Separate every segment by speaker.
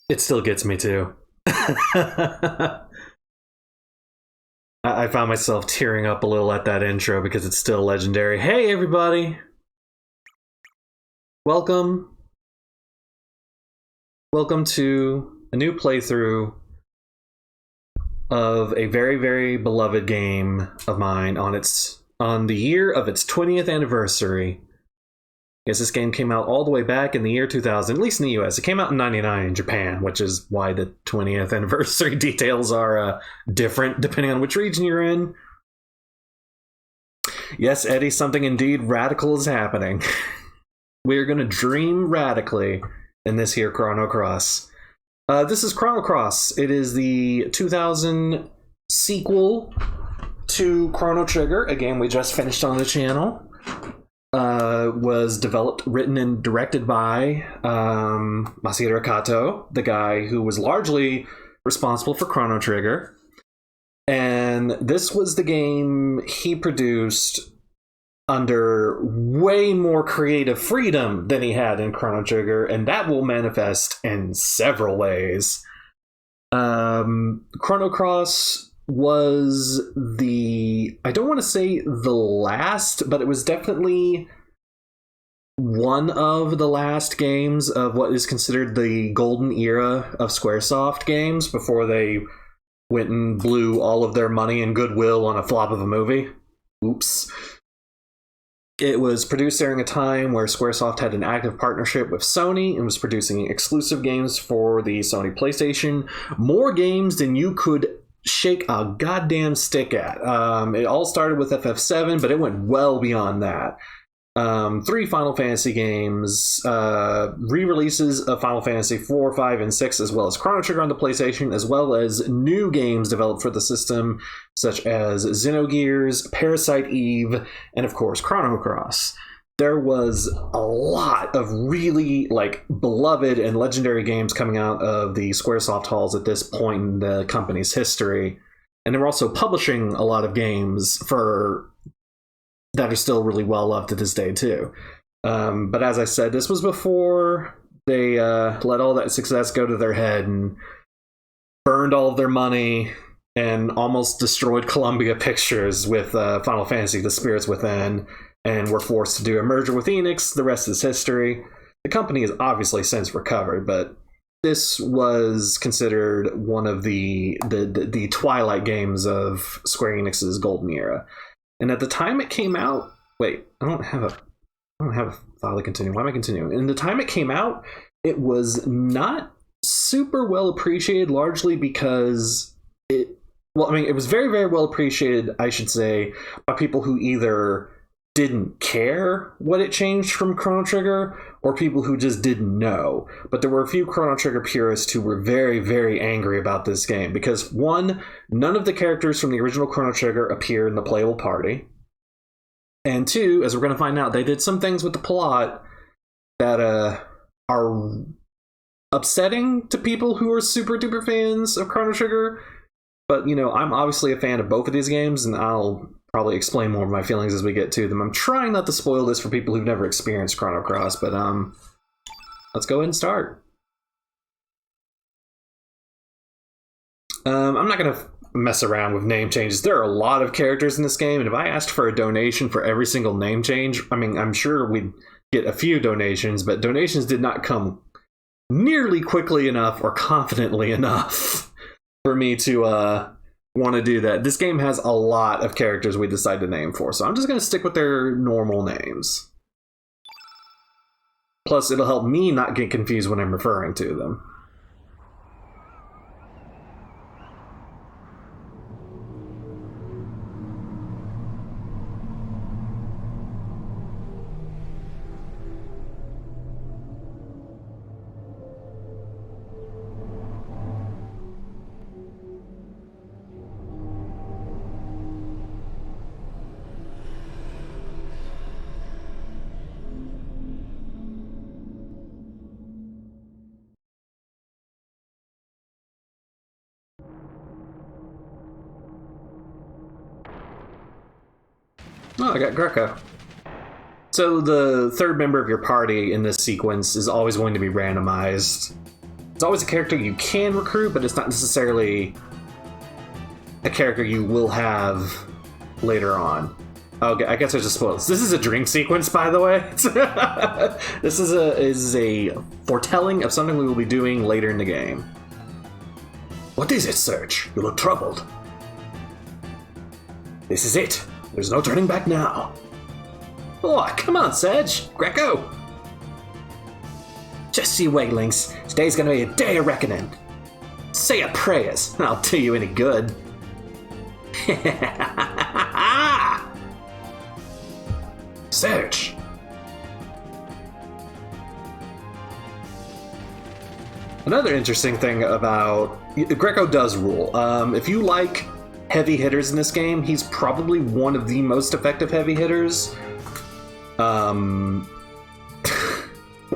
Speaker 1: It still gets me too. I found myself tearing up a little at that intro because it's still legendary. Hey everybody! Welcome. Welcome to a new playthrough of a very, very beloved game of mine on the year of its 20th anniversary. Yes, this game came out all the way back in the year 2000, at least in the US. It came out in 99 in Japan, which is why the 20th anniversary details are different depending on which region you're in. Yes, Eddie, something indeed radical is happening. We're going to dream radically in this here Chrono Cross. This is Chrono Cross. It is the 2000 sequel to Chrono Trigger, a game we just finished on the channel. Was developed, written, and directed by Masahiro Kato, the guy who was largely responsible for Chrono Trigger. And this was the game he produced under way more creative freedom than he had in Chrono Trigger, and that will manifest in several ways. Chrono Cross was I don't want to say the last, but it was definitely one of the last games of what is considered the golden era of Squaresoft games before they went and blew all of their money and goodwill on a flop of a movie. Oops. It was produced during a time where Squaresoft had an active partnership with Sony and was producing exclusive games for the Sony PlayStation. More games than you could shake a goddamn stick at. It all started with FF7, but it went well beyond that. 3 Final Fantasy games, re-releases of Final Fantasy 4, 5, and 6, as well as Chrono Trigger on the PlayStation, as well as new games developed for the system, such as Xenogears, Parasite Eve, and of course Chrono Cross. There was a lot of really beloved and legendary games coming out of the Squaresoft halls at this point in the company's history. And they were also publishing a lot of games that are still really well loved to this day too. But as I said, this was before they let all that success go to their head and burned all of their money and almost destroyed Columbia Pictures with Final Fantasy: The Spirits Within, and were forced to do a merger with Enix. The rest is history. The company has obviously since recovered, but this was considered one of the twilight games of Square Enix's golden era. And at the time it came out, wait, I don't have a file to continue. Why am I continuing? And the time it came out, it was not super well appreciated, largely because it was very, very well appreciated, I should say, by people who either didn't care what it changed from Chrono Trigger, or people who just didn't know. But there were a few Chrono Trigger purists who were very, very angry about this game because, one, none of the characters from the original Chrono Trigger appear in the playable party, and two, as we're going to find out, they did some things with the plot that are upsetting to people who are super duper fans of Chrono Trigger. But, I'm obviously a fan of both of these games, and I'll probably explain more of my feelings as we get to them. I'm trying not to spoil this for people who've never experienced Chrono Cross, but let's go ahead and start. I'm not going to mess around with name changes. There are a lot of characters in this game, and if I asked for a donation for every single name change, I'm sure we'd get a few donations, but donations did not come nearly quickly enough or confidently enough for me to want to do that. This game has a lot of characters we decide to name for, so I'm just going to stick with their normal names. Plus, it'll help me not get confused when I'm referring to them. Oh, I got Greco. So the third member of your party in this sequence is always going to be randomized. It's always a character you can recruit, but it's not necessarily a character you will have later on. Okay, I guess I just spoiled this. This is a dream sequence, by the way. This is a foretelling of something we will be doing later in the game. What is it, Serge? You look troubled. This is it. There's no turning back now. Oh, come on, Serge. Greco. Just you wait, Lynx. Today's gonna be a day of reckoning. Say your prayers, and I'll do you any good. Serge. Another interesting thing about Greco does rule. If you like heavy hitters in this game, he's probably one of the most effective heavy hitters.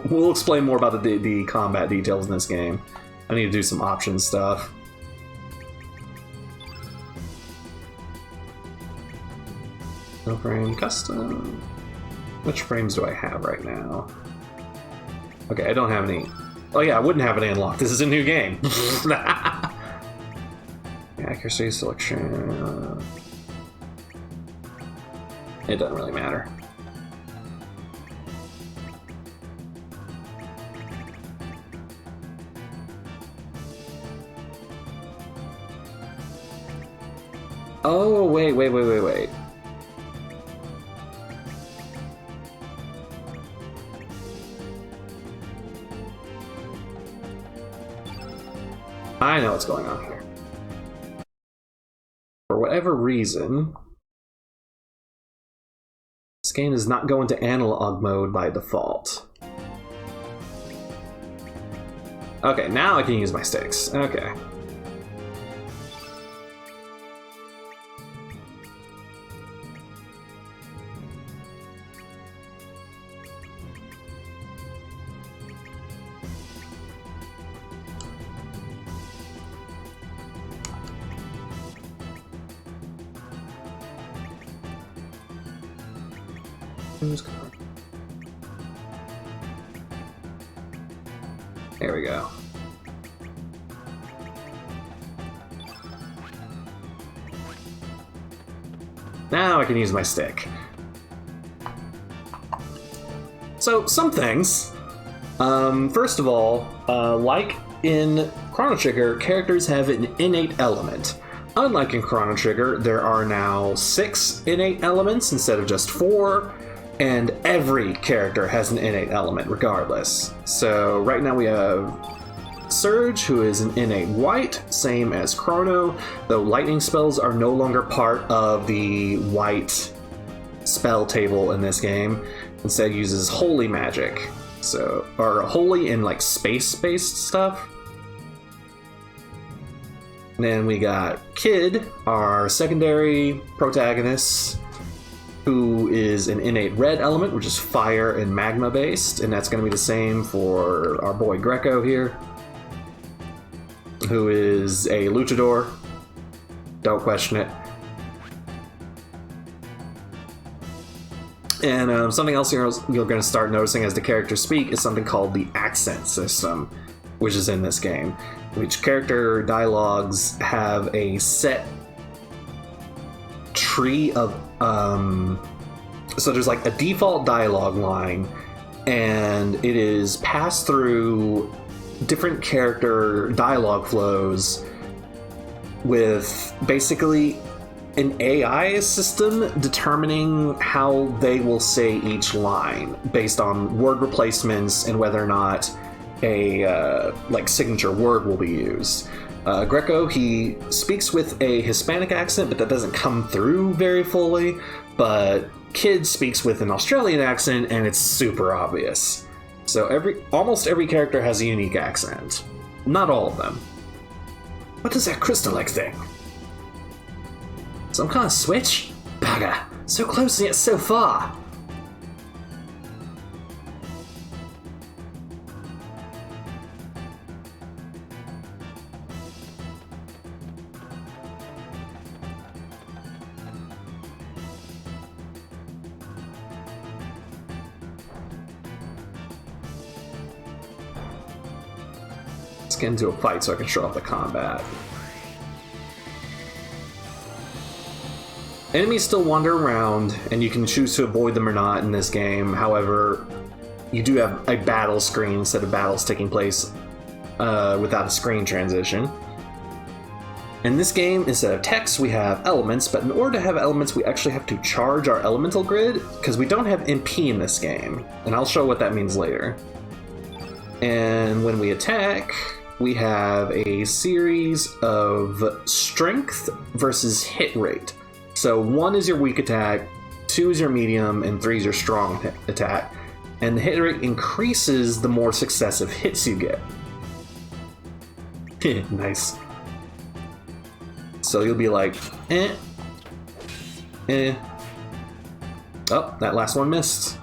Speaker 1: We'll explain more about the combat details in this game. I need to do some option stuff. No frame custom. Which frames do I have right now? Okay, I don't have any. Oh yeah, I wouldn't have it unlocked. This is a new game. Accuracy selection. It doesn't really matter. Oh, wait. I know what's going on here. For whatever reason, this game does not go into analog mode by default. Okay, now I can use my sticks. Okay. There we go. Now I can use my stick. So, some things. First of all, like in Chrono Trigger, characters have an innate element. Unlike in Chrono Trigger, there are now 6 innate elements instead of just 4. And every character has an innate element, regardless. So right now we have Surge, who is an innate white, same as Chrono, though lightning spells are no longer part of the white spell table in this game. Instead uses holy magic, or holy and like space-based stuff. And then we got Kid, our secondary protagonist, who is an innate red element, which is fire and magma based, and that's going to be the same for our boy Greco here, who is a luchador. Don't question it. And something else you're going to start noticing as the characters speak is something called the accent system, which is in this game, which character dialogues have a set tree of so there's like a default dialogue line, and it is passed through different character dialogue flows with basically an AI system determining how they will say each line based on word replacements and whether or not a like signature word will be used. Greco, he speaks with a Hispanic accent, but that doesn't come through very fully. But Kid speaks with an Australian accent, and it's super obvious. So almost every character has a unique accent. Not all of them. What is that crystal-like thing? Some kind of switch? Bugger! So close and yet so far! get into a fight so I can show off the combat. Enemies still wander around, and you can choose to avoid them or not in this game. However, you do have a battle screen instead of battles taking place without a screen transition. In this game, instead of text, we have elements, but in order to have elements, we actually have to charge our elemental grid, because we don't have MP in this game, and I'll show what that means later. And when we attack, we have a series of strength versus hit rate. So 1 is your weak attack, 2 is your medium, and 3 is your strong attack. And the hit rate increases the more successive hits you get. Nice. So you'll be like, eh. Oh, that last one missed.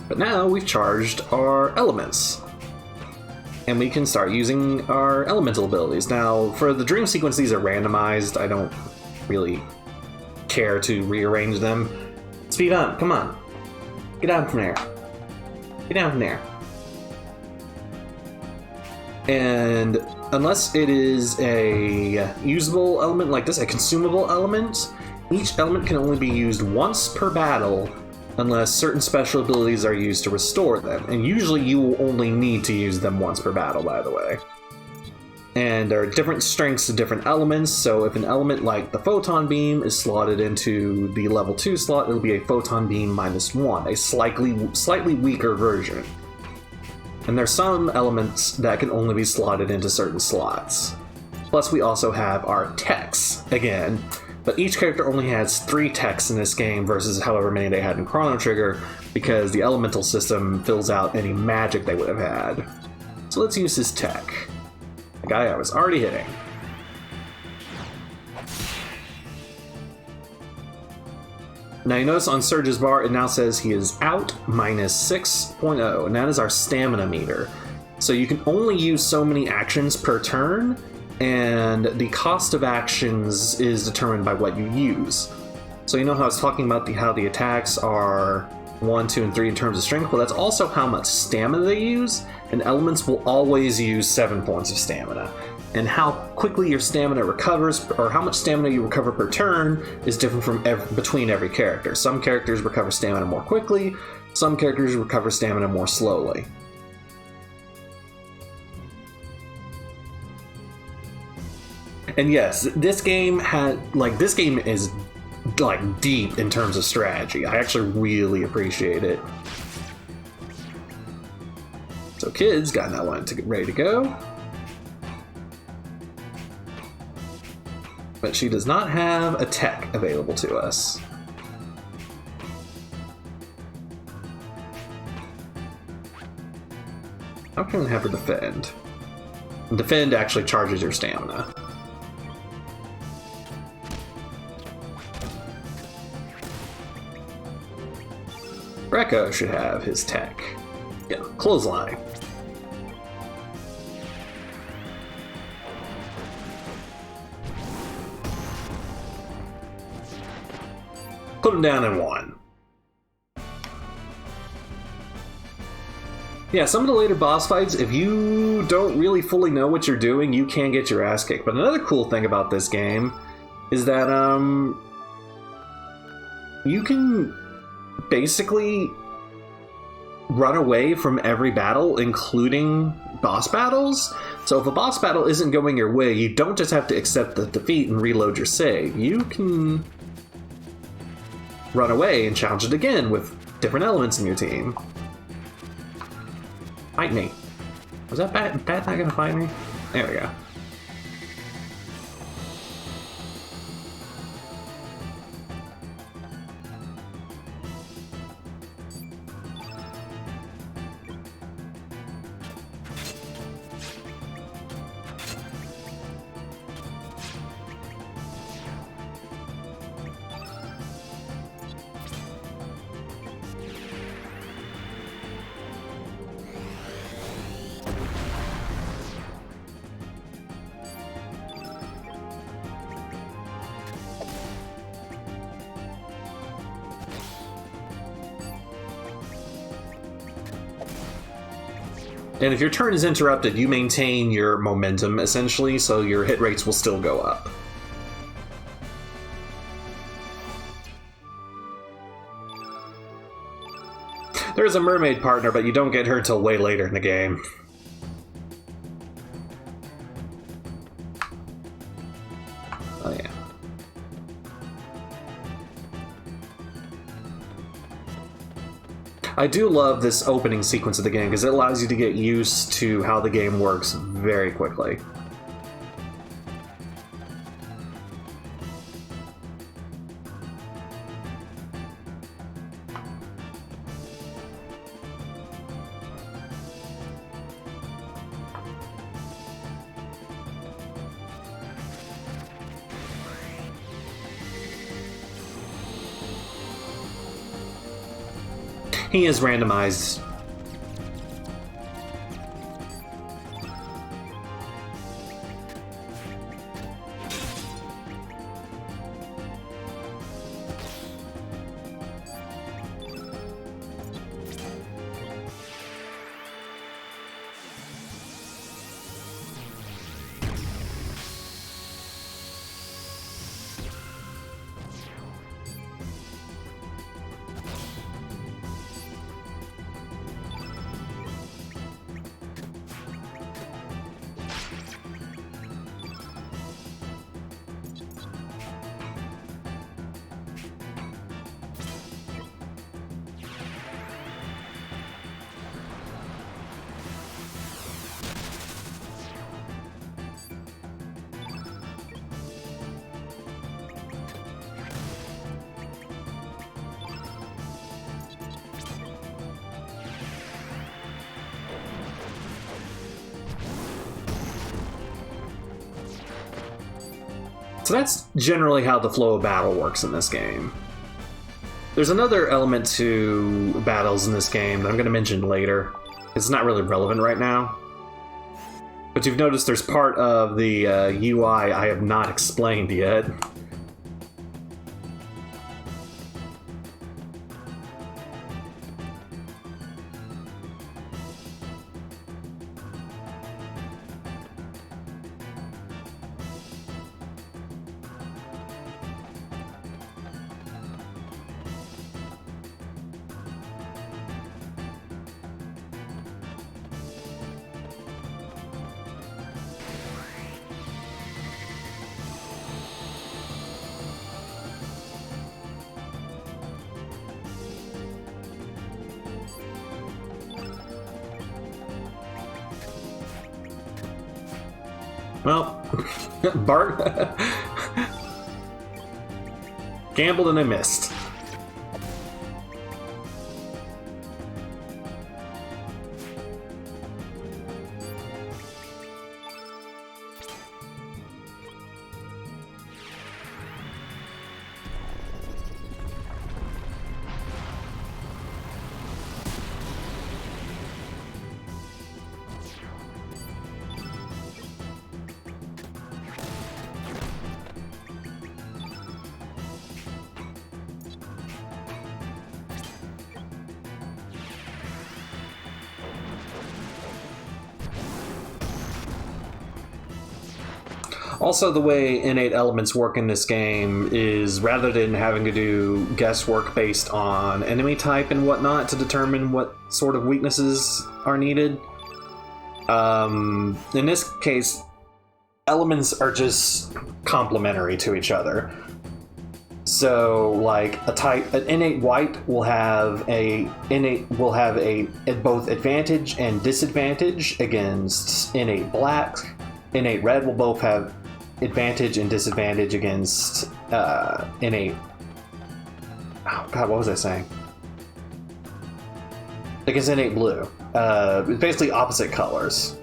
Speaker 1: But now we've charged our elements. And we can start using our elemental abilities. Now, for the dream sequence, these are randomized. I don't really care to rearrange them. Speed up, come on. Get down from there. Get down from there. And unless it is a usable element like this, a consumable element, each element can only be used once per battle unless certain special abilities are used to restore them. And usually you will only need to use them once per battle, by the way. And there are different strengths to different elements, so if an element like the photon beam is slotted into the level 2 slot, it'll be a photon beam -1, a slightly weaker version. And there's some elements that can only be slotted into certain slots. Plus we also have our techs, again, but each character only has 3 techs in this game versus however many they had in Chrono Trigger, because the elemental system fills out any magic they would have had. So let's use his tech. The guy I was already hitting. Now you notice on Surge's bar it now says he is out -6.0, and that is our stamina meter. So you can only use so many actions per turn, and the cost of actions is determined by what you use. So you know how I was talking about how the attacks are 1, 2, and 3 in terms of strength? Well, that's also how much stamina they use, and elements will always use 7 points of stamina. And how quickly your stamina recovers, or how much stamina you recover per turn, is different from between every character. Some characters recover stamina more quickly, some characters recover stamina more slowly. And yes, this game is deep in terms of strategy. I actually really appreciate it. So Kid's got that one ready to go. But she does not have a tech available to us. How can I have her defend? Defend actually charges your stamina. Greco should have his tech. Yeah, clothesline. Put him down in 1. Yeah, some of the later boss fights, if you don't really fully know what you're doing, you can get your ass kicked. But another cool thing about this game is that you can basically run away from every battle, including boss battles. So if a boss battle isn't going your way, you don't just have to accept the defeat and reload your save. You can run away and challenge it again with different elements in your team. Fight me. Was that bat not gonna fight me? There we go. And if your turn is interrupted, you maintain your momentum, essentially, so your hit rates will still go up. There's a mermaid partner, but you don't get her till way later in the game. Oh, yeah. I do love this opening sequence of the game because it allows you to get used to how the game works very quickly. He is randomized. So that's generally how the flow of battle works in this game. There's another element to battles in this game that I'm going to mention later. It's not really relevant right now. But you've noticed there's part of the UI I have not explained yet. Well, Bart gambled and I missed. Also, the way innate elements work in this game is rather than having to do guesswork based on enemy type and whatnot to determine what sort of weaknesses are needed, in this case, elements are just complementary to each other. So, like an innate white will have both advantage and disadvantage against innate black. Innate red will both have advantage and disadvantage against innate... Oh god, what was I saying? Against innate blue. It's basically opposite colors.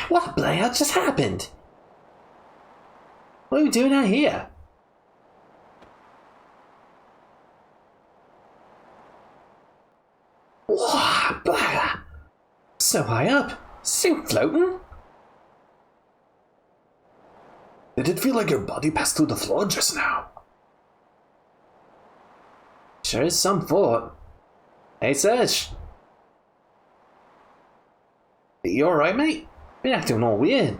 Speaker 1: What the hell just happened? What are we doing out here? Wow, blah. So high up. So floating. Did it feel like your body passed through the floor just now? Sure is some thought. Hey, Serge. You alright, mate? Been acting all weird.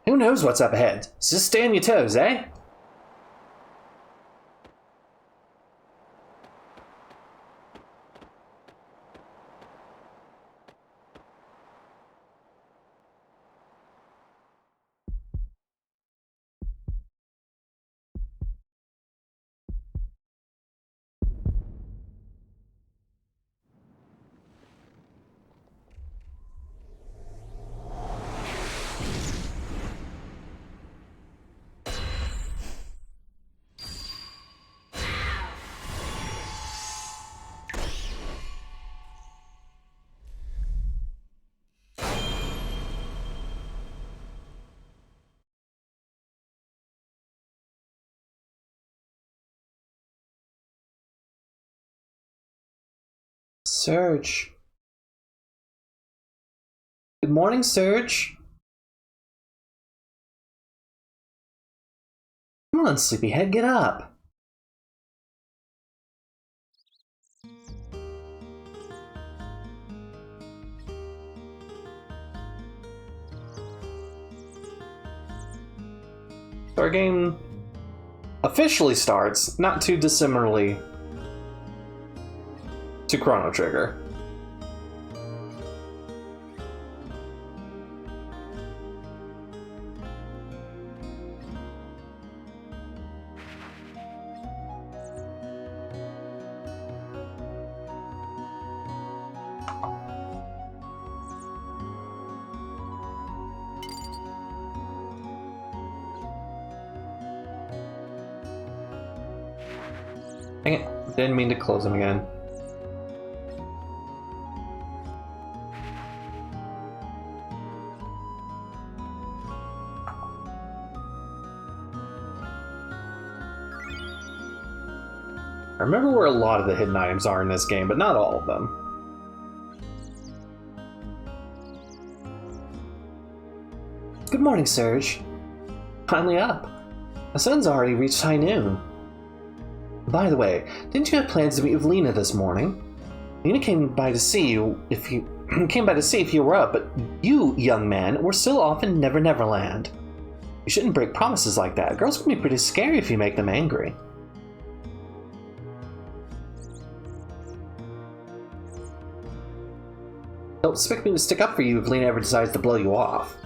Speaker 1: Who knows what's up ahead? So just stay on your toes, eh? Serge. Good morning, Serge. Come on, sleepyhead, get up. Our game officially starts not too dissimilarly to Chrono Trigger. Dang it, didn't mean to close them again. I remember where a lot of the hidden items are in this game, but not all of them. Good morning, Serge. Finally up. The sun's already reached high noon. By the way, didn't you have plans to meet with Lena this morning? Lena came by to see if you were up, but you, young man, were still off in Never Never Land. You shouldn't break promises like that. Girls can be pretty scary if you make them angry. Don't expect me to stick up for you if Lena ever decides to blow you off.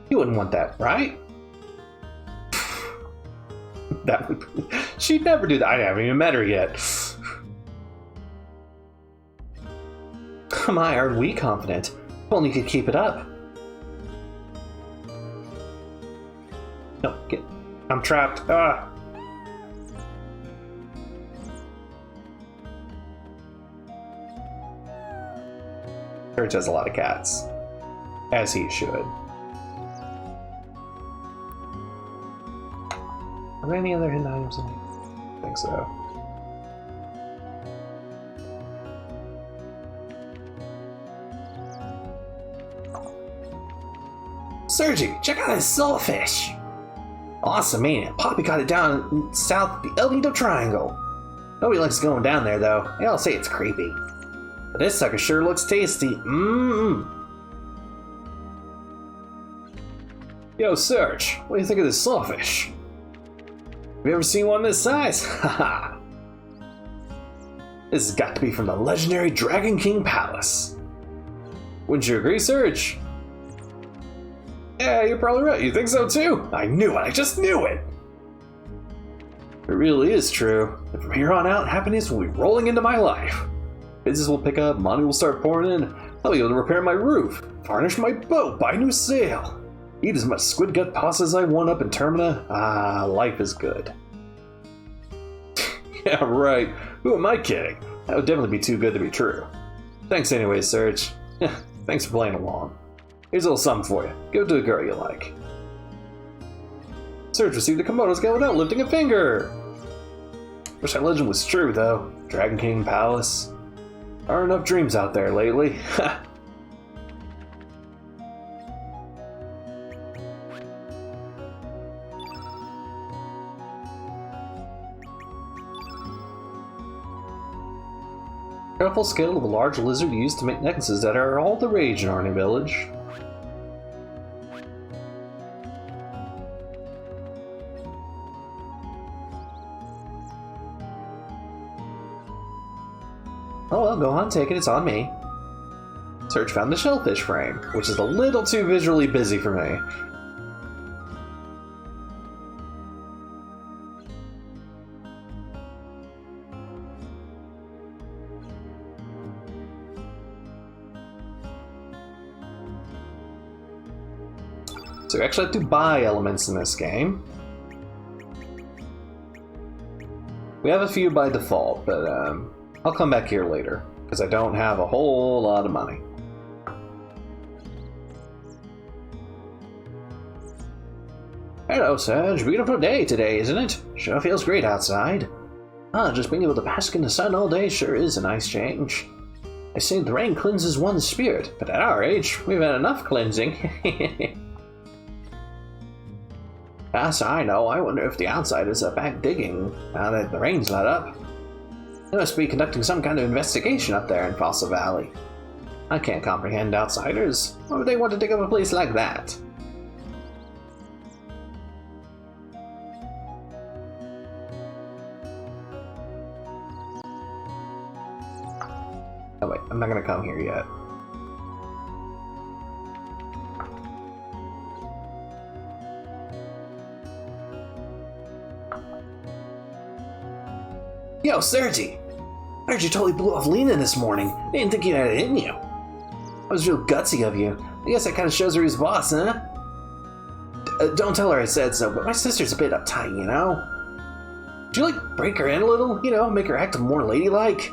Speaker 1: You wouldn't want that, right? She'd never do that. I haven't even met her yet. My, aren't we confident? If only you could keep it up. No, I'm trapped. Ah. Serge has a lot of cats. As he should. Are there any other hidden items in here? I think so. Sergi, check out this silverfish! Awesome, ain't it? Poppy caught it down south of the El Nido Triangle. Nobody likes going down there, though. They all say it's creepy. But this sucker sure looks tasty. Mmm. Yo, Serge, what do you think of this silverfish? Have you ever seen one this size? Haha. This has got to be from the legendary Dragon King Palace. Wouldn't you agree, Serge? Yeah, you're probably right. You think so too? I knew it. I just knew it. It really is true. And from here on out, happiness will be rolling into my life. Business will pick up, money will start pouring in. I'll be able to repair my roof, varnish my boat, buy a new sail. Eat as much squid gut pasta as I want up in Termina. Ah, life is good. Yeah, right. Who am I kidding? That would definitely be too good to be true. Thanks anyway, Serge. Thanks for playing along. Here's a little something for you. Give it to a girl you like. Serge received the Komodo scale without lifting a finger! Wish that legend was true, though. Dragon King Palace. There aren't enough dreams out there lately. Careful scale of a large lizard used to make necklaces that are all the rage in Arnie Village. Oh well, go on, take it, it's on me. Serge found the shellfish frame, which is a little too visually busy for me. So you actually have to buy elements in this game. We have a few by default, but I'll come back here later, because I don't have a whole lot of money. Hello, Serge. Beautiful day today, isn't it? Sure feels great outside. Just being able to bask in the sun all day sure is a nice change. They say the rain cleanses one's spirit, but at our age, we've had enough cleansing. Yes, I know. I wonder if the outsiders are back digging now that the rain's let up. They must be conducting some kind of investigation up there in Fossil Valley. I can't comprehend outsiders. Why would they want to dig up a place like that? Oh wait, I'm not gonna come here yet. Yo, Sergi! I heard you totally blew off Lena this morning. I didn't think you had it in you. That was real gutsy of you. I guess that kind of shows her he's boss, huh? Don't tell her I said so, but my sister's a bit uptight, you know? Would you, like, break her in a little? You know, make her act more ladylike?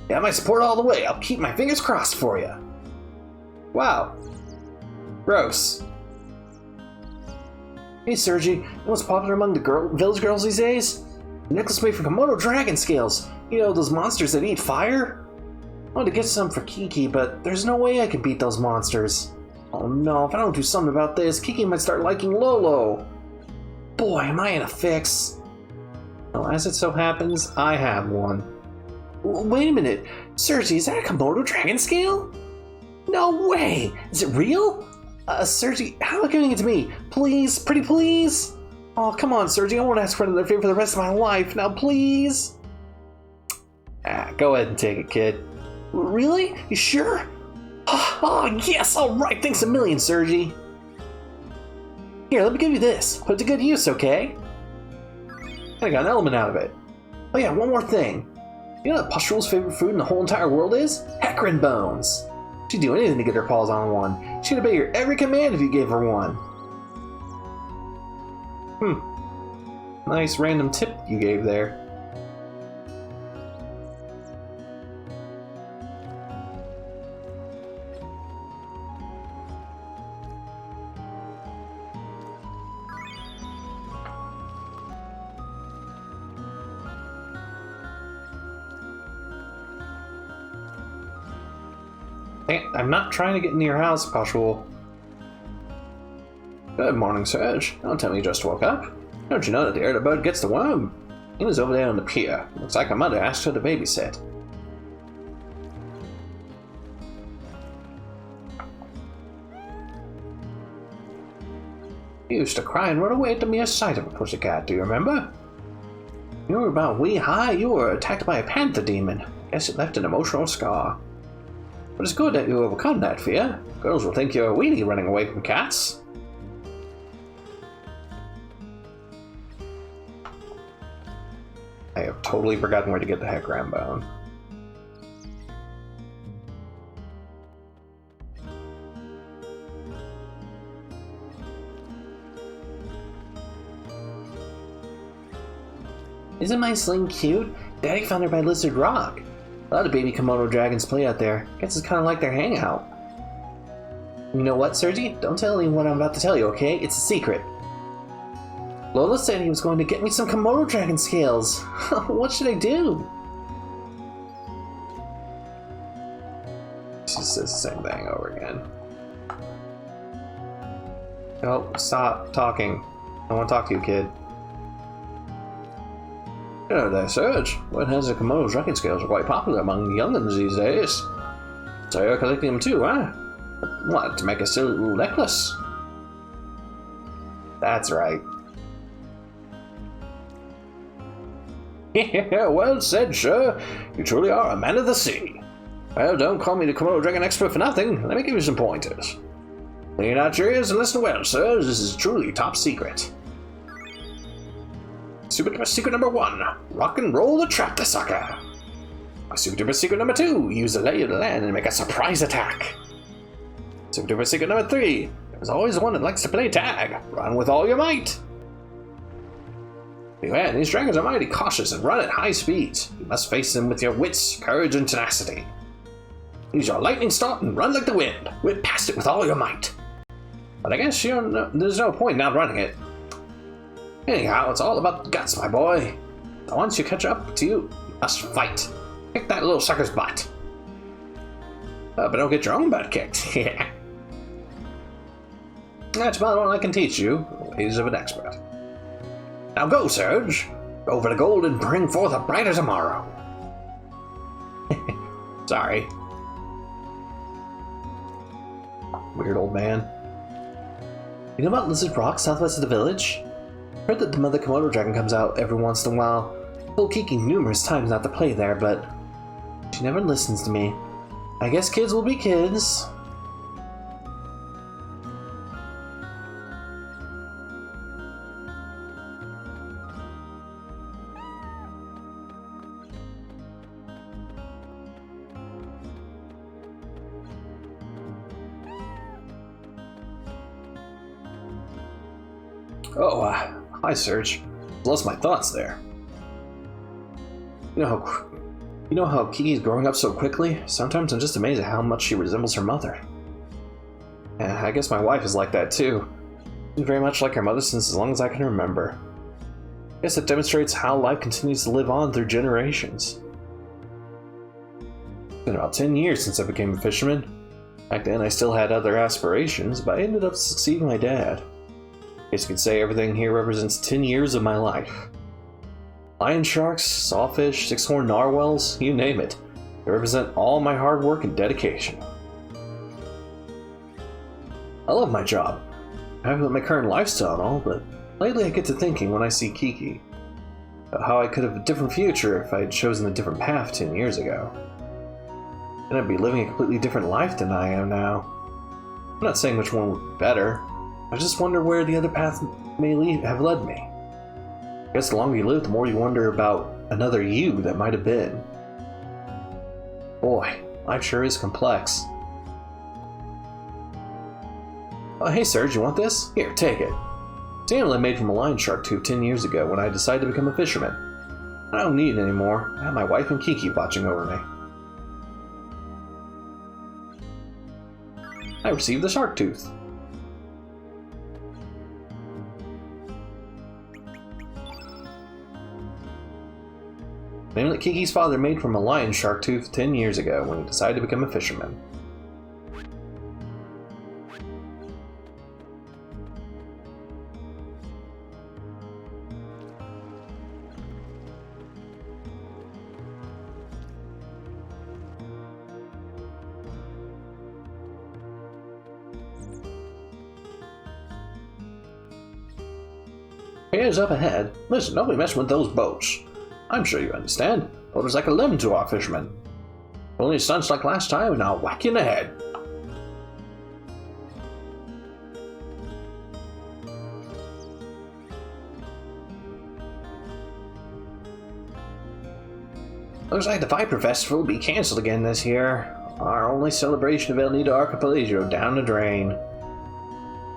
Speaker 1: Yeah, my support all the way. I'll keep my fingers crossed for you. Wow. Gross. Hey, Sergi, you know what's popular among the village girls these days? A necklace made from Komodo dragon scales. You know, those monsters that eat fire? I wanted to get some for Kiki, but there's no way I can beat those monsters. Oh no, if I don't do something about this, Kiki might start liking Lolo. Boy, am I in a fix. Well, as it so happens, I have one. Wait a minute. Sergi, is that a Komodo dragon scale? No way! Is it real? Sergi, how about giving it to me? Please, pretty please? Oh, come on, Sergi, I won't ask for another favor for the rest of my life. Now, please? Go ahead and take it, kid. Really? You sure? Oh, yes, alright, thanks a million, Sergi. Here, let me give you this. Put it to good use, okay? I got an element out of it. Oh yeah, one more thing. You know what Pustul's favorite food in the whole entire world is? Hecarim bones. She'd do anything to get her paws on one. She'd obey your every command if you gave her one. Nice random tip you gave there. Hey, I'm not trying to get into your house, Pashul. Good morning, Serge. Don't tell me you just woke up. Don't you know that the air bird gets the worm? He was over there on the pier. Looks like her mother asked her to babysit. You used to cry and run away at the mere sight of a pussycat, do you remember? You were about wee high, you were attacked by a panther demon. Guess it left an emotional scar. But it's good that you overcome that fear. Girls will think you're a weenie running away from cats. I have totally forgotten where to get the Hecarim bone. Isn't my sling cute? Daddy found her by Lizard Rock. A lot of baby Komodo dragons play out there. Guess it's kind of like their hangout. You know what, Sergi? Don't tell anyone what I'm about to tell you, okay? It's a secret. Lola said he was going to get me some Komodo dragon scales. What should I do? She says the same thing over again. Oh, stop talking. I want to talk to you, kid. Hello there, Serge. Word has the Komodo dragon scales are quite popular among young'uns these days. So you're collecting them too, huh? What, to make a silly little necklace? That's right. Yeah, well said, sir. You truly are a man of the sea. Well, don't call me the Komodo dragon expert for nothing. Let me give you some pointers. Clean out your ears and listen well, sir. This is truly top secret. Super secret number 1. Rock and roll to trap the sucker. Super secret number 2. Use the lay of the land and make a surprise attack. Super secret number 3. There's always one that likes to play tag. Run with all your might. Beware, these dragons are mighty cautious and run at high speeds. You must face them with your wits, courage, and tenacity. Use your lightning start and run like the wind. Whip past it with all your might. But I guess there's no point in outrunning it. Anyhow, it's all about guts, my boy. So once you catch up to you, you must fight. Kick that little sucker's butt. But don't get your own butt kicked. Yeah. That's about all I can teach you, the ways of an expert. Now go, Serge. Go for the gold and bring forth a brighter tomorrow. Sorry. Weird old man. You know about Lizard Rock, southwest of the village? I heard that the mother Komodo dragon comes out every once in a while. I told Kiki numerous times not to play there, but she never listens to me. I guess kids will be kids. Oh, hi, Serge. Lost my thoughts there. You know how Kiki's growing up so quickly? Sometimes I'm just amazed at how much she resembles her mother. And I guess my wife is like that too. She's very much like her mother since as long as I can remember. I guess it demonstrates how life continues to live on through generations. It's been about 10 years since I became a fisherman. Back then I still had other aspirations, but I ended up succeeding my dad. I guess you could say everything here represents 10 years of my life. Lion sharks, sawfish, six-horned narwhals, you name it. They represent all my hard work and dedication. I love my job. I have my current lifestyle and all, but lately I get to thinking when I see Kiki about how I could have a different future if I had chosen a different path 10 years ago. Then I'd be living a completely different life than I am now. I'm not saying which one would be better. I just wonder where the other path may have led me. I guess the longer you live, the more you wonder about another you that might have been. Boy, life sure is complex. Oh, hey Serge, you want this? Here, take it. It's an amulet I made from a lion shark tooth 10 years ago when I decided to become a fisherman. I don't need it anymore. I have my wife and Kiki watching over me. I received the shark tooth. An amulet Kiki's father made from a lion shark tooth 10 years ago when he decided to become a fisherman. Here's up ahead. Listen, don't be messing with those boats. I'm sure you understand. Boaters like a lemon to our fishermen. Only stunts like last time and I'll whack you in the head. Looks like the Viper Festival will be cancelled again this year. Our only celebration of El Nido Archipelago down the drain.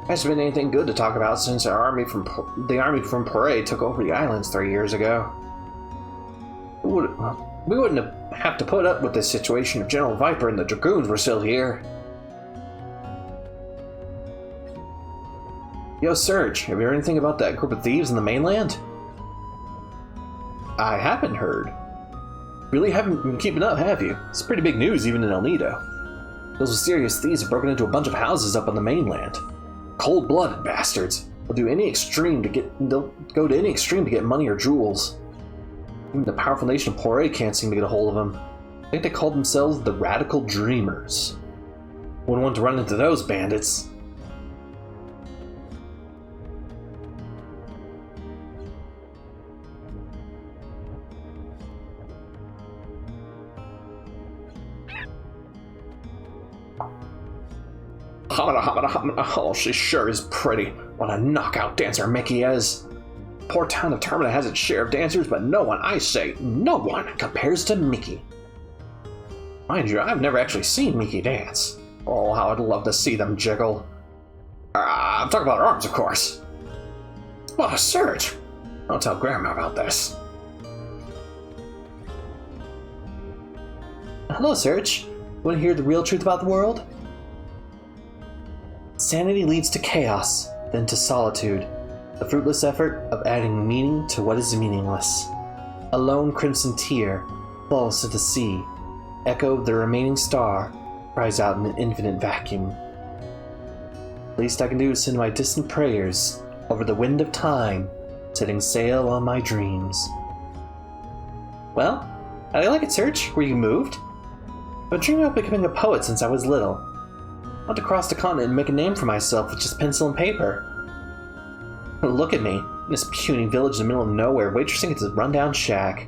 Speaker 1: Hasn't been anything good to talk about since the army from Parade took over the islands 3 years ago. We wouldn't have to put up with this situation if General Viper and the Dragoons were still here. Yo, Serge, have you heard anything about that group of thieves in the mainland? I haven't heard. Really haven't been keeping up, have you? It's pretty big news even in El Nido. Those mysterious thieves have broken into a bunch of houses up on the mainland. Cold-blooded bastards. They'll go to any extreme to get money or jewels. Even the powerful nation of Poré can't seem to get a hold of them. I think they call themselves the Radical Dreamers. Wouldn't want to run into those bandits. Oh, she sure is pretty. What a knockout dancer Mickey is. Poor town of Termina has its share of dancers, but no one, I say, no one compares to Mickey. Mind you, I've never actually seen Mickey dance. Oh, how I'd love to see them jiggle. I'm talking about her arms, of course. What a Serge! I'll tell Grandma about this. Hello, Serge. Want to hear the real truth about the world? Sanity leads to chaos, then to solitude, the fruitless effort of adding meaning to what is meaningless. A lone crimson tear falls to the sea. Echo of the remaining star cries out in an infinite vacuum. Least I can do is send my distant prayers over the wind of time, setting sail on my dreams. Well, how do you like it, Serge? Were you moved? I've been dreaming of becoming a poet since I was little. I want to cross the continent and make a name for myself with just pencil and paper. Look at me, in this puny village in the middle of nowhere, waitressing at this rundown shack.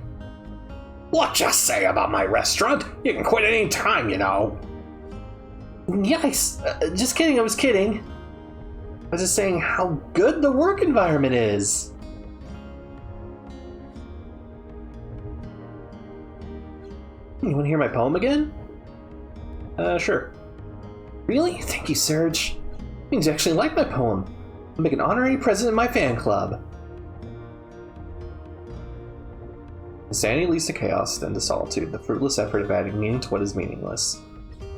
Speaker 1: What you say about my restaurant? You can quit at any time, you know. Yes, just kidding, I was kidding. I was just saying how good the work environment is. You want to hear my poem again? Sure. Really? Thank you, Serge. It means you actually like my poem. I'll make an honorary president of my fan club. Insanity leads to chaos, then to solitude, the fruitless effort of adding meaning to what is meaningless.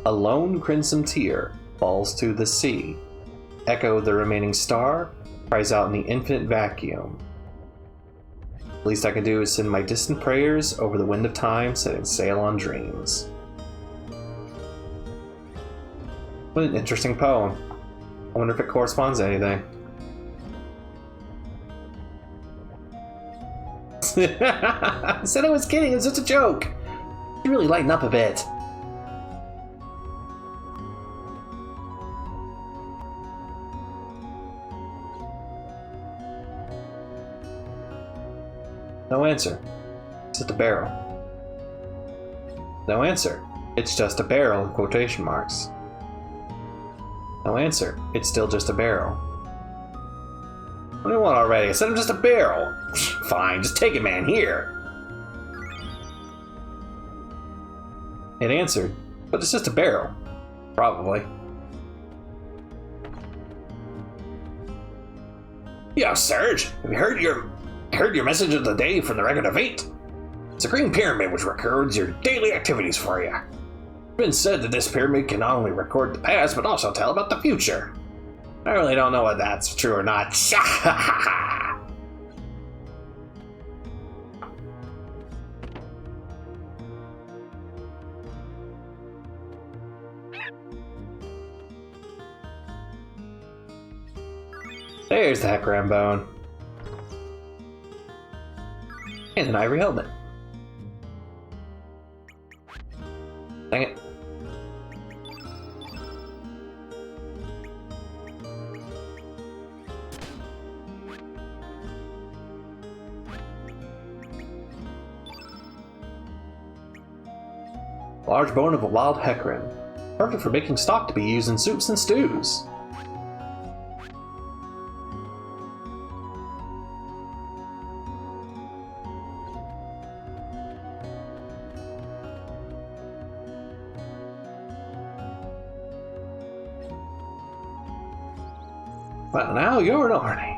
Speaker 1: A lone crimson tear falls to the sea. Echo the remaining star cries out in the infinite vacuum. The least I can do is send my distant prayers over the wind of time, setting sail on dreams. What an interesting poem. I wonder if it corresponds to anything. I said I was kidding, it was just a joke. You really lighten up a bit. No answer. It's just a barrel. No answer. It's just a barrel in quotation marks. No answer. It's still just a barrel. What do you want already? I said I'm just a barrel. Fine, just take it, man. Here. It answered, but it's just a barrel. Probably. Yo, Serge, have you heard your message of the day from the Record of 8? It's a green pyramid which records your daily activities for you. It's been said that this pyramid can not only record the past, but also tell about the future. I really don't know whether that's true or not. There's the Hecaram bone. And an ivory helmet. Dang it. Large bone of a wild hecarim. Perfect for making stock to be used in soups and stews. Well, now you're an Arnie.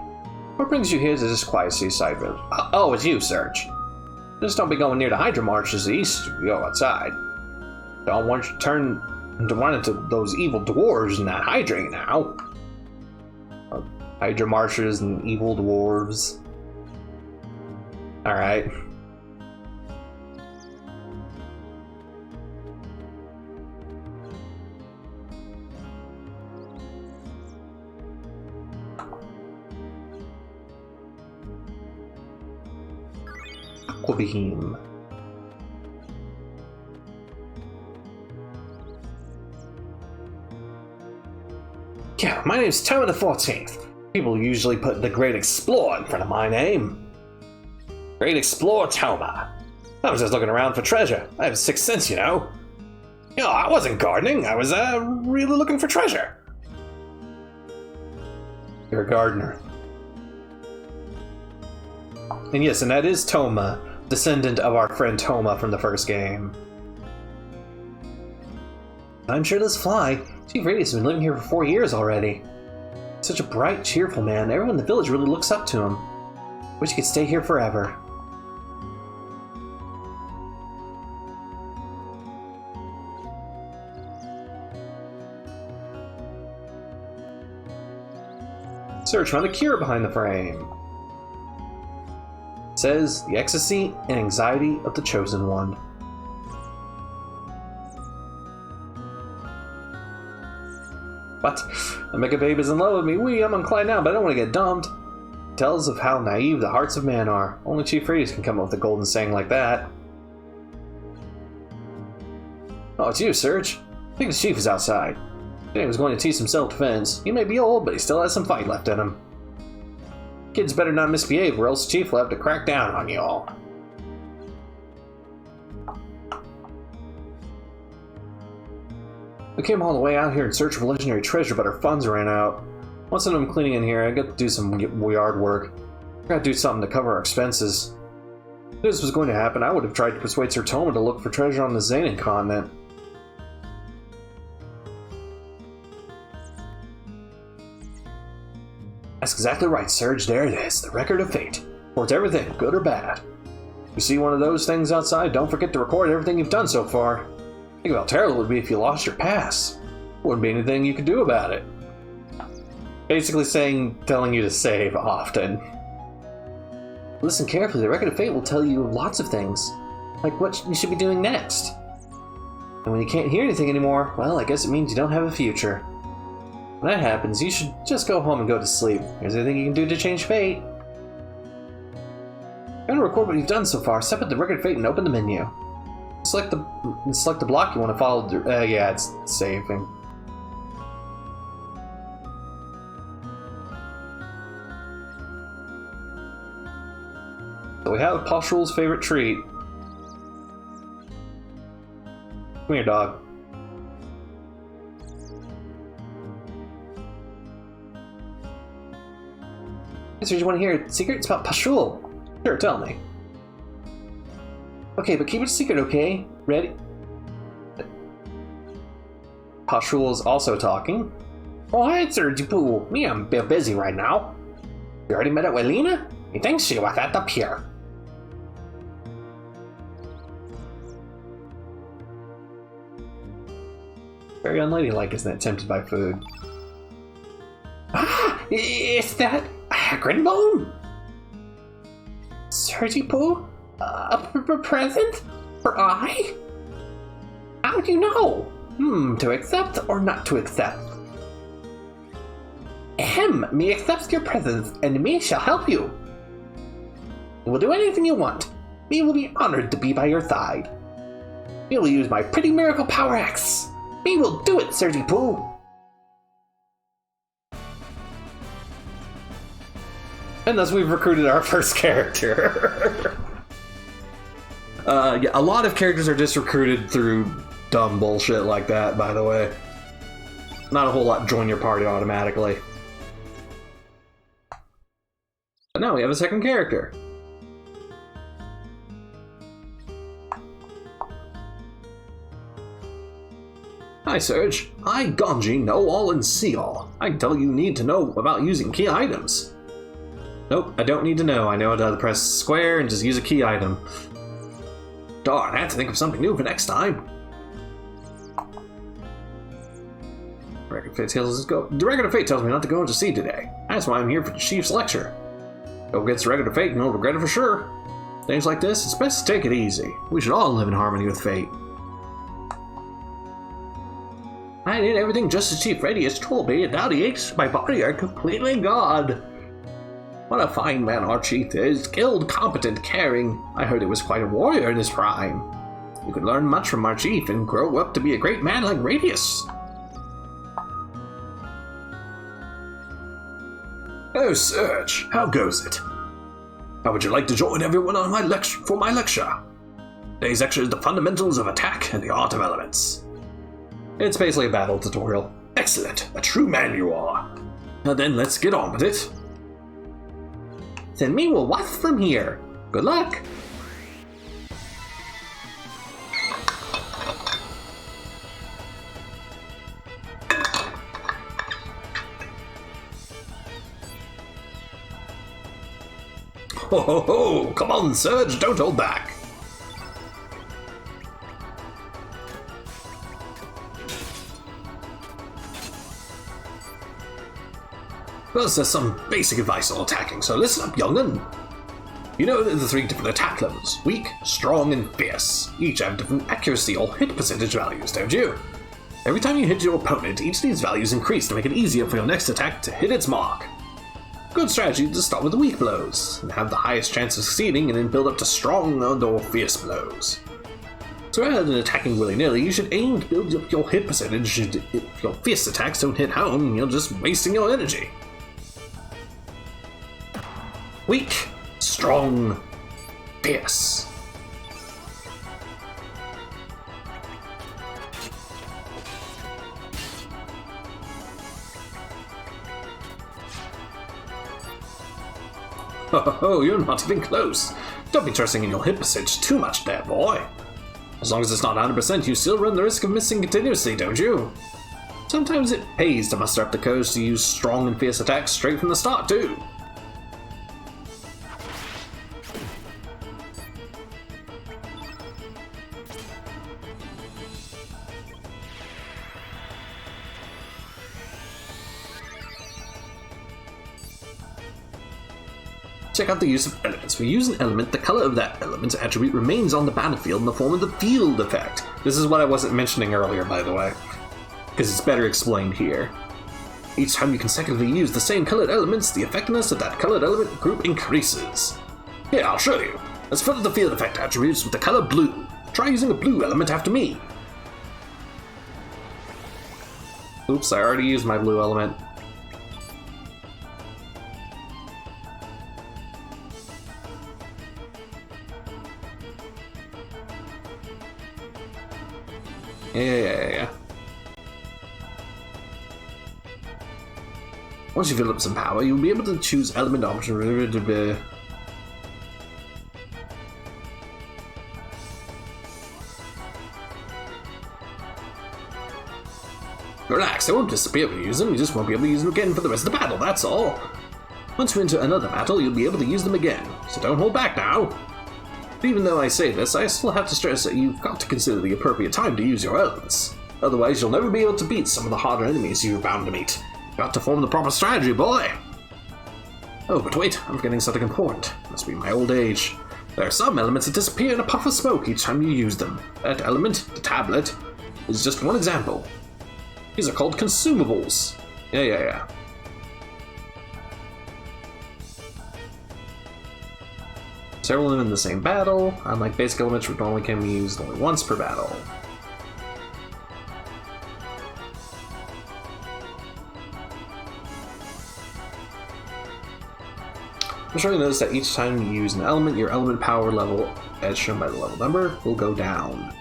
Speaker 1: What brings you here to this quiet seaside village? Oh, it's you, Serge. Just don't be going near the Hydra marshes east if you go outside. Don't want you to turn into one of those evil dwarves in that Hydra now. Hydra Marshers and evil dwarves. Alright. Aquabeam. Yeah, my name's Toma the 14th. People usually put the Great Explorer in front of my name. Great Explorer Toma. I was just looking around for treasure. I have a sixth sense, you know. You know, I wasn't gardening. I was, really looking for treasure. You're a gardener. And yes, and that is Toma, descendant of our friend Toma from the first game. I'm sure does fly. Chief Radius has been living here for 4 years already. Such a bright, cheerful man. Everyone in the village really looks up to him. Wish he could stay here forever. Search found a cure behind the frame. It says the ecstasy and anxiety of the chosen one. What? The Mega Babe is in love with me. Wee, I'm on Clyde now, but I don't want to get dumped. It tells of how naive the hearts of man are. Only Chief Radius can come up with a golden saying like that. Oh, it's you, Serge. I think the Chief is outside. Today was going to teach some self-defense. He may be old, but he still has some fight left in him. Kids better not misbehave, or else the Chief will have to crack down on you all. We came all the way out here in search of legendary treasure, but our funds ran out. Once I'm cleaning in here, I got to do some yard work. I gotta do something to cover our expenses. If this was going to happen, I would have tried to persuade Sir Toma to look for treasure on the Xanan continent. That's exactly right, Serge. There it is, the Record of Fate. Reports everything, good or bad. If you see one of those things outside, don't forget to record everything you've done so far. Think about how terrible it would be if you lost your pass. Wouldn't be anything you could do about it. Basically telling you to save often. Listen carefully, the Record of Fate will tell you lots of things. Like what you should be doing next. And when you can't hear anything anymore, well, I guess it means you don't have a future. When that happens, you should just go home and go to sleep. Is there anything you can do to change fate? If you want to record what you've done so far, step at the Record of Fate and open the menu. Select the block you want to follow. Yeah, it's saving. So we have Poshul's favorite treat. Come here, dog. So you want to hear secrets about Poshul? Sure, tell me. Okay, but keep it a secret, okay? Ready? Poshul is also talking. Oh, hi, Sir Jipu. Me, I'm a bit busy right now. You already met up with Lena? He thinks she was at up here. Very unladylike, isn't it? Tempted by food. Ah! Is that a Grinbone? Sir Jipu? A present? For I? How do you know? To accept or not to accept? Me accepts your presence, and me shall help you. We'll do anything you want. Me will be honored to be by your side. Me will use my pretty miracle power axe. Me will do it, Sir Jipu. And thus we've recruited our first character. Yeah, a lot of characters are just recruited through dumb bullshit like that, by the way. Not a whole lot join your party automatically. But now we have a second character. Hi, Serge. I, Ganji, know all and see all. I can tell you need to know about using key items. Nope, I don't need to know. I know how to press square and just use a key item. Darn, I have to think of something new for next time. The Record of Fate tells me not to go into sea today. That's why I'm here for the Chief's lecture. Go against regular fate and you'll regret it for sure. Things like this, it's best to take it easy. We should all live in harmony with fate. I did everything just as Chief Radius told me, and now the aches in my body are completely gone. What a fine man our chief is, skilled, competent, caring. I heard he was quite a warrior in his prime. You could learn much from our chief and grow up to be a great man like Radius. Oh, Serge, how goes it? How would you like to join everyone on my lecture? Today's lecture is the fundamentals of attack and the art of elements. It's basically a battle tutorial. Excellent, a true man you are. Now then, let's get on with it. Then we will watch from here. Good luck! Ho ho ho! Come on, Serge, don't hold back! First, there's some basic advice on attacking, so listen up, young'un. You know the 3 different attack levels: weak, strong, and fierce. Each have different accuracy or hit percentage values, don't you? Every time you hit your opponent, each of these values increase to make it easier for your next attack to hit its mark. Good strategy to start with the weak blows, and have the highest chance of succeeding, and then build up to strong or fierce blows. So rather than attacking willy-nilly, you should aim to build up your hit percentage. If your fierce attacks don't hit home, you're just wasting your energy. Weak, strong, fierce. Oh, you're not even close. Don't be trusting in your hit percentage too much there, boy. As long as it's not 100%, you still run the risk of missing continuously, don't you? Sometimes it pays to muster up the courage to use strong and fierce attacks straight from the start, too. Check out the use of elements. When you use an element, the color of that element's attribute remains on the battlefield in the form of the field effect. This is what I wasn't mentioning earlier, by the way, because it's better explained here. Each time you consecutively use the same colored elements, the effectiveness of that colored element group increases. Here, I'll show you. Let's fill the field effect attributes with the color blue. Try using a blue element after me. Oops, I already used my blue element. Yeah. Once you fill up some power, you'll be able to choose element option. Relax, they won't disappear when you use them, you just won't be able to use them again for the rest of the battle, that's all. Once you enter another battle, you'll be able to use them again, so don't hold back now. Even though I say this, I still have to stress that you've got to consider the appropriate time to use your elements. Otherwise, you'll never be able to beat some of the harder enemies you're bound to meet. Got to form the proper strategy, boy! Oh, but wait, I'm forgetting something important. Must be my old age. There are some elements that disappear in a puff of smoke each time you use them. That element, the tablet, is just one example. These are called consumables. Yeah. Several of them in the same battle, unlike basic elements which normally can be used only once per battle. I'm sure you notice that each time you use an element, your element power level, as shown by the level number, will go down.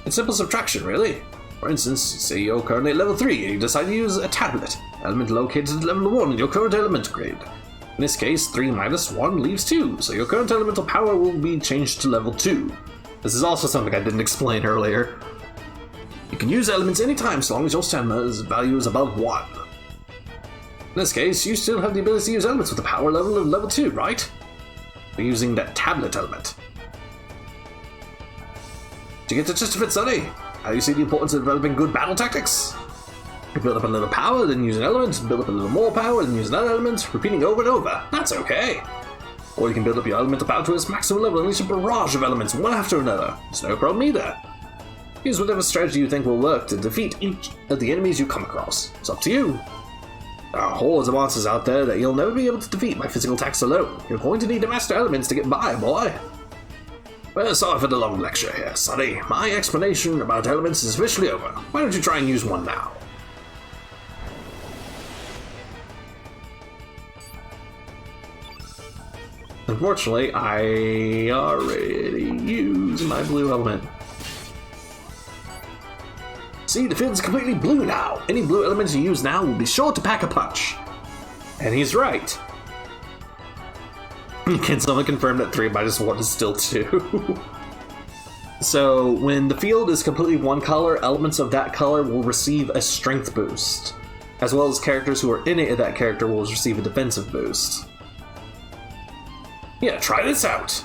Speaker 1: It's simple subtraction, really. For instance, say you're currently at level 3 and you decide to use a tablet, element located at level 1 in your current element grid. In this case, 3 minus 1 leaves 2, so your current elemental power will be changed to level 2. This is also something I didn't explain earlier. You can use elements anytime so long as your stamina's value is above 1. In this case, you still have the ability to use elements with a power level of level 2, right? We're using that tablet element. Did you get the gist of it, Sonny? How do you see the importance of developing good battle tactics? You build up a little power, then use an element, build up a little more power, then use another element, repeating over and over. That's okay. Or you can build up your elemental power to its maximum level and unleash a barrage of elements one after another. It's no problem either. Use whatever strategy you think will work to defeat each of the enemies you come across. It's up to you. There are hordes of monsters out there that you'll never be able to defeat by physical attacks alone. You're going to need to master elements to get by, boy. Well, sorry for the long lecture here, Sonny. My explanation about elements is officially over. Why don't you try and use one now? Unfortunately, I already used my blue element. See, the field's completely blue now. Any blue elements you use now will be sure to pack a punch. And he's right. Can someone confirm that 3 minus 1 is still 2? So, when the field is completely one color, elements of that color will receive a strength boost, as well as characters who are in it, that character will receive a defensive boost. Yeah, try this out!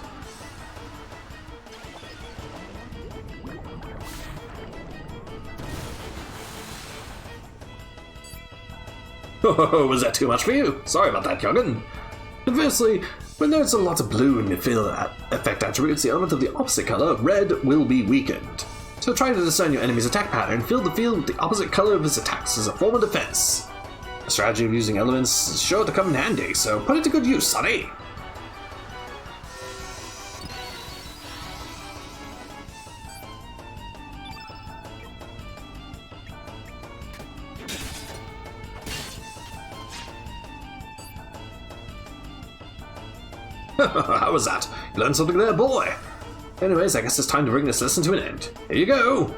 Speaker 1: Oh, was that too much for you? Sorry about that, young'un. Conversely, when there's a lot of blue in your field effect attributes, the element of the opposite color, red, will be weakened. So try to discern your enemy's attack pattern, fill the field with the opposite color of his attacks as a form of defense. The strategy of using elements is sure to come in handy, so put it to good use, Sonny! How was that? You learned something there, boy! Anyways, I guess it's time to bring this lesson to an end. Here you go!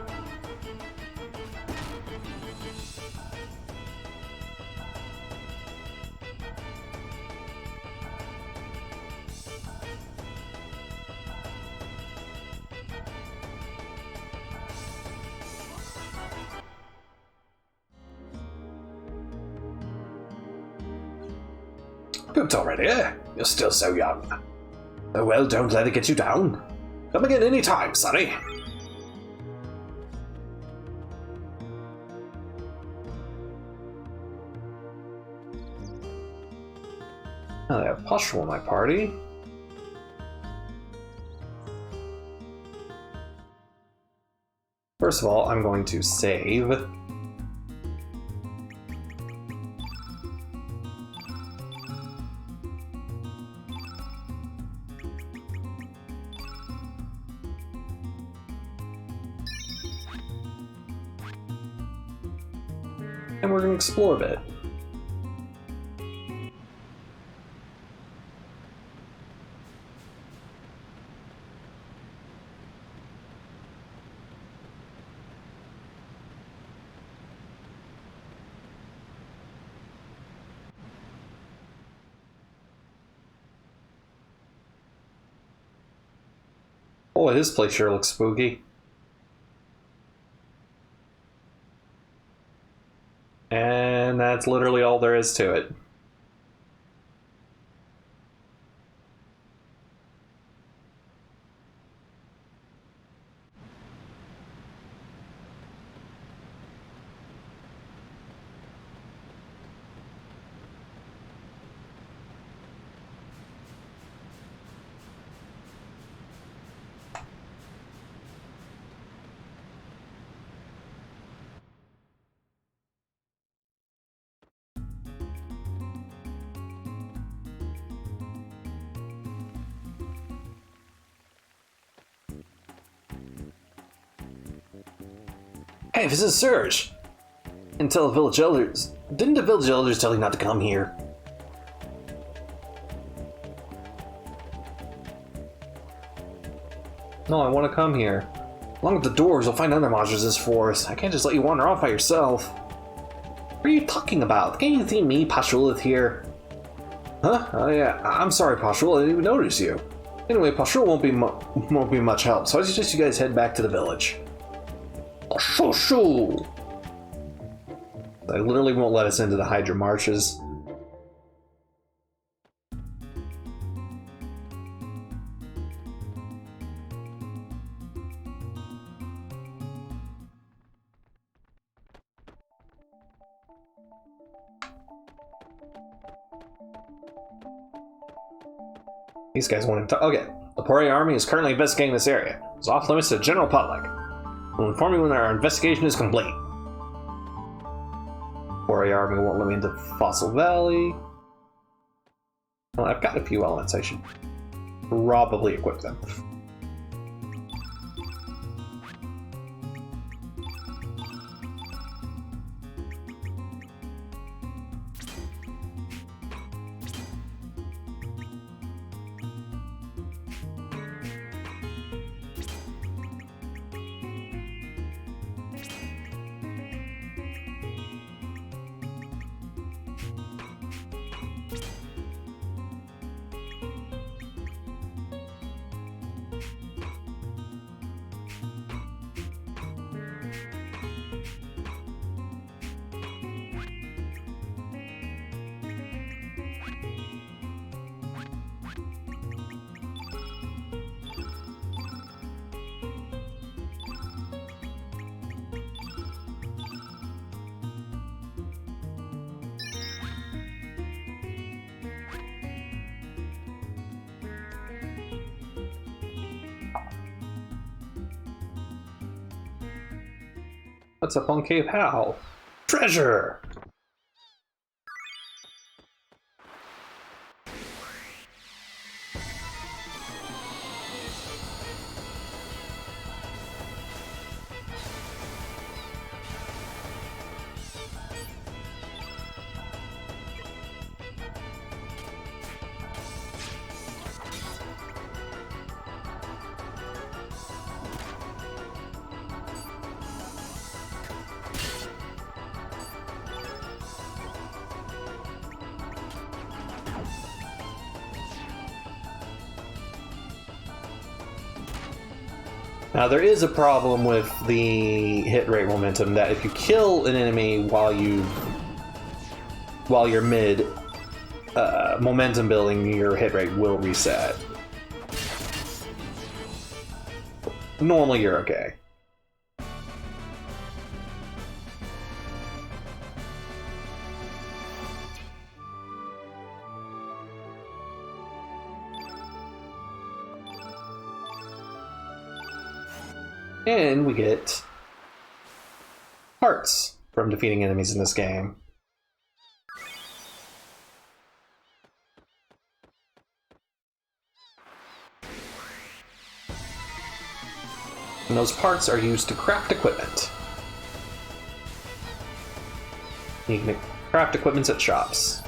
Speaker 1: Pooped already, eh? You're still so young. Oh well, don't let it get you down. Come again any time, Sonny. I have Poshul in my party. First of all, I'm going to save. And we're going to explore a bit. Boy, this place sure looks spooky. And that's literally all there is to it. Hey, this is Surge! And tell the village elders. Didn't the village elders tell you not to come here? No, I want to come here. Along with the doors, you'll find other monsters this forest. I can't just let you wander off by yourself. What are you talking about? Can't you see me, Pashulith, here? Huh? Oh yeah, I'm sorry, Pashul, I didn't even notice you. Anyway, Pashul won't be much help, so I suggest you guys head back to the village. Shoo! They literally won't let us into the Hydra Marshes. These guys want to talk. Okay. The Poirier Army is currently investigating this area. It's off limits to the general public. We'll inform you when our investigation is complete. Poirier Army won't let me into Fossil Valley. Well, I've got a few elements. I should probably equip them. What's up on Cape Howe? Treasure! Now there is a problem with the hit rate momentum that if you kill an enemy while you're mid momentum building, your hit rate will reset. Normally you're okay. And we get hearts from defeating enemies in this game. And those parts are used to craft equipment. You can craft equipments at shops.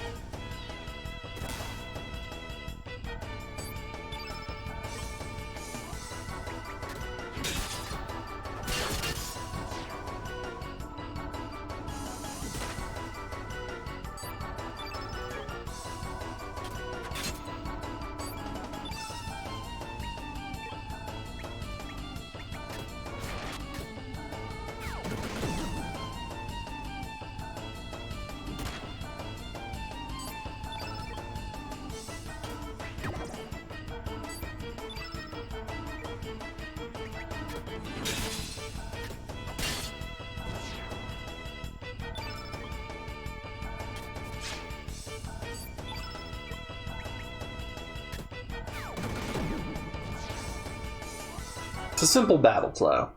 Speaker 1: It's a simple battle flow.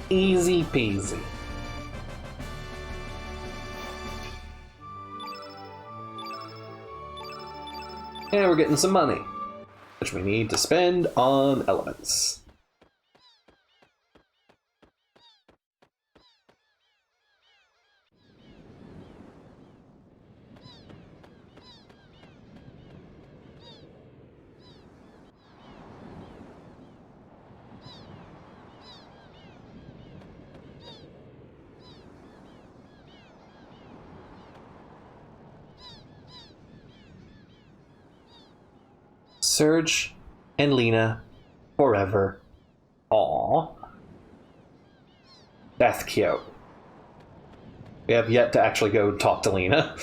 Speaker 1: Easy peasy. And we're getting some money, which we need to spend on elements. Serge and Lena forever. Aww. That's cute. We have yet to actually go talk to Lena.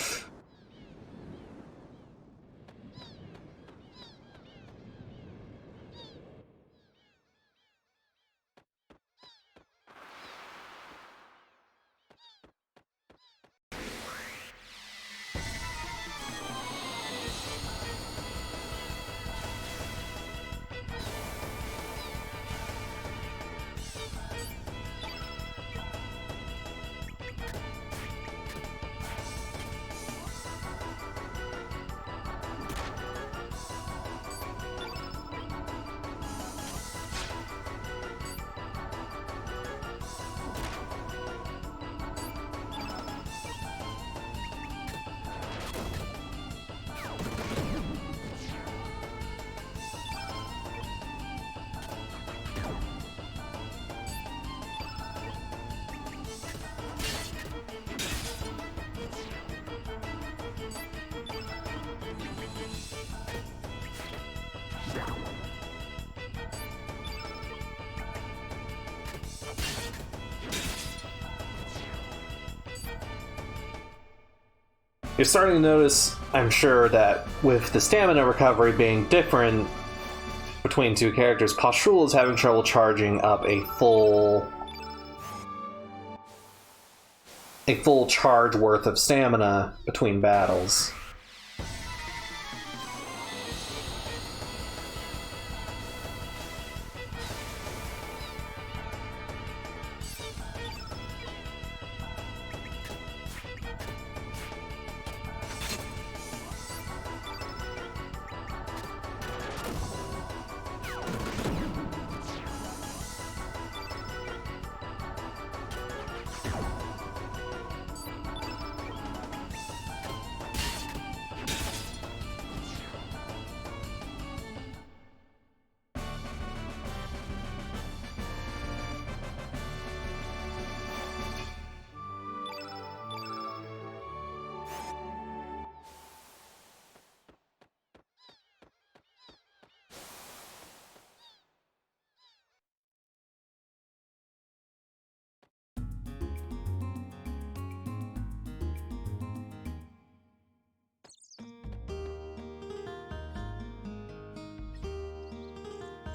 Speaker 1: You're starting to notice, I'm sure, that with the stamina recovery being different between two characters, Pastrul is having trouble charging up a full charge worth of stamina between battles.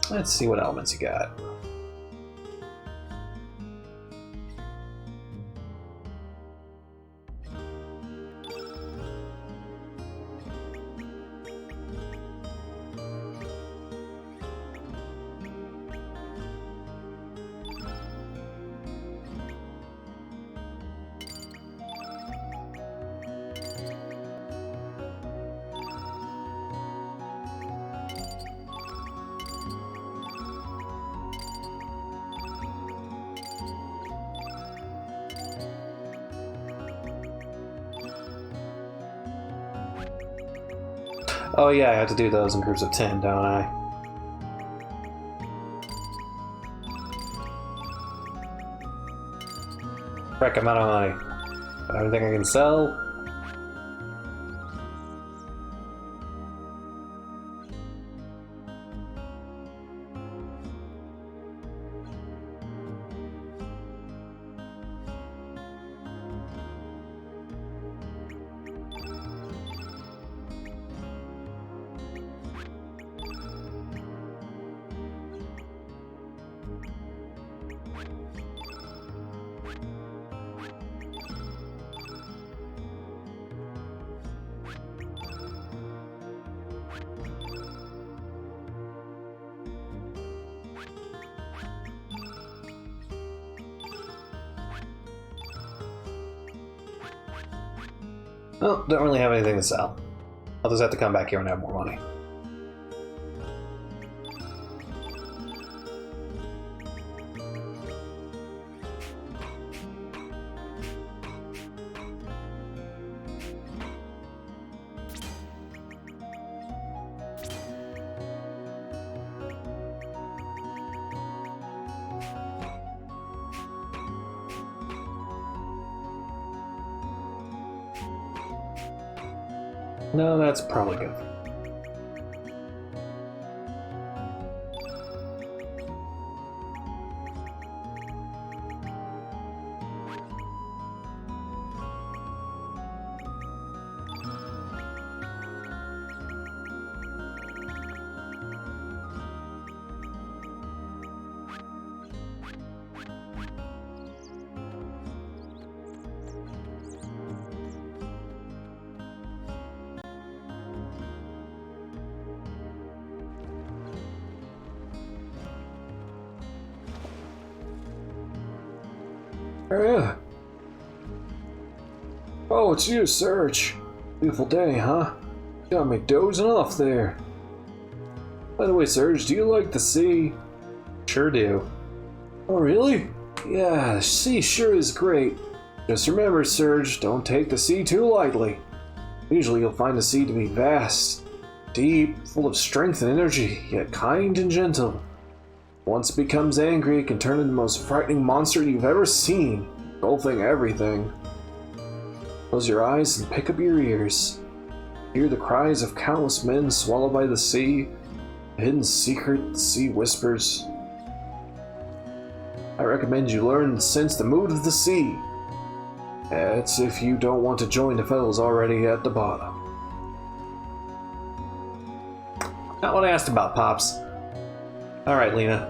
Speaker 1: Let's see what elements you got. Oh yeah, I have to do those in groups of 10, don't I? Frick, I'm out of money. Everything I can sell? Well, don't really have anything to sell. I'll just have to come back here and have more money. No, that's probably good. Yeah. Oh, it's you, Serge. Beautiful day, huh? You got me dozing off there. By the way, Serge, do you like the sea? Sure do. Oh, really? Yeah, the sea sure is great. Just remember, Serge, don't take the sea too lightly. Usually you'll find the sea to be vast, deep, full of strength and energy, yet kind and gentle. Once it becomes angry, it can turn into the most frightening monster you've ever seen, engulfing everything. Close your eyes and pick up your ears. Hear the cries of countless men swallowed by the sea, the hidden secret the sea whispers. I recommend you learn to sense the mood of the sea. That's if you don't want to join the fellows already at the bottom. Not what I asked about, Pops. Alright, Lena.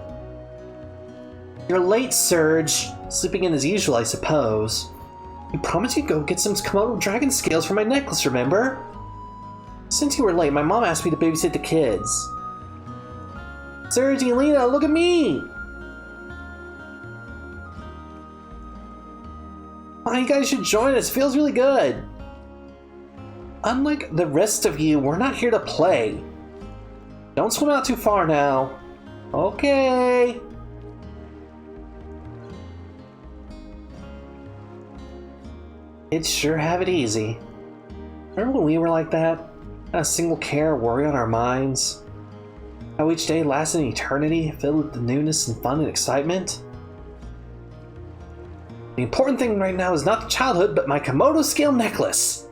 Speaker 1: You're late, Surge. Sleeping in as usual, I suppose. You promised you'd go get some Komodo dragon scales for my necklace, remember? Since you were late, my mom asked me to babysit the kids. Surge and Lena, look at me! Oh, you guys should join us. It feels really good. Unlike the rest of you, we're not here to play. Don't swim out too far now. Okay. Kids sure have it easy. Remember when we were like that? Not a single care or worry on our minds? How each day lasted an eternity, filled with the newness and fun and excitement? The important thing right now is not the childhood, but my Komodo scale necklace!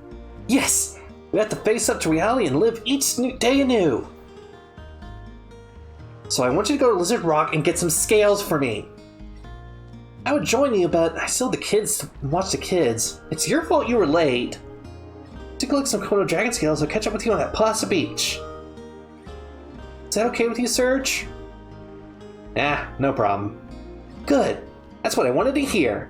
Speaker 1: Yes! We have to face up to reality and live each day anew! So I want you to go to Lizard Rock and get some scales for me. I would join you, but I still have the kids to watch the kids. It's your fault you were late. To collect some Komodo dragon scales, I'll catch up with you on that Plaza Beach. Is that okay with you, Surge? No problem. Good. That's what I wanted to hear.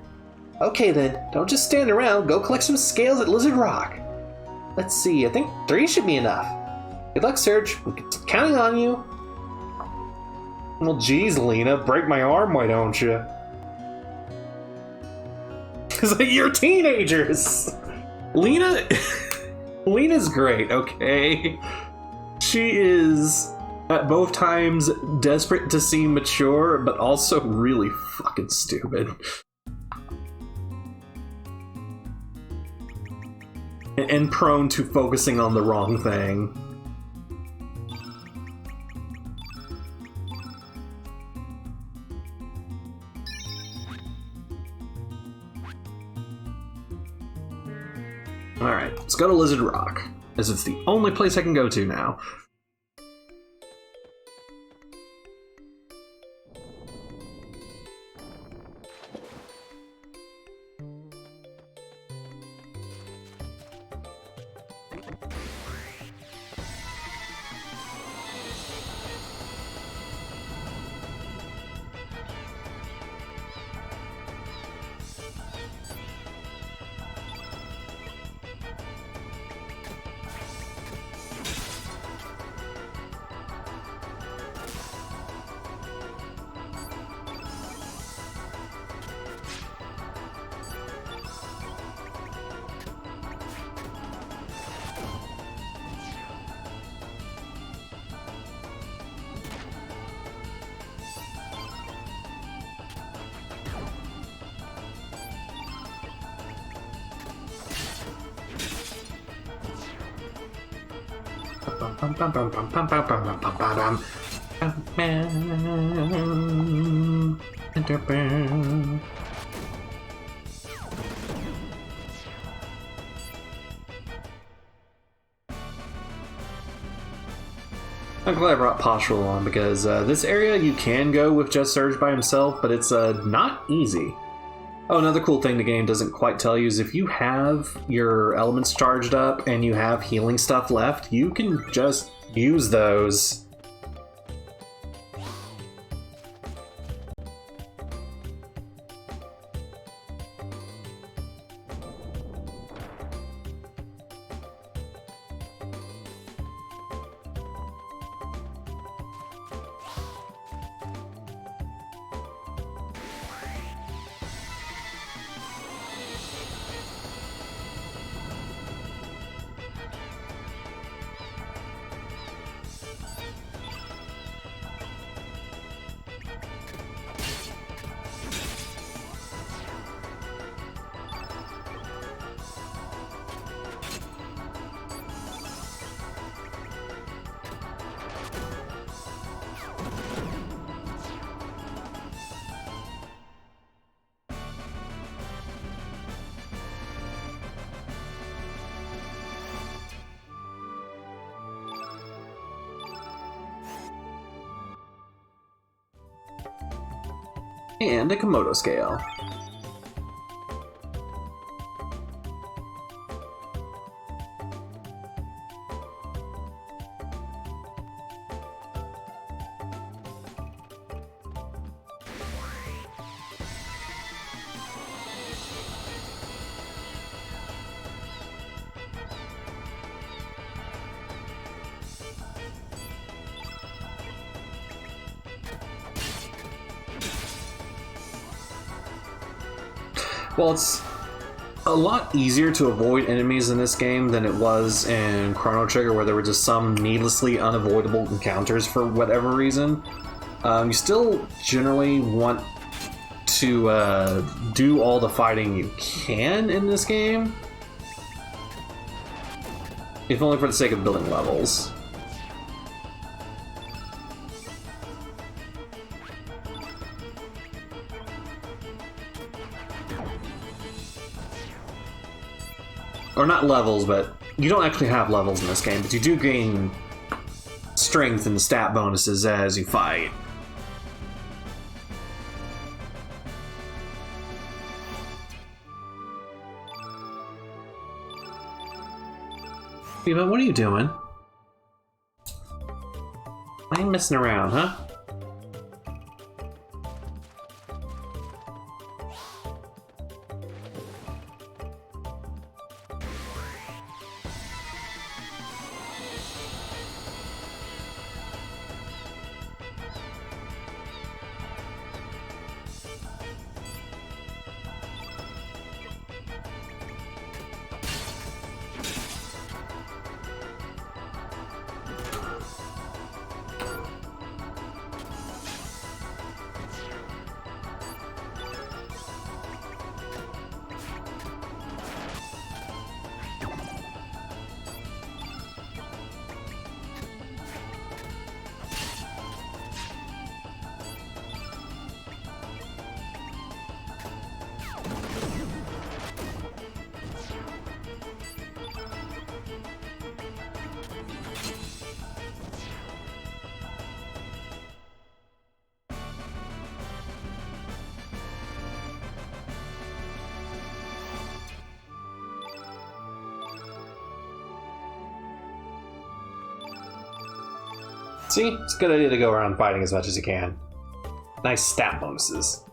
Speaker 1: Okay then, don't just stand around, go collect some scales at Lizard Rock. Let's see, I think 3 should be enough. Good luck, Surge. We're counting on you. Well, geez, Lena, break my arm, why don't you? Because you're teenagers! Lena's great, okay? She is, at both times, desperate to seem mature, but also really fucking stupid. And prone to focusing on the wrong thing. Alright, let's go to Lizard Rock, as it's the only place I can go to now. I'm glad I brought Poshul along because this area you can go with just Surge by himself, but it's not easy. Oh, another cool thing the game doesn't quite tell you is if you have your elements charged up and you have healing stuff left, you can just use those. And a Komodo scale. Well, it's a lot easier to avoid enemies in this game than it was in Chrono Trigger, where there were just some needlessly unavoidable encounters for whatever reason. You still generally want to do all the fighting you can in this game, if only for the sake of building levels. Or not levels, but you don't actually have levels in this game, but you do gain strength and stat bonuses as you fight. Eva, what are you doing? Why are you messing around, huh? See? It's a good idea to go around fighting as much as you can. Nice stat bonuses.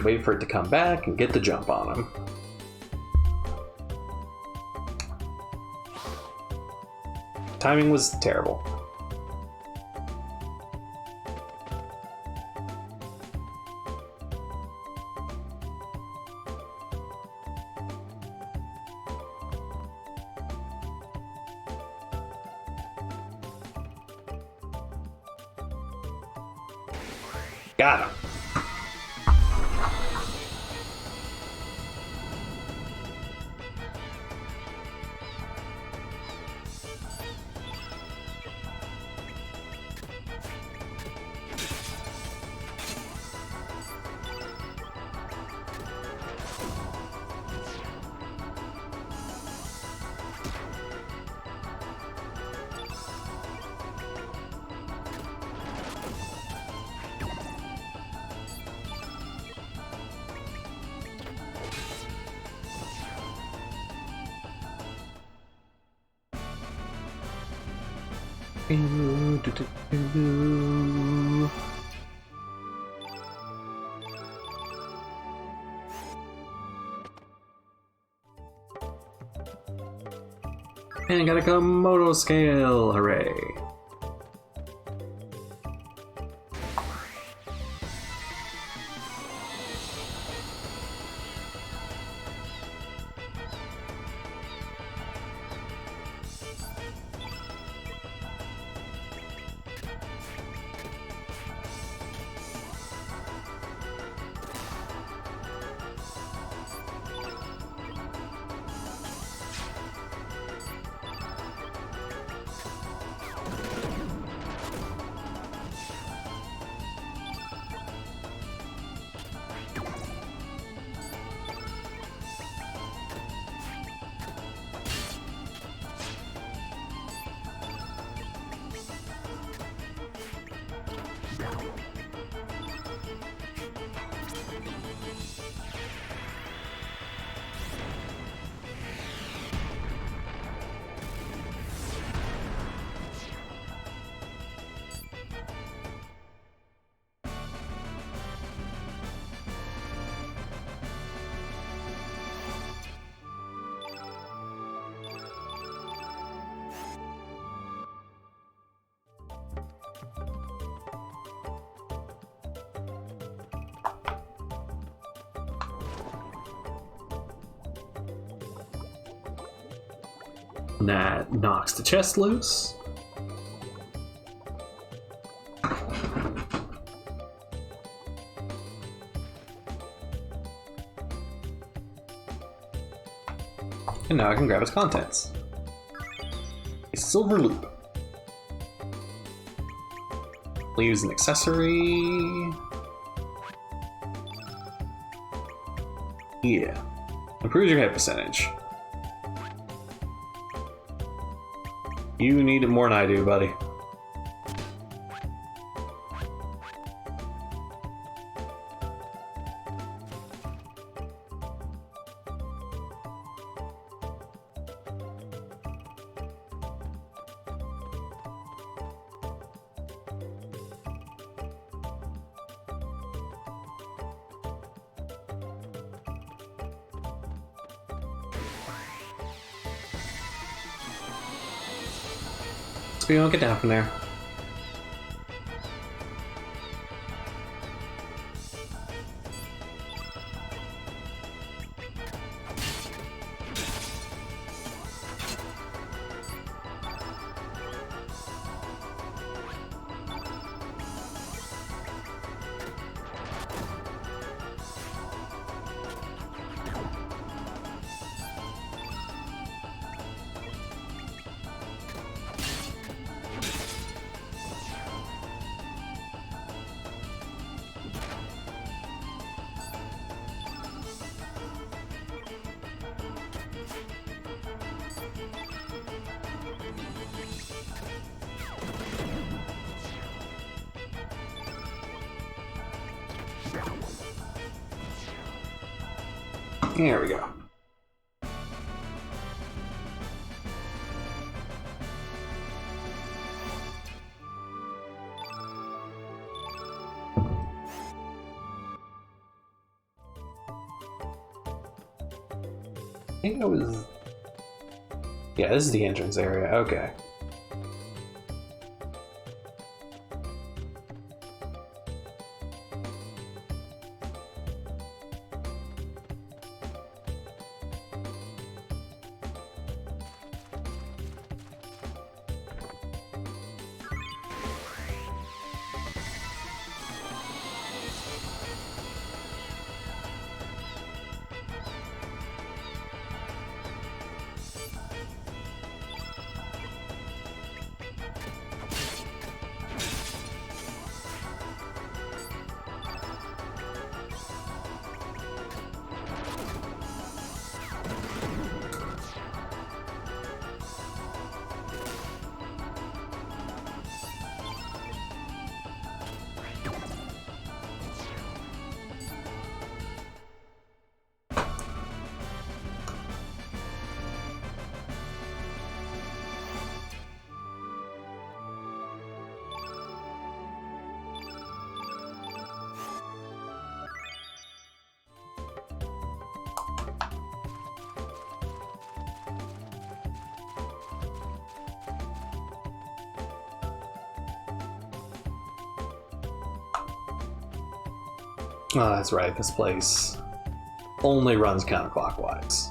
Speaker 1: Wait for it to come back and get the jump on him. Timing was terrible. Got him. And got a Komodo scale, hooray! That knocks the chest loose. And now I can grab its contents. A silver loop. Leaves an accessory. Yeah. Improves your hit percentage. You need it more than I do, buddy. We won't get down from there. There we go. I think it was... Yeah, this is the entrance area. Okay. Oh, that's right. This place only runs counterclockwise.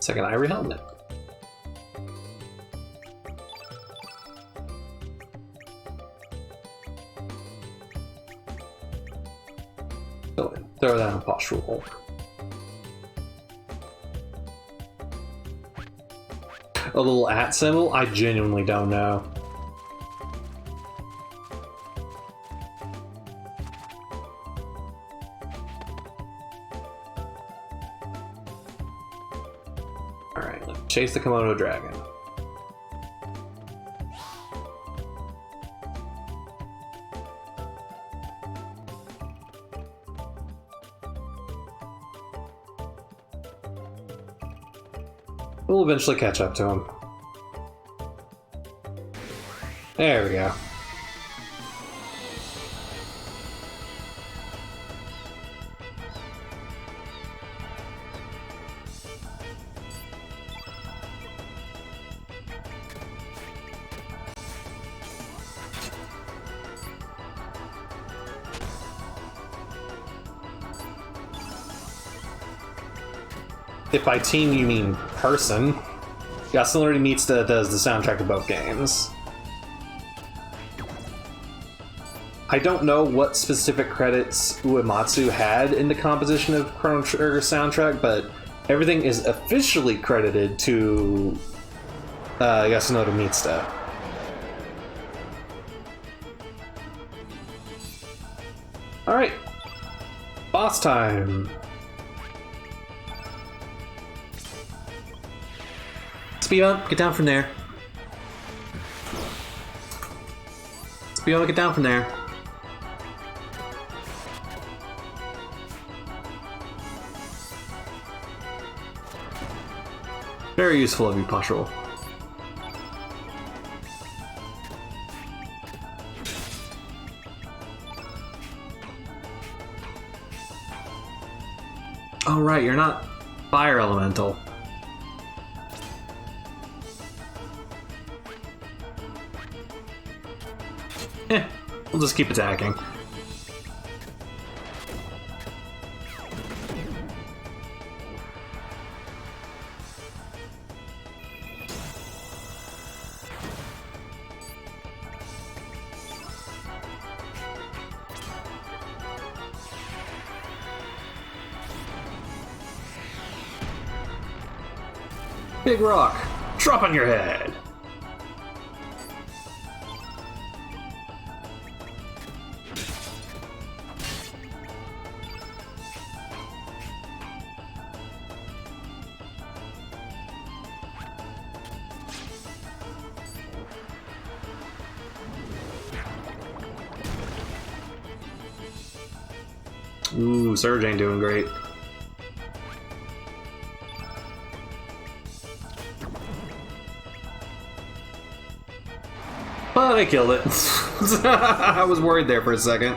Speaker 1: Second ivory helmet. Throw that in a postural hole. A little @ symbol? I genuinely don't know. Alright, let's chase the Komodo dragon. We'll eventually catch up to him. There we go. If by team you mean person, Yasun already does the soundtrack of both games. I don't know what specific credits Uematsu had in the composition of Chrono Trigger soundtrack, but everything is officially credited to Yasunori Mitsuda. Alright, boss time! Speed up, get down from there. Speed up, get down from there. Very useful of you, Patrol. Oh right, you're not fire elemental. We'll just keep attacking. Big rock, drop on your head. Ooh, Surge ain't doing great. But I killed it. I was worried there for a second.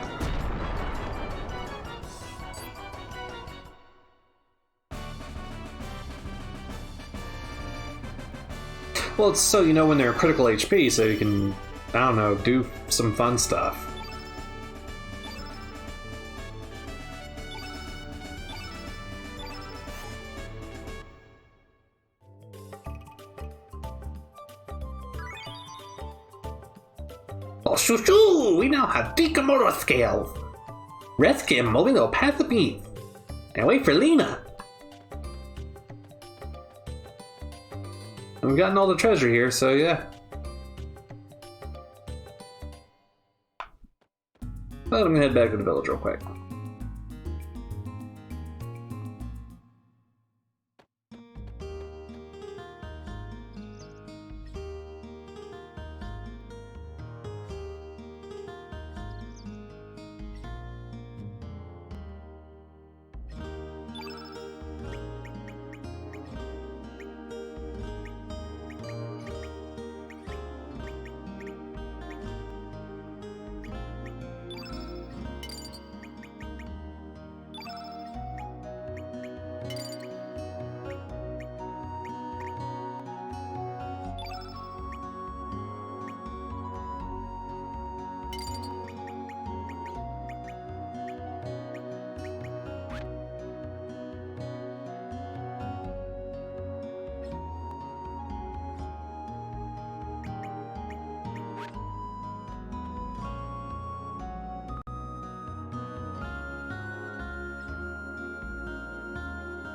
Speaker 1: Well, it's so you know when they're critical HP, so you can, I don't know, do some fun stuff. Oh, shoo! We now have Decomotor scales. Rescue him, moving to path the beat. And wait for Lena. We've gotten all the treasure here, so yeah. But I'm gonna head back to the village real quick.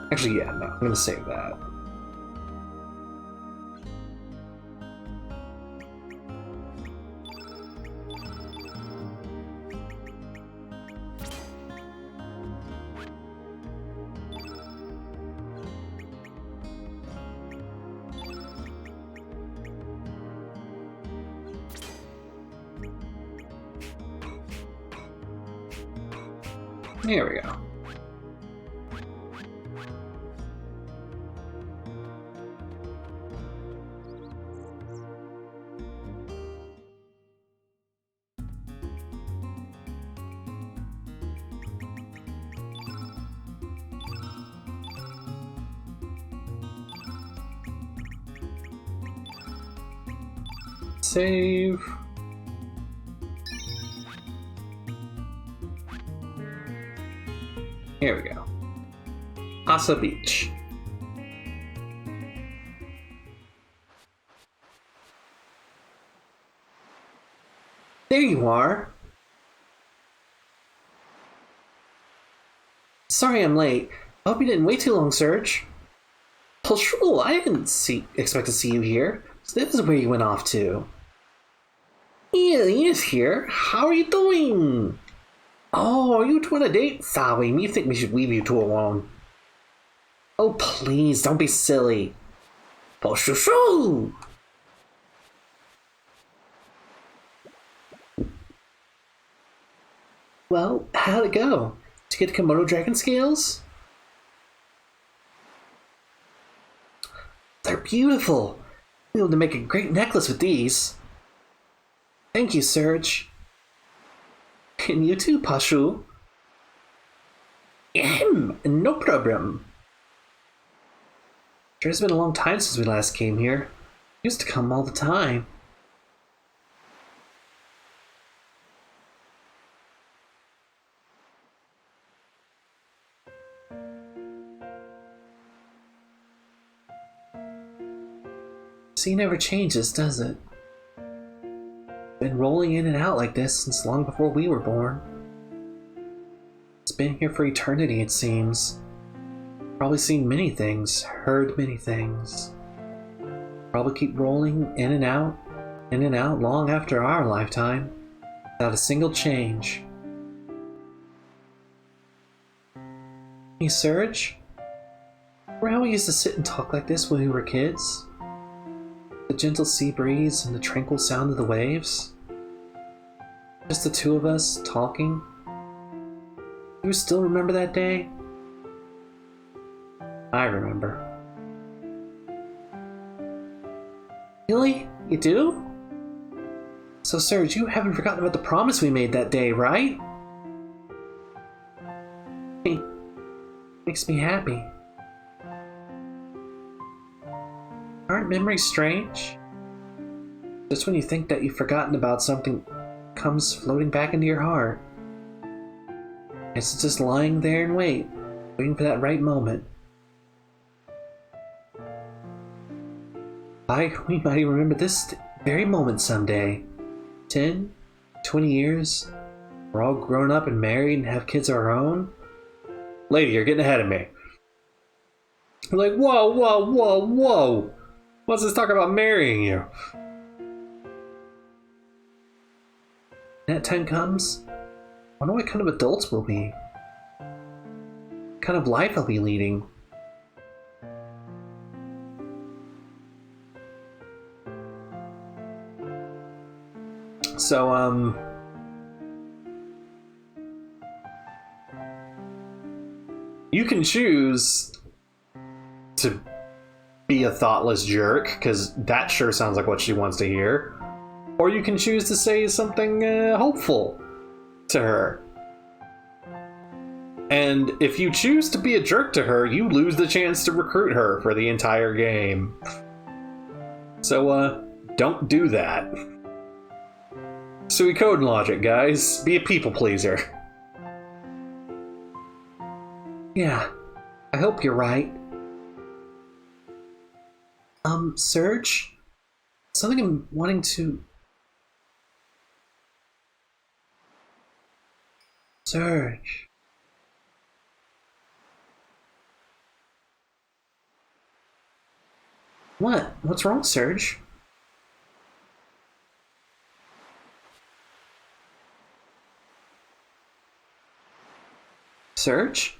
Speaker 1: Actually, yeah, no, I'm gonna save that. Here we go. Save. Here we go. Asa Beach. There you are. Sorry I'm late. I hope you didn't wait too long, Serge. Well, sure, I didn't expect to see you here. So this is where you went off to. Yeah, Ian's here. How are you doing? Oh, are you two on a date? Sorry, me think we should leave you two alone. Oh, please, don't be silly. Oh, shoo shoo! Well, how'd it go? Did you get Komodo dragon scales? They're beautiful. We'll be able to make a great necklace with these. Thank you, Serge. And you too, Pashu. No problem. Sure, it's been a long time since we last came here. We used to come all the time. Sea never changes, does it? Been rolling in and out like this since long before we were born. It's been here for eternity, it seems. Probably seen many things, heard many things. Probably keep rolling in and out long after our lifetime, without a single change. Hey, Serge? Remember how we used to sit and talk like this when we were kids? The gentle sea breeze and the tranquil sound of the waves. Just the two of us talking. You still remember that day? I remember. Really? You do? So Serge, you haven't forgotten about the promise we made that day, right? Hey, makes me happy. Aren't memories strange? Just when you think that you've forgotten about something, comes floating back into your heart. It's just lying there and waiting for that right moment. We might even remember this very moment someday. 10, 20 years, we're all grown up and married and have kids of our own. Lady, you're getting ahead of me. We're like, whoa, whoa, whoa, whoa. What's this talk about marrying you? That time comes, I wonder what kind of adults we'll be. What kind of life I'll be leading. So, you can choose to be a thoughtless jerk, because that sure sounds like what she wants to hear. Or you can choose to say something hopeful to her. And if you choose to be a jerk to her, you lose the chance to recruit her for the entire game. So, don't do that. Suicode logic, guys. Be a people pleaser. Yeah, I hope you're right. Serge? Something I'm wanting to... Serge. What? What's wrong, Serge? Serge?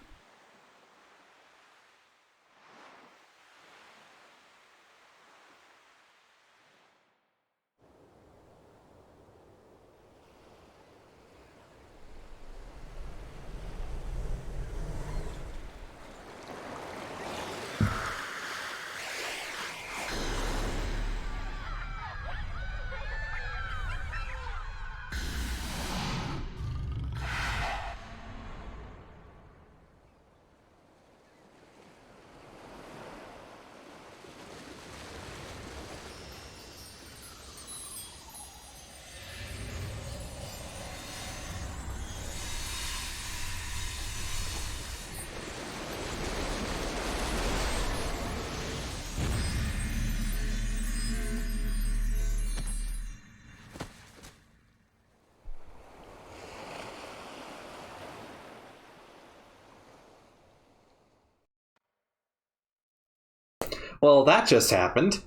Speaker 1: Well, that just happened.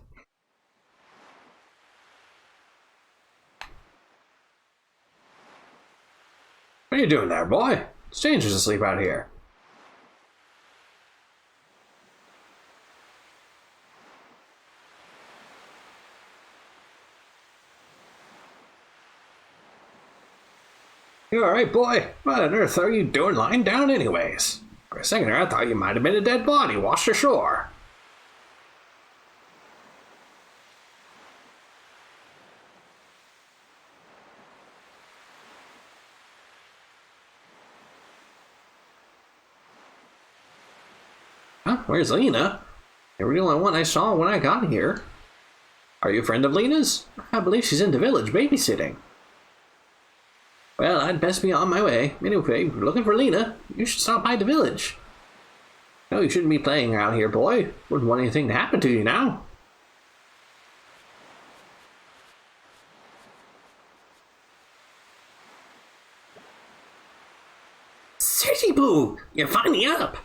Speaker 1: What are you doing there, boy? It's dangerous to sleep out here. You alright, boy? What on earth are you doing lying down anyways? For a second there, I thought you might have been a dead body washed ashore. Huh? Where's Lena? You were the only one I saw when I got here. Are you a friend of Lena's? I believe she's in the village babysitting. Well, I'd best be on my way. Anyway, if you're looking for Lena, you should stop by the village. No, you shouldn't be playing out here, boy. Wouldn't want anything to happen to you now. City Boo! You're finally up!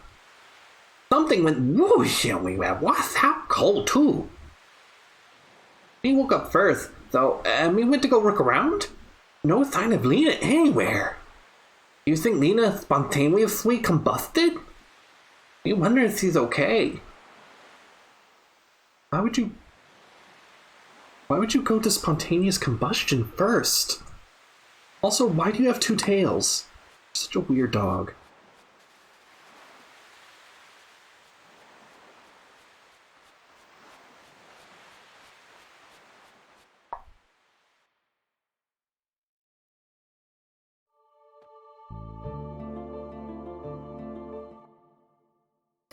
Speaker 1: Something went whoosh and we were out cold too. We woke up first, though, and we went to go look around. No sign of Lena anywhere. You think Lena spontaneously combusted? We wonder if she's okay. Why would you go to spontaneous combustion first? Also, why do you have two tails? You're such a weird dog.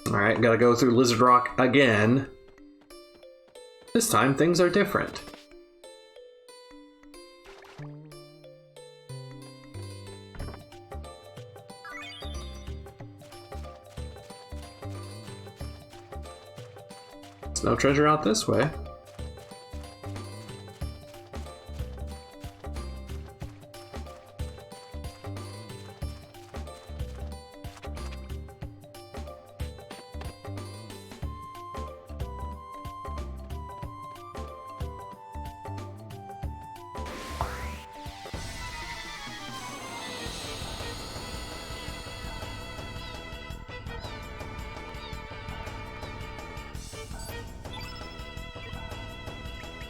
Speaker 1: Alright, gotta go through Lizard Rock again. this time things are different. There's no treasure out this way.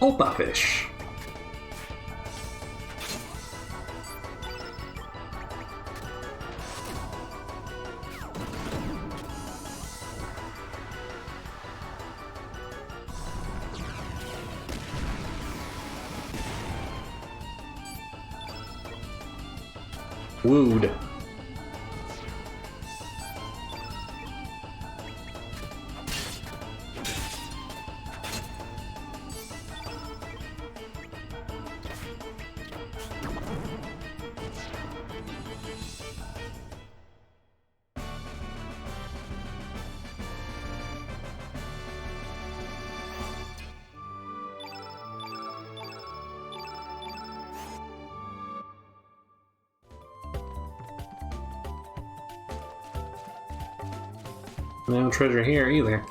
Speaker 1: Opa fish. Wooed. No treasure here either.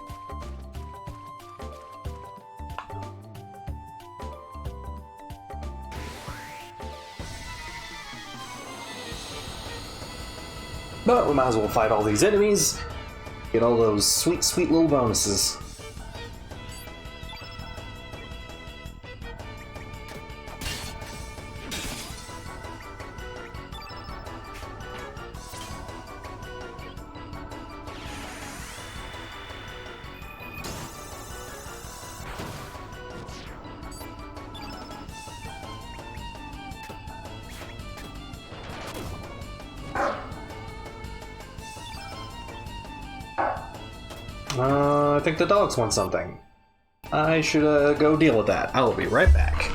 Speaker 1: But we might as well fight all these enemies, get all those sweet, sweet little bonuses. I think the dogs want something. I should go deal with that. I will be right back.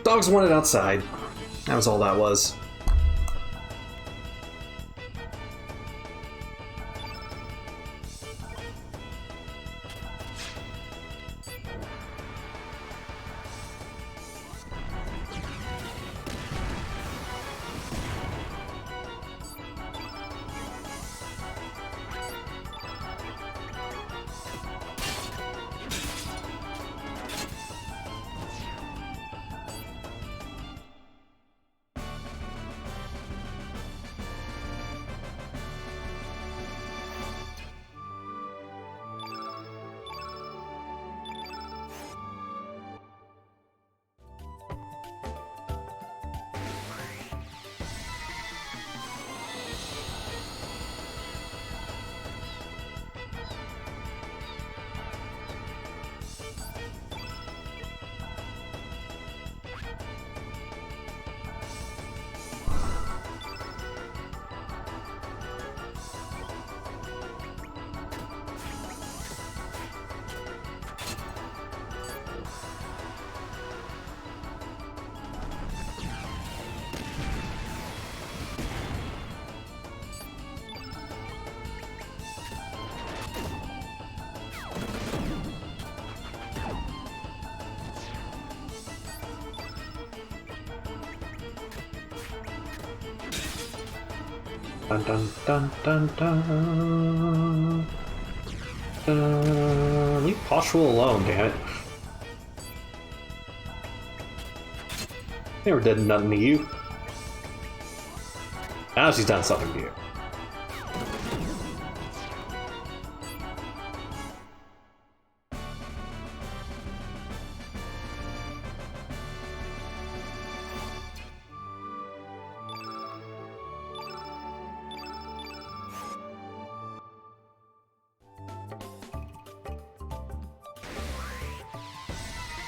Speaker 1: Dogs wanted outside. That was all that was. Dun dun dun dun dun. Leave Poshul alone, damn it. Never did nothing to you. Now she's done something to you.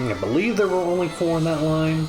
Speaker 1: I believe there were only 4 in that line.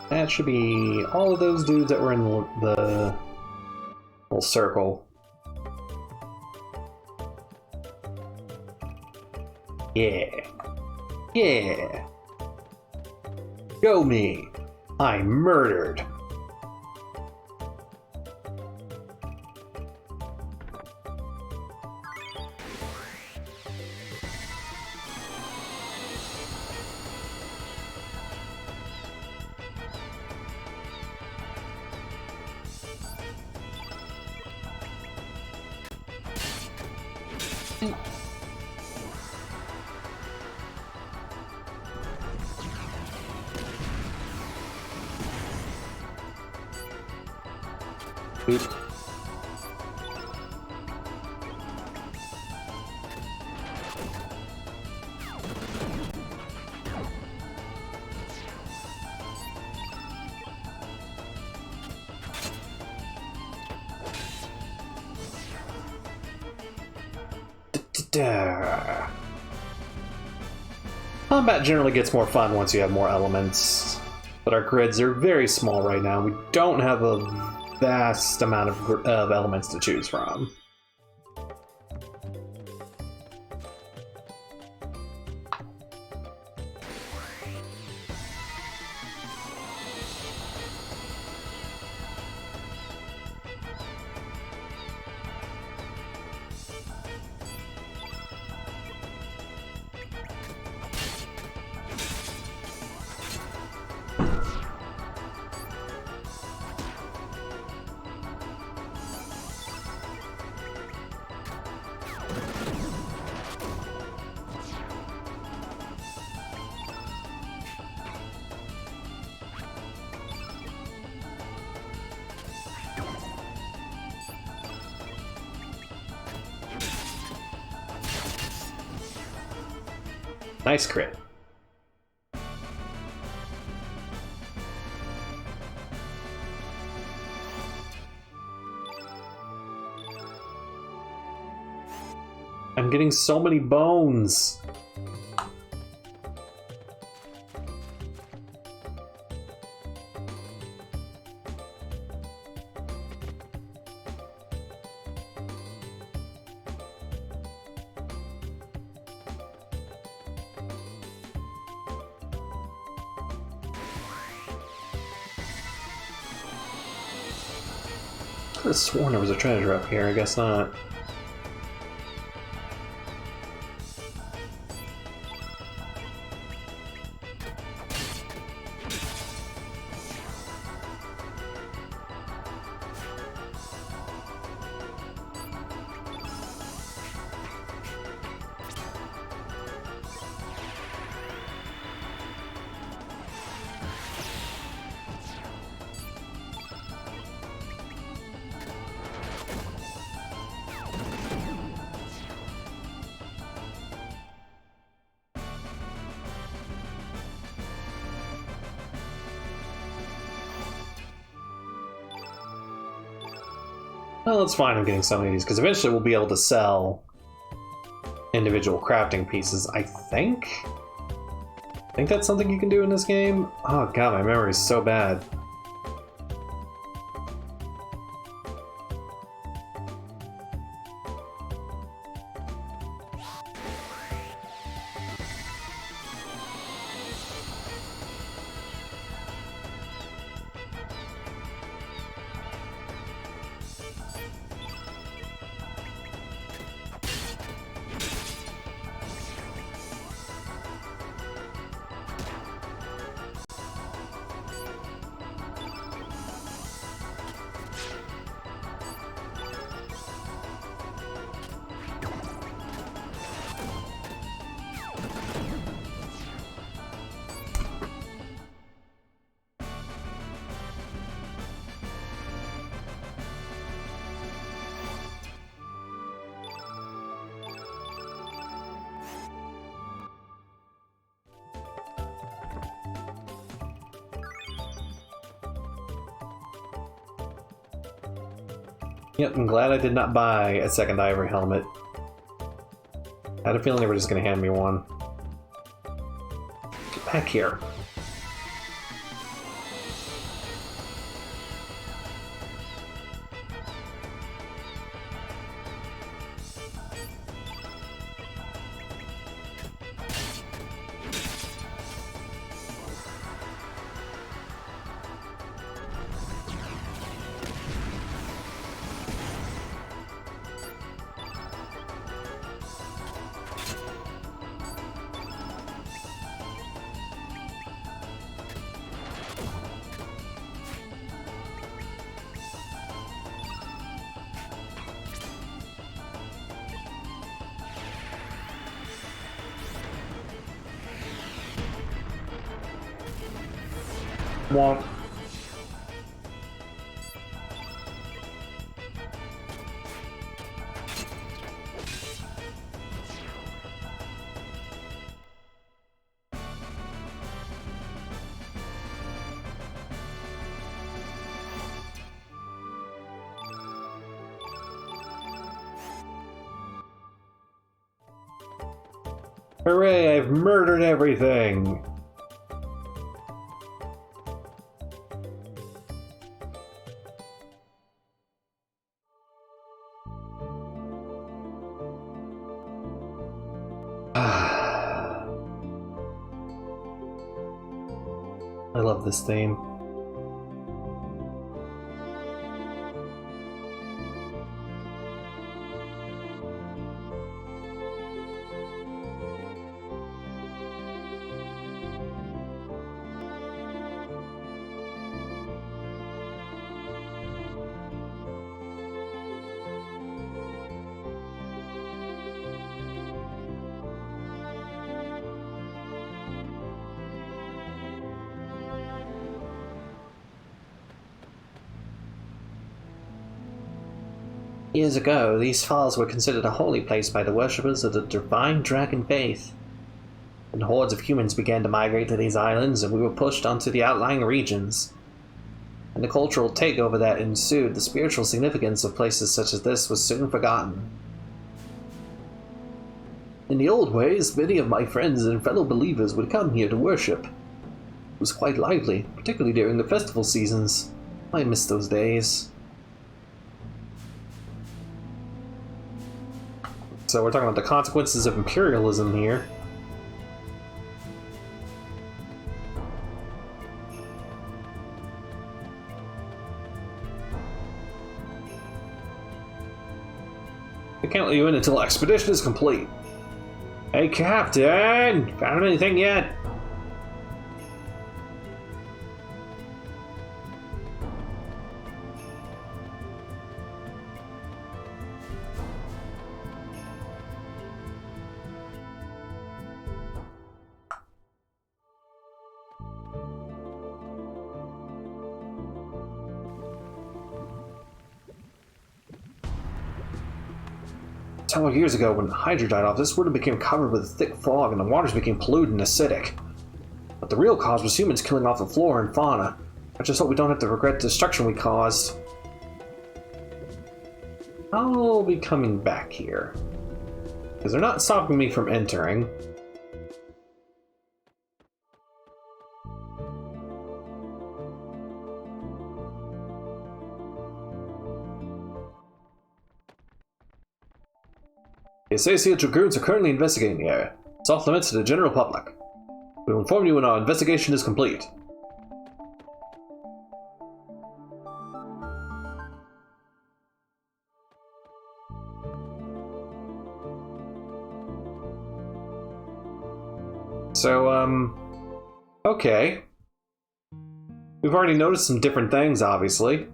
Speaker 1: That should be all of those dudes that were in the little circle. Yeah. Yeah. Go me. I murdered. Oop. Combat generally gets more fun once you have more elements, but our grids are very small right now. We don't have a vast amount of elements to choose from. Nice crit. I'm getting so many bones. I could have sworn there was a treasure up here, I guess not. Well, it's fine I'm getting so many of these, because eventually we'll be able to sell individual crafting pieces, I think? I think that's something you can do in this game? Oh god, my memory is so bad. Yep, I'm glad I did not buy a second ivory helmet. I had a feeling they were just going to hand me one. Get back here. Wonk. Hooray, I've murdered everything! I love this theme. Years ago, these falls were considered a holy place by the worshippers of the divine dragon faith. And hordes of humans began to migrate to these islands, and we were pushed onto the outlying regions. And the cultural takeover that ensued, the spiritual significance of places such as this was soon forgotten. In the old ways, many of my friends and fellow believers would come here to worship. It was quite lively, particularly during the festival seasons. I miss those days. So we're talking about the consequences of imperialism here. I can't let you in until expedition is complete. Hey, Captain! Found anything yet? Several years ago, when Hydra died off, this world became covered with a thick fog and the waters became polluted and acidic. But the real cause was humans killing off the flora and fauna. I just hope we don't have to regret the destruction we caused. I'll be coming back here. Because they're not stopping me from entering. The Associate Dragoons are currently investigating the area. It's off limits to the general public. We will inform you when our investigation is complete. So, okay. We've already noticed some different things, obviously.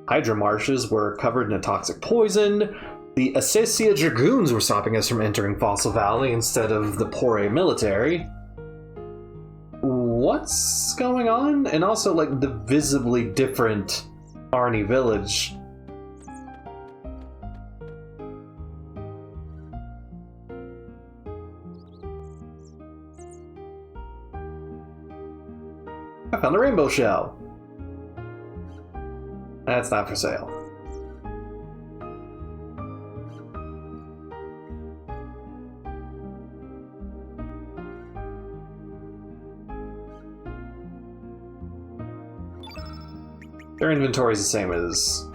Speaker 1: Hydra marshes were covered in a toxic poison. The Assassia Dragoons were stopping us from entering Fossil Valley instead of the Pore military. What's going on? And also, like, the visibly different Arnie village. I found a rainbow shell. That's not for sale. Their inventory is the same as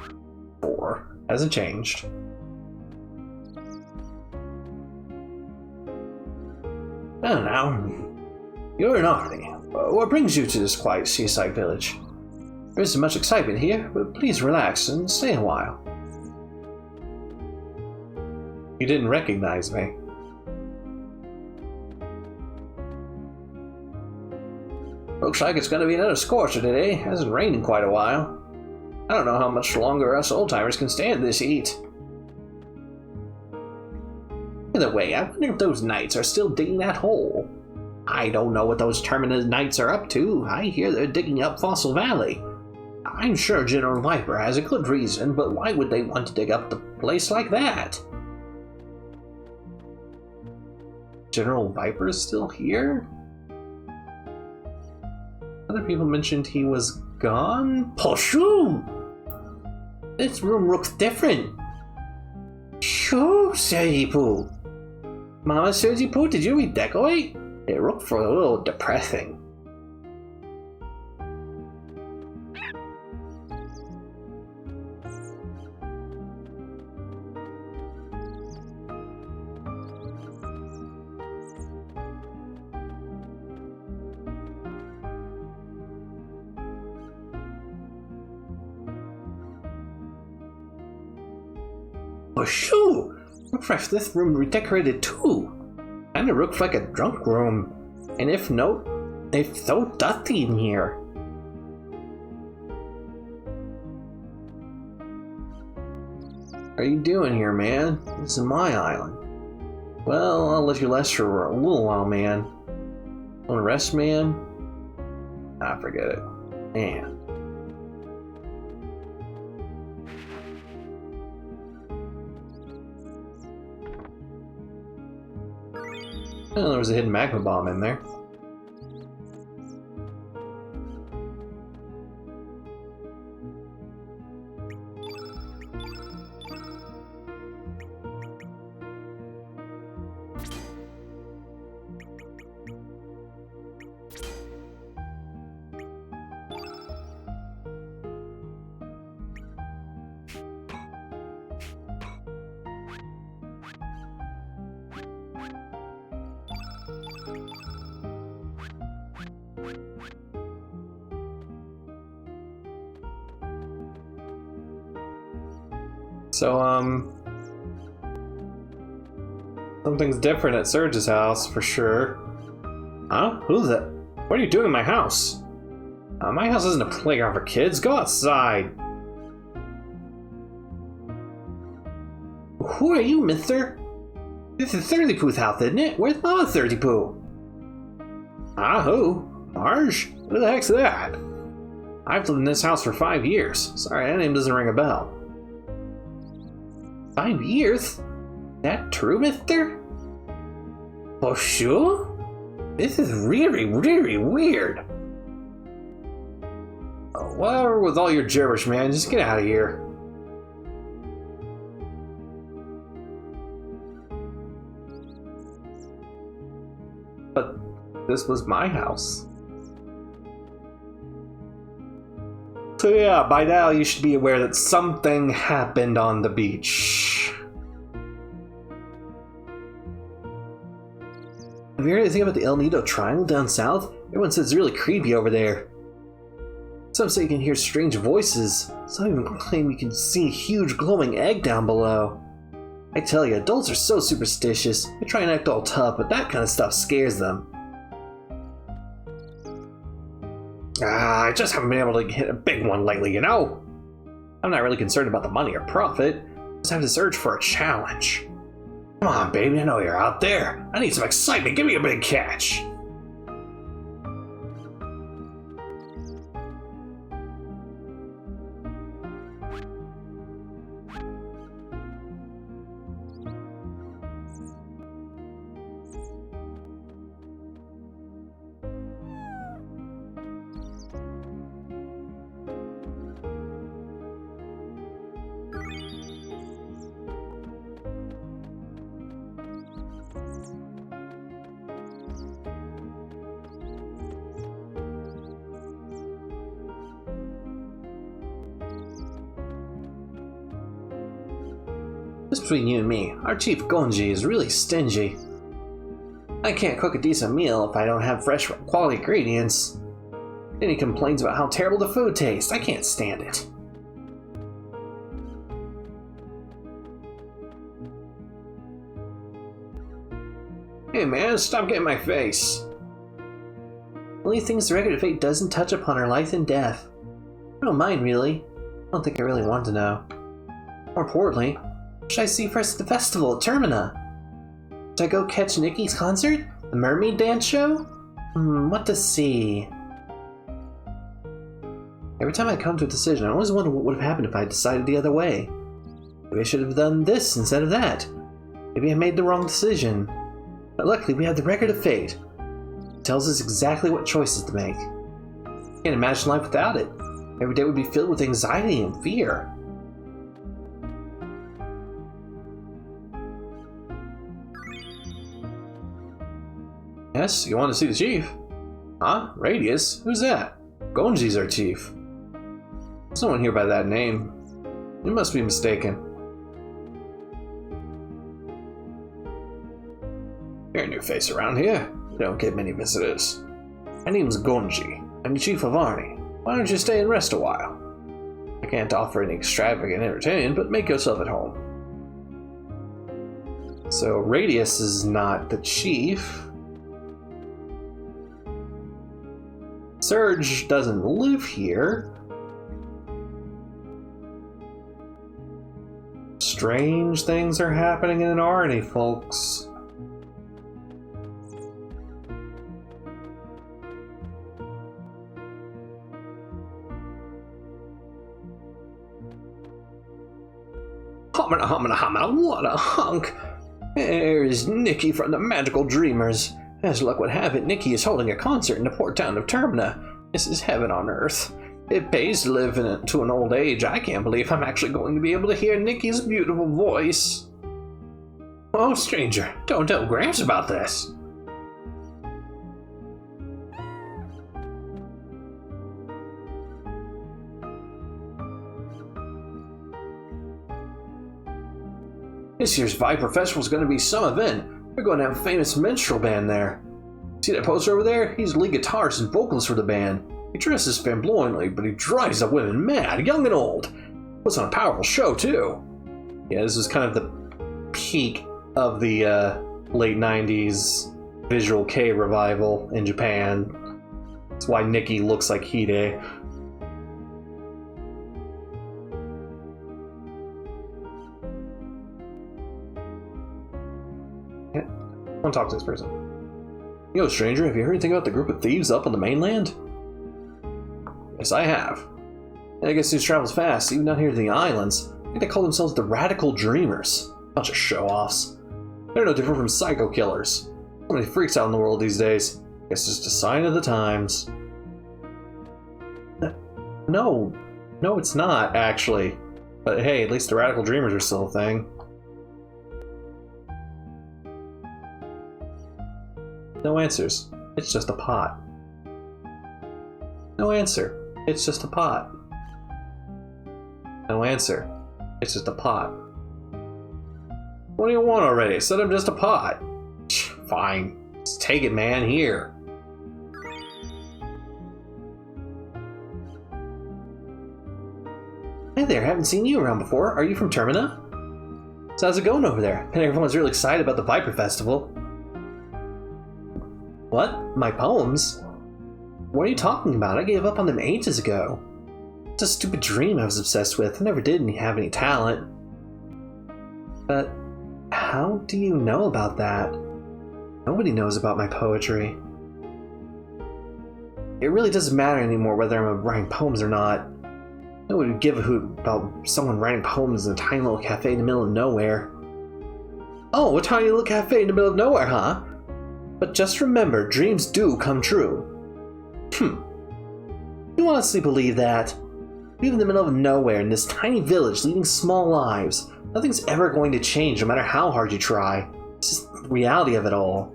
Speaker 1: 4. Hasn't changed. Oh, now, you're an Arnie. What brings you to this quiet seaside village? There isn't much excitement here, but please relax and stay a while. You didn't recognize me. Looks like it's going to be another scorcher today. It hasn't rained in quite a while. I don't know how much longer us old-timers can stand this heat. Either way, I wonder if those knights are still digging that hole. I don't know what those Terminus knights are up to. I hear they're digging up Fossil Valley. I'm sure General Viper has a good reason, but why would they want to dig up the place like that? General Viper is still here? Other people mentioned he was gone? Poshoo! This room looks different. Shoo, Sergi Poo. Mama Sergi Poo, did you redecorate? It looked for a little depressing. Oh, shoo! Looks like this room redecorated too. Kinda looks like a drunk room. And if no, it's so dusty in here. What are you doing here, man? This is my island. Well, I'll let you rest for a little while, man. Wanna rest, man? Ah, forget it. Man. Oh, there was a hidden magma bomb in there. So, something's different at Surge's house, for sure. Huh? Who's that? What are you doing in my house? My house isn't a playground for kids. Go outside. Who are you, mister? This is Thirty-Poo's house, isn't it? Where's Mama Thirty-Poo? Ah, who? Marge? Who the heck's that? I've lived in this house for 5 years. Sorry, that name doesn't ring a bell. 5 years? That true, mister? For sure? This is really, really weird. Oh, whatever with all your gibberish, man. Just get out of here. But this was my house. So yeah, by now you should be aware that something happened on the beach. Have you heard anything about the El Nido Triangle down south? Everyone says it's really creepy over there. Some say you can hear strange voices. Some even claim you can see a huge glowing egg down below. I tell you, adults are so superstitious. They try and act all tough, but that kind of stuff scares them. I just haven't been able to hit a big one lately, you know? I'm not really concerned about the money or profit. I just have this urge for a challenge. Come on, baby, I know you're out there. I need some excitement. Give me a big catch. Just between you and me, our chief Gonji is really stingy. I can't cook a decent meal if I don't have fresh, quality ingredients. Then he complains about how terrible the food tastes. I can't stand it. Hey man, stop getting my face. Only things the record of fate doesn't touch upon are life and death. I don't mind, really. I don't think I really want to know. More importantly, what should I see first at the festival at Termina? Should I go catch Nikki's concert? The Mermaid Dance Show? What to see? Every time I come to a decision, I always wonder what would have happened if I had decided the other way. Maybe I should have done this instead of that. Maybe I made the wrong decision. But luckily, we have the record of fate. It tells us exactly what choices to make. I can't imagine life without it. Every day would be filled with anxiety and fear. Yes, you want to see the chief? Huh? Radius? Who's that? Gonji's our chief. There's no one here by that name. You must be mistaken. You're a new face around here. We don't get many visitors. My name's Gonji. I'm the chief of Arni. Why don't you stay and rest a while? I can't offer any extravagant entertainment, but make yourself at home. So Radius is not the chief. Surge doesn't live here. Strange things are happening in Arni, folks. Homina, what a hunk! There's Nikki from the Magical Dreamers. As luck would have it, Nikki is holding a concert in the port town of Termina. This is heaven on earth. It pays to live to an old age. I can't believe I'm actually going to be able to hear Nikki's beautiful voice. Oh, stranger, don't tell Gramps about this. This year's Viper Festival is going to be some event. We're going to have a famous minstrel band there. See that poster over there? He's the lead guitarist and vocalist for the band. He dresses flamboyantly, but he drives the women mad, young and old. Puts on a powerful show, too. Yeah, this is kind of the peak of the late 90s Visual Kei revival in Japan. That's why Nikki looks like Hide. I want to talk to this person. Yo, stranger, have you heard anything about the group of thieves up on the mainland? Yes, I have. And I guess news travels fast, even down here to the islands. I think they call themselves the Radical Dreamers. Bunch of show-offs. They're no different from psycho killers. So many freaks out in the world these days. Guess it's just a sign of the times. No, it's not, actually. But hey, at least the Radical Dreamers are still a thing. No answers. It's just a pot. No answer. It's just a pot. No answer. It's just a pot. What do you want already? I said I'm just a pot. Fine. Let's take it, man. Here. Hey there, haven't seen you around before. Are you from Termina? So how's it going over there? And everyone's really excited about the Viper Festival. What? My poems? What are you talking about? I gave up on them ages ago. It's a stupid dream I was obsessed with. I never did have any talent. But how do you know about that? Nobody knows about my poetry. It really doesn't matter anymore whether I'm writing poems or not. Nobody would give a hoot about someone writing poems in a tiny little cafe in the middle of nowhere. Oh, a tiny little cafe in the middle of nowhere, huh? But just remember, dreams do come true. You honestly believe that? We live in the middle of nowhere in this tiny village leading small lives. Nothing's ever going to change no matter how hard you try. It's just the reality of it all.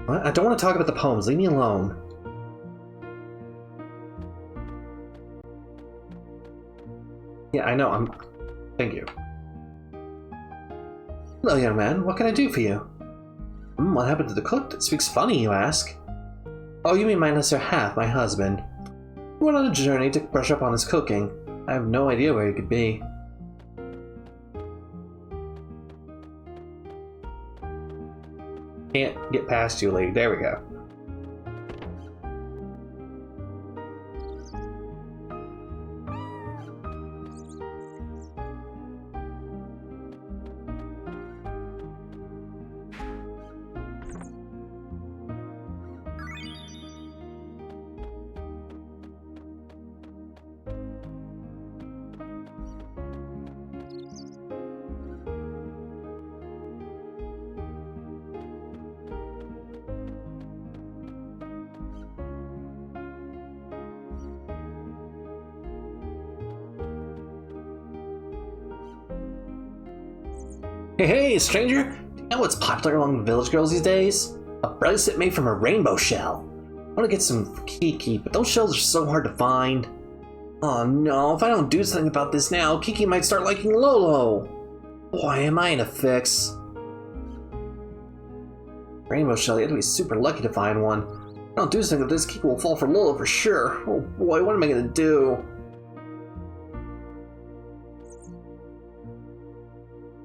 Speaker 1: What? I don't want to talk about the poems. Leave me alone. Yeah, I know. Thank you. Hello, young man. What can I do for you? What happened to the cook that speaks funny, you ask? Oh, you mean my lesser half, my husband. He went on a journey to brush up on his cooking. I have no idea where he could be. Can't get past you, lady. There we go. Hey, stranger! Do you know what's popular among the village girls these days? A bracelet made from a rainbow shell. I want to get some for Kiki, but those shells are so hard to find. Oh no, if I don't do something about this now, Kiki might start liking Lolo. Boy, am I in a fix. Rainbow shell, you have to be super lucky to find one. If I don't do something with this, Kiki will fall for Lolo for sure. Oh boy, what am I gonna do?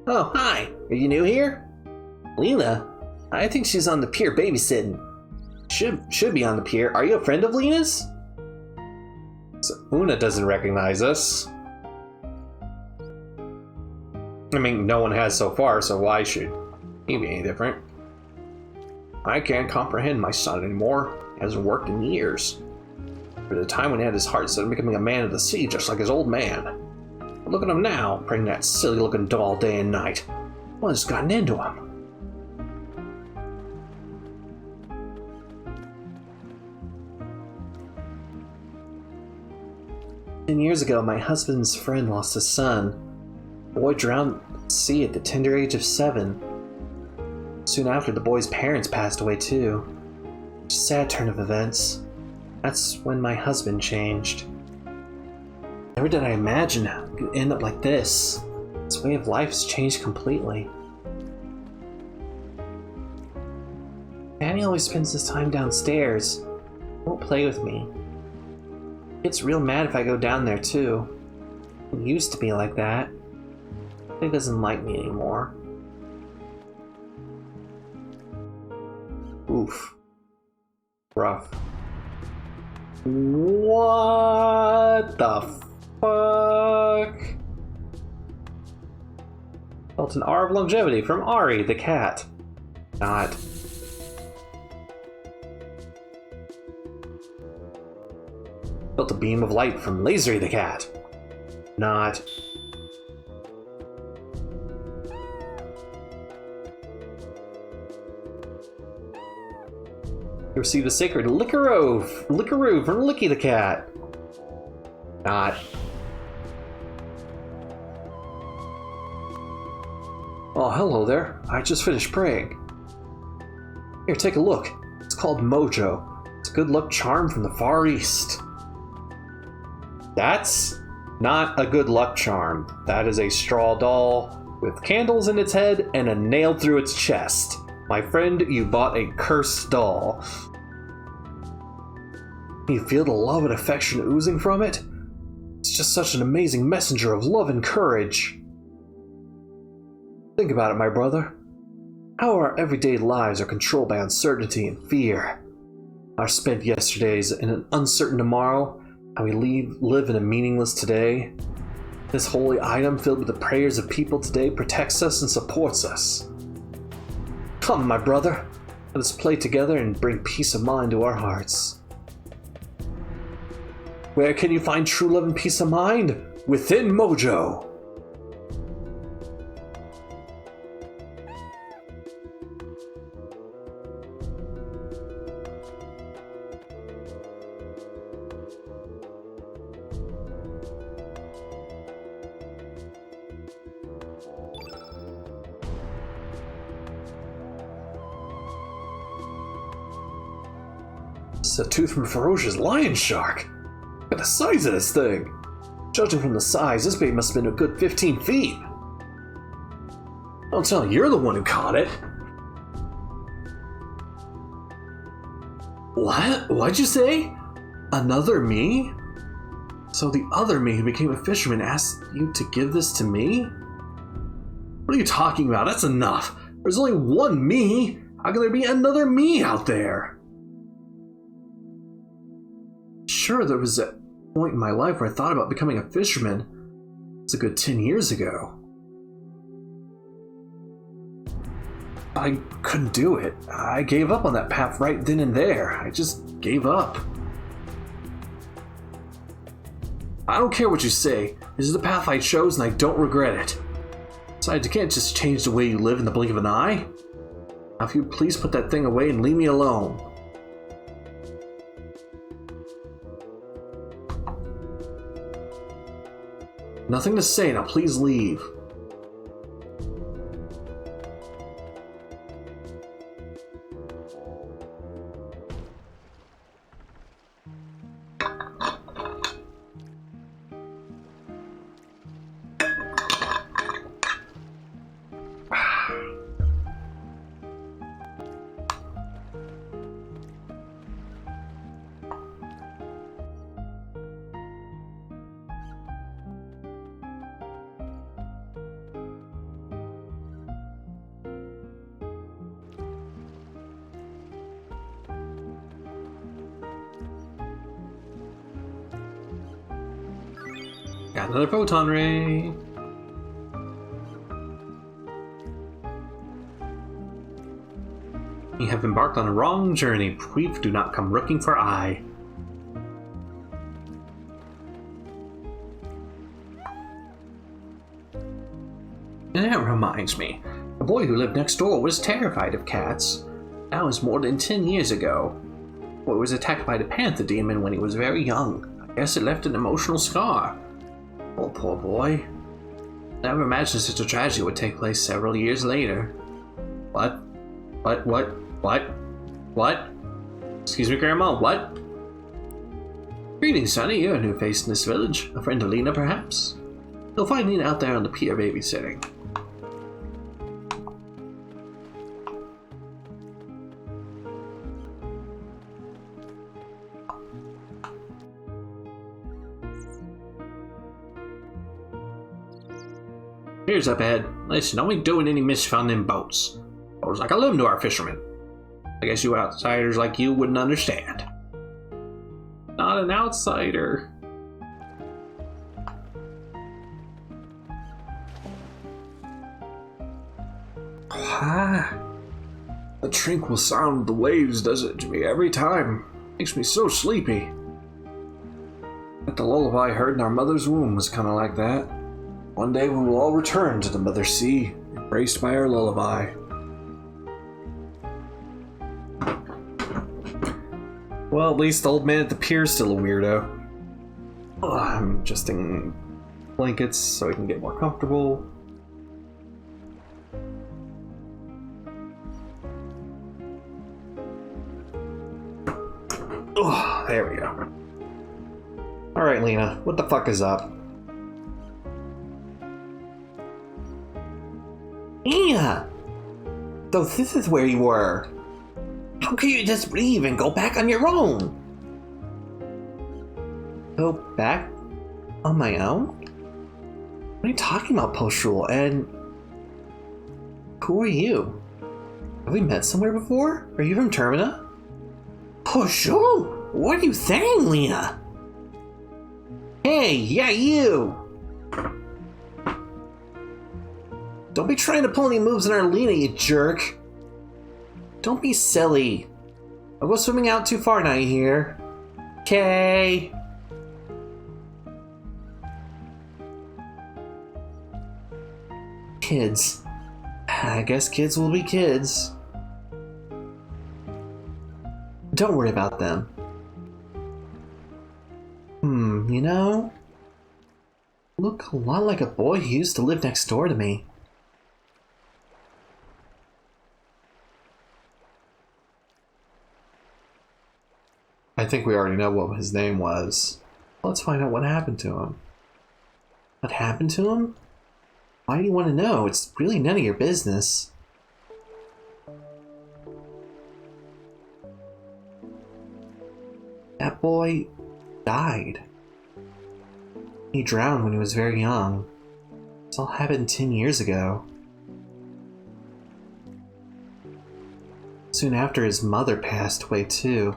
Speaker 1: Oh, hi! Are you new here? Lena? I think she's on the pier babysitting. Should be on the pier. Are you a friend of Lena's? So Una doesn't recognize us. I mean, no one has so far, so why should he be any different? I can't comprehend my son anymore. He hasn't worked in years. For the time when he had his heart set on becoming a man of the sea, just like his old man. But look at him now, praying that silly-looking doll day and night. What has gotten into him? Ten years ago, my husband's friend lost a son. The boy drowned at sea at the tender age of 7. Soon after, the boy's parents passed away too. A sad turn of events. That's when my husband changed. Never did I imagine it could end up like this. His way of life's changed completely. Danny always spends his time downstairs. He won't play with me. He gets real mad if I go down there too. He used to be like that. He doesn't like me anymore. Oof. Rough. What the fuck? Felt an R of longevity from Ari the cat. Not. Felt a beam of light from Lasery the cat. Not. You received a sacred Lickaroo from Licky the cat. Not. Oh, hello there. I just finished praying. Here, take a look. It's called Mojo. It's a good luck charm from the Far East. That's not a good luck charm. That is a straw doll with candles in its head and a nail through its chest. My friend, you bought a cursed doll. You feel the love and affection oozing from it? It's just such an amazing messenger of love and courage. Think about it, my brother. How our everyday lives are controlled by uncertainty and fear. Our spent yesterdays in an uncertain tomorrow, how we live in a meaningless today. This holy item filled with the prayers of people today protects us and supports us. Come, my brother, let us play together and bring peace of mind to our hearts. Where can you find true love and peace of mind? Within Mojo! It's a tooth from a ferocious lion shark. Look at the size of this thing. Judging from the size, this baby must have been a good 15 feet. Don't tell me you're the one who caught it. What? What'd you say? Another me? So the other me who became a fisherman asked you to give this to me? What are you talking about? That's enough. There's only one me. How can there be another me out there? Sure, there was a point in my life where I thought about becoming a fisherman. It's a good 10 years ago. But I couldn't do it. I gave up on that path right then and there. I just gave up. I don't care what you say. This is the path I chose and I don't regret it. Besides, you can't just change the way you live in the blink of an eye. Now, if you'd please put that thing away and leave me alone. Nothing to say, now please leave. Got another photon ray. You have embarked on a wrong journey. Please do not come looking for I. That reminds me. The boy who lived next door was terrified of cats. That was more than 10 years ago. The boy was attacked by the panther demon when he was very young. I guess it left an emotional scar. Oh, poor boy. Never imagined such a tragedy would take place several years later. What? What? Excuse me, Grandma, what? Greetings, Sonny. You're a new face in this village. A friend of Lena, perhaps? You'll find Lena out there on the pier babysitting. Here's up ahead. Listen, don't be doing any mischief on them boats. Boats like a limb to our fishermen. I guess you outsiders like you wouldn't understand. Not an outsider. Ah, the tranquil sound of the waves does it to me every time. Makes me so sleepy. But the lullaby heard in our mother's womb was kind of like that. One day we will all return to the mother sea, embraced by our lullaby. Well, at least the old man at the pier is still a weirdo. I'm adjusting blankets so he can get more comfortable. Oh, there we go. Alright, Lena, what the fuck is up?
Speaker 2: Lena! So this is where you were. How can you just leave and go back on your own?
Speaker 1: Go back on my own? What are you talking about, Postrul? And who are you? Have we met somewhere before? Are you from Termina?
Speaker 2: Oh, sure. What are you saying, Lena?
Speaker 1: Hey, yeah, you! Don't be trying to pull any moves on our Lena, you jerk! Don't be silly. I'll go swimming out too far now, you hear? Okay. Kids. I guess kids will be kids. Don't worry about them. You know? Look a lot like a boy who used to live next door to me. I think we already know what his name was. Let's find out what happened to him. What happened to him? Why do you want to know? It's really none of your business. That boy died. He drowned when he was very young. This all happened 10 years ago. Soon after, his mother passed away too.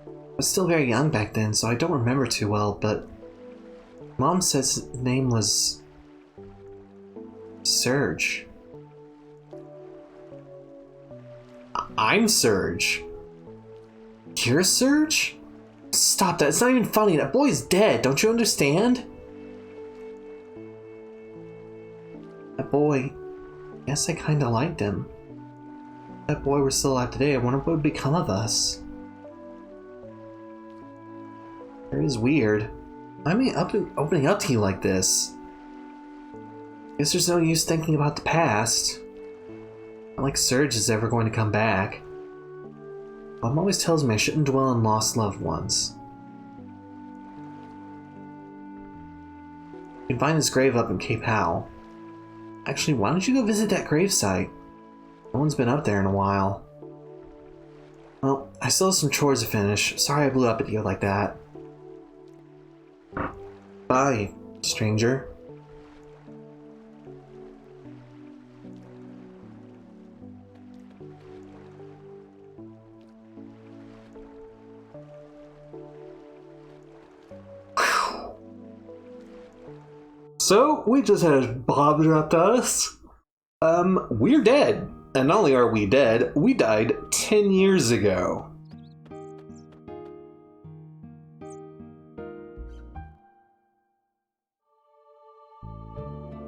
Speaker 1: I was still very young back then, so I don't remember too well, but Mom says his name was Serge. I'm Serge. You're Serge? Stop that, it's not even funny. That boy's dead, don't you understand? That boy, I guess I kinda liked him. If that boy were still alive today, I wonder what would become of us. It is weird. I mean, opening up to you like this. Guess there's no use thinking about the past. Not like Serge is ever going to come back. Mom always tells me I shouldn't dwell on lost loved ones. You can find his grave up in Cape Howe. Actually, why don't you go visit that gravesite? No one's been up there in a while. Well, I still have some chores to finish. Sorry I blew up at you like that. Bye, stranger. So, we just had Bob dropped us. We're dead. And not only are we dead, we died 10 years ago.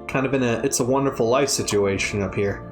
Speaker 1: Kind of in a It's a Wonderful Life situation up here.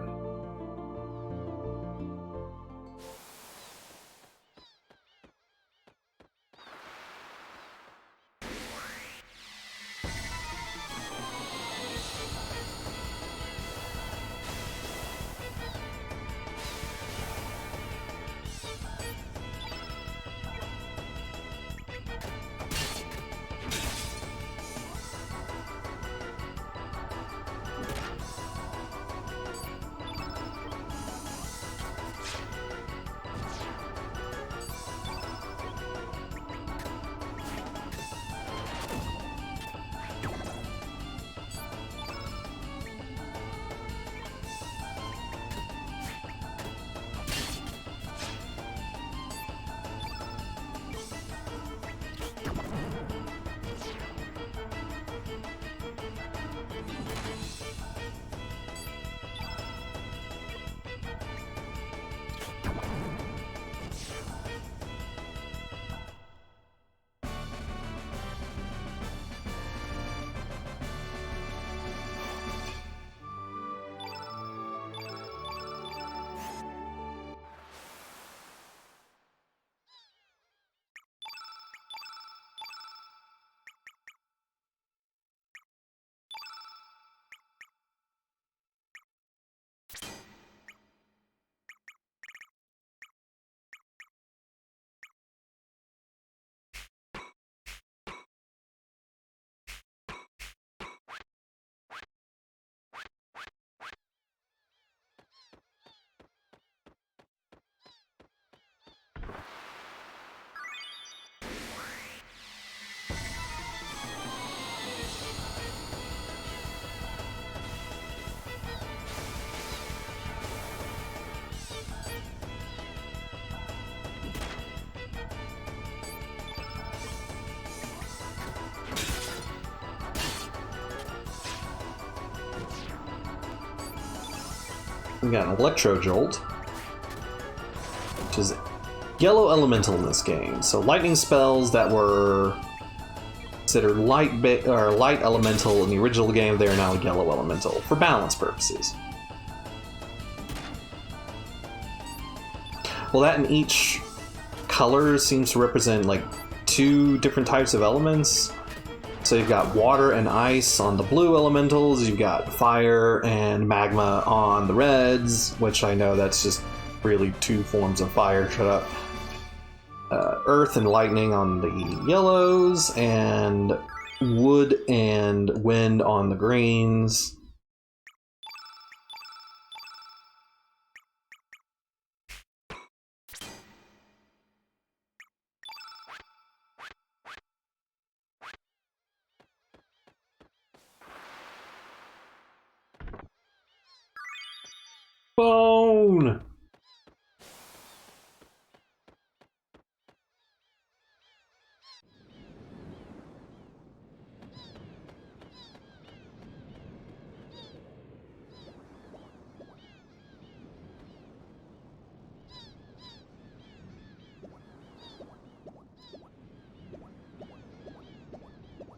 Speaker 1: We got an Electro Jolt, which is yellow elemental in this game. So lightning spells that were considered light elemental in the original game, they are now yellow elemental for balance purposes. Well, that in each color seems to represent like 2 different types of elements. So you've got water and ice on the blue elementals, you've got fire and magma on the reds, which I know that's just really 2 forms of fire, shut up. Earth and lightning on the yellows, and wood and wind on the greens. Bone!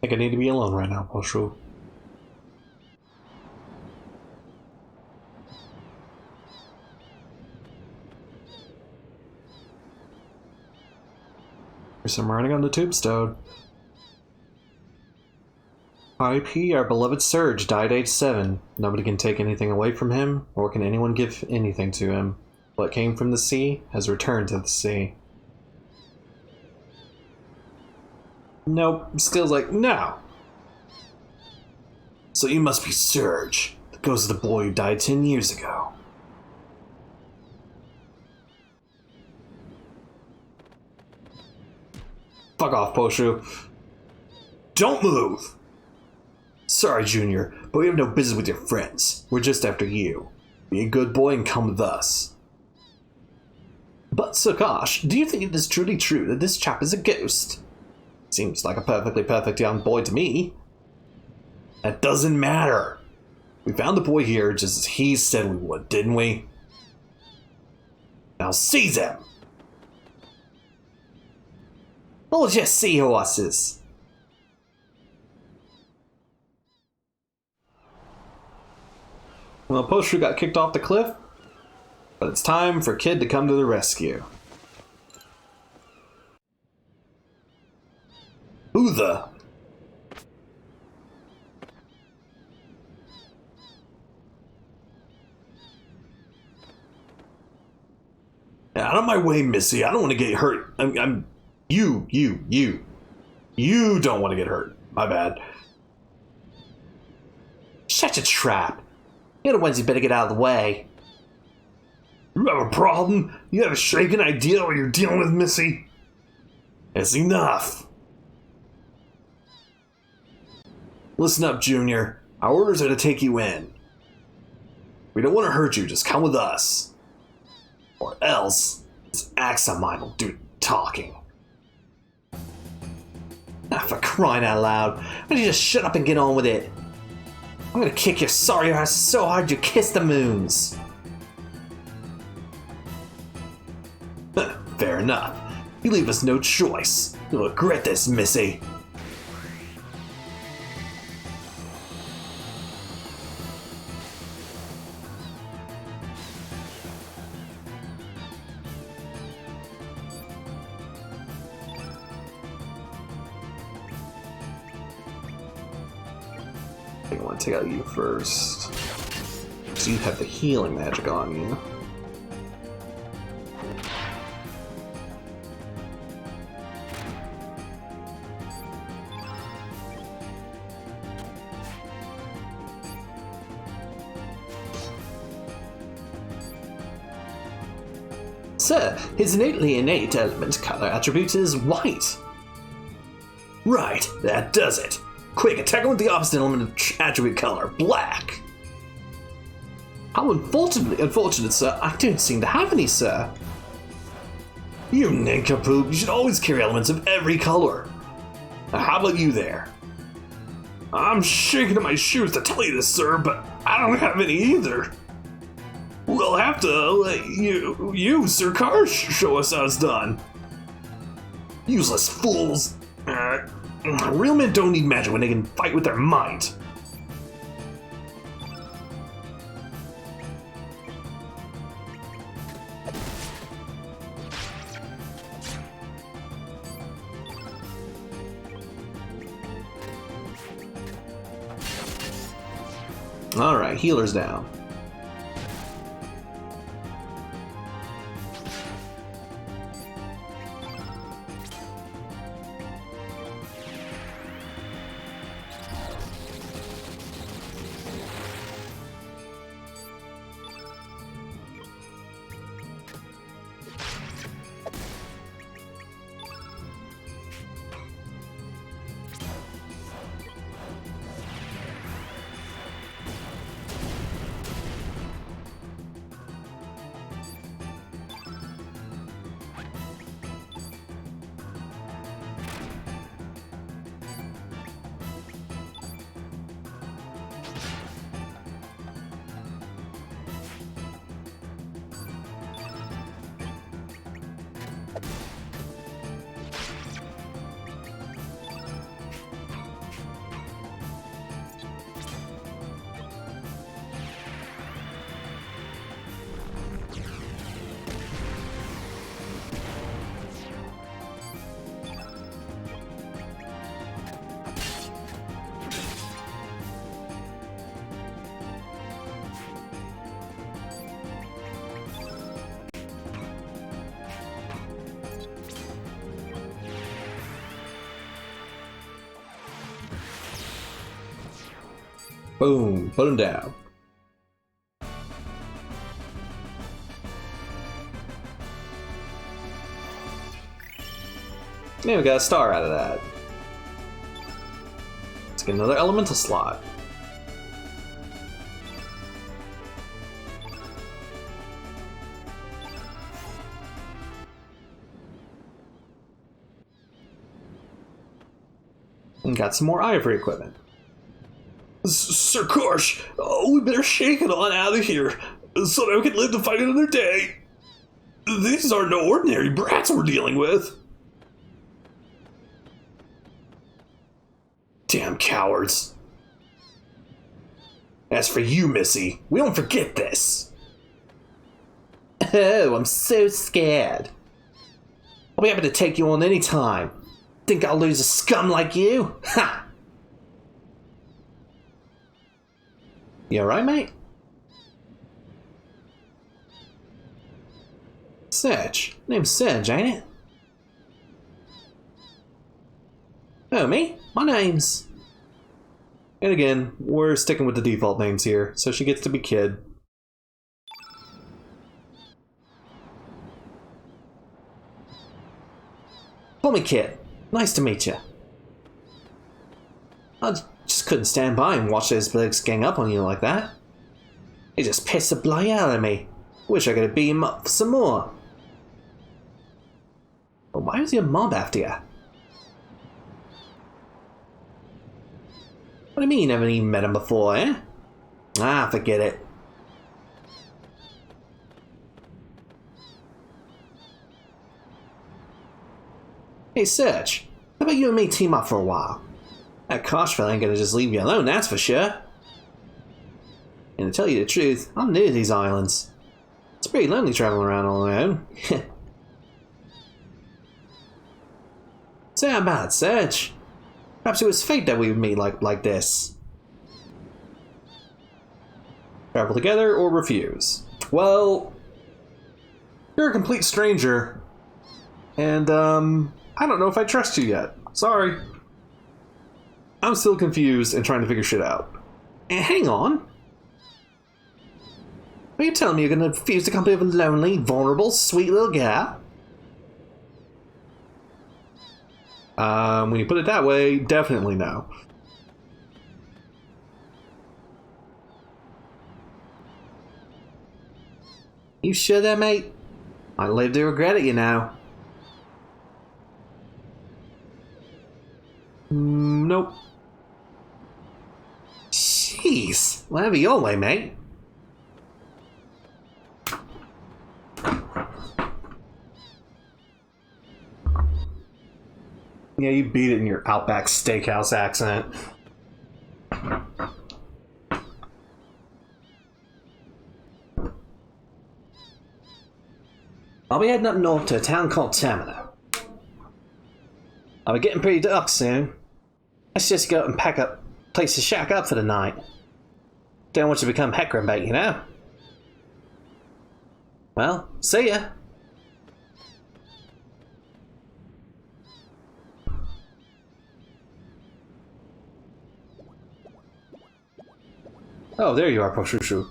Speaker 1: I think I need to be alone right now, Poshu. There's some writing on the tombstone. IP, our beloved Surge, died age 7. Nobody can take anything away from him, or can anyone give anything to him. What came from the sea has returned to the sea. Nope, Still's like, no. So you must be Surge, the ghost of the boy who died 10 years ago. Fuck off, Poshu. Don't move! Sorry, Junior, but we have no business with your friends. We're just after you. Be a good boy and come with us. But, Sukash, do you think it is truly true that this chap is a ghost? Seems like a perfectly perfect young boy to me. That doesn't matter. We found the boy here just as he said we would, didn't we? Now seize him! Hold your seahorses! Well, Poshu got kicked off the cliff, but it's time for Kid to come to the rescue. Who the? Out of my way, Missy. I don't want to get hurt. You don't want to get hurt. My bad. Shut your trap. You're the ones who better get out of the way. You have a problem? You have a shaken idea what you're dealing with, Missy? It's enough. Listen up, Junior. Our orders are to take you in. We don't want to hurt you, just come with us. Or else, this axe of mine will do the talking. Ah, for crying out loud, why don't you just shut up and get on with it? I'm gonna kick your sorry ass so hard you kiss the moons. Fair enough. You leave us no choice. You'll regret this, Missy. I want to take out you first. So you have the healing magic on you. Sir, his innate element color attribute is white. Right, that does it. Quick, attack him with the opposite element attribute color, black. How unfortunate, sir. I don't seem to have any, sir. You nincompoop, you should always carry elements of every color. Now, how about you there? I'm shaking in my shoes to tell you this, sir, but I don't have any either.
Speaker 3: We'll have to let you, Sir Karsh, show us how it's done. Useless fools. Real men don't need magic when they can fight with their might.
Speaker 1: Alright, healer's down. Boom, put him down. Yeah, we got a star out of that. Let's get another elemental slot. And got some more ivory equipment.
Speaker 3: Sir Karsh, we better shake it on out of here so that we can live to fight another day. These are no ordinary brats we're dealing with. Damn cowards. As for you, Missy, we don't forget this.
Speaker 2: Oh, I'm so scared. I'll be happy to take you on any time. Think I'll lose a scum like you? Ha!
Speaker 1: You alright, mate? Sedge. Name's Sedge, ain't it? Oh, me? My name's... And again, we're sticking with the default names here, so she gets to be Kid.
Speaker 2: Call me Kid. Nice to meet you.
Speaker 1: I just couldn't stand by and watch those blokes gang up on you like that.
Speaker 2: They just pissed the bloody out of me.
Speaker 1: Wish I could have beat him up for some more. But why was your mob after you? What do you mean you never even met him before, eh? Ah, forget it. Hey, Serge, how about you and me team up for a while? That Kosh fella ain't gonna just leave you alone, that's for sure. And to tell you the truth, I'm new to these islands. It's pretty lonely traveling around on my own. Say how about it, Serge? Perhaps it was fate that we would meet like this. Travel together or refuse? Well, you're a complete stranger. And, I don't know if I trust you yet. Sorry. I'm still confused and trying to figure shit out. And hang on. Are you telling me you're gonna refuse the company of a lonely, vulnerable, sweet little gal? When you put it that way, definitely no. You sure there, mate? Might live to regret it, you know. Nope. Jeez. Whatever your way, mate. Yeah, you beat it in your Outback Steakhouse accent.
Speaker 2: I'll be heading up north to a town called Tamina. I'll be getting pretty dark soon. Let's just go and pack up, place to shack up for the night. Don't want you to become heckering bait, you know? Well, see ya.
Speaker 1: Oh, there you are, Poshushu.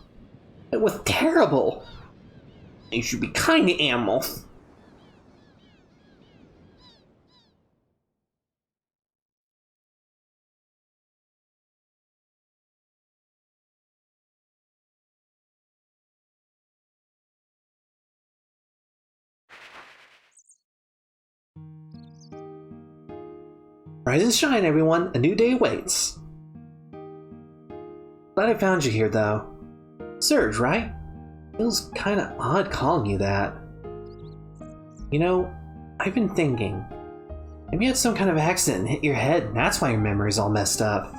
Speaker 2: It was terrible. You should be kind to animals. Rise and shine, everyone. A new day awaits. Glad I found you here, though. Surge, right? Feels kinda odd calling you that. You know, I've been thinking. Maybe you had some kind of accident and hit your head, and that's why your memory's all messed up.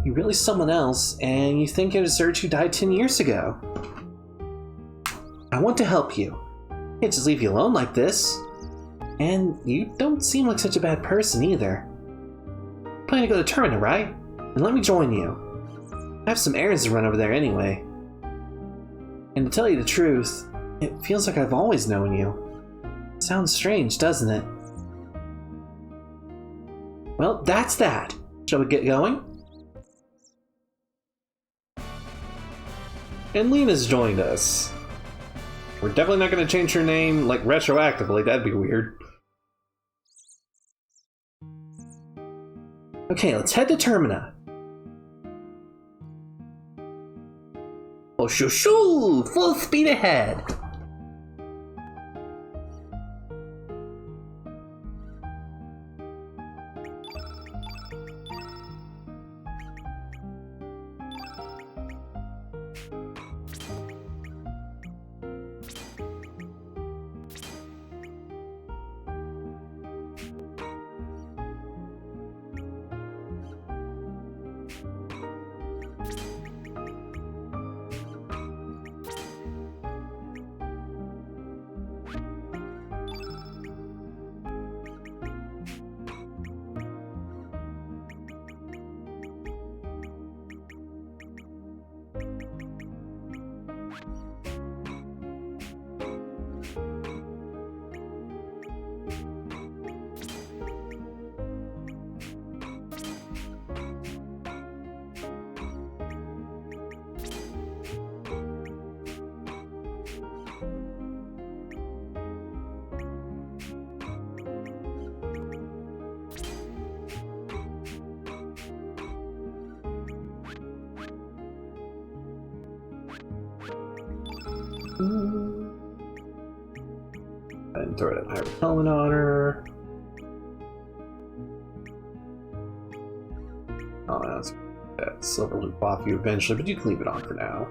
Speaker 2: You're really someone else, and you think you're a Surge who died 10 years ago. I want to help you. I can't just leave you alone like this. And you don't seem like such a bad person either. Plan to go to Termina, right? And let me join you. I have some errands to run over there anyway. And to tell you the truth, it feels like I've always known you. Sounds strange, doesn't it? Well, that's that. Shall we get going?
Speaker 1: And Lena's joined us. We're definitely not going to change her name, like, retroactively. That'd be weird.
Speaker 2: Okay, let's head to Termina. Oh, shoo shoo! Full speed ahead!
Speaker 1: And throw that high helmet on her. Oh, that's that silver loop off you eventually, but you can leave it on for now.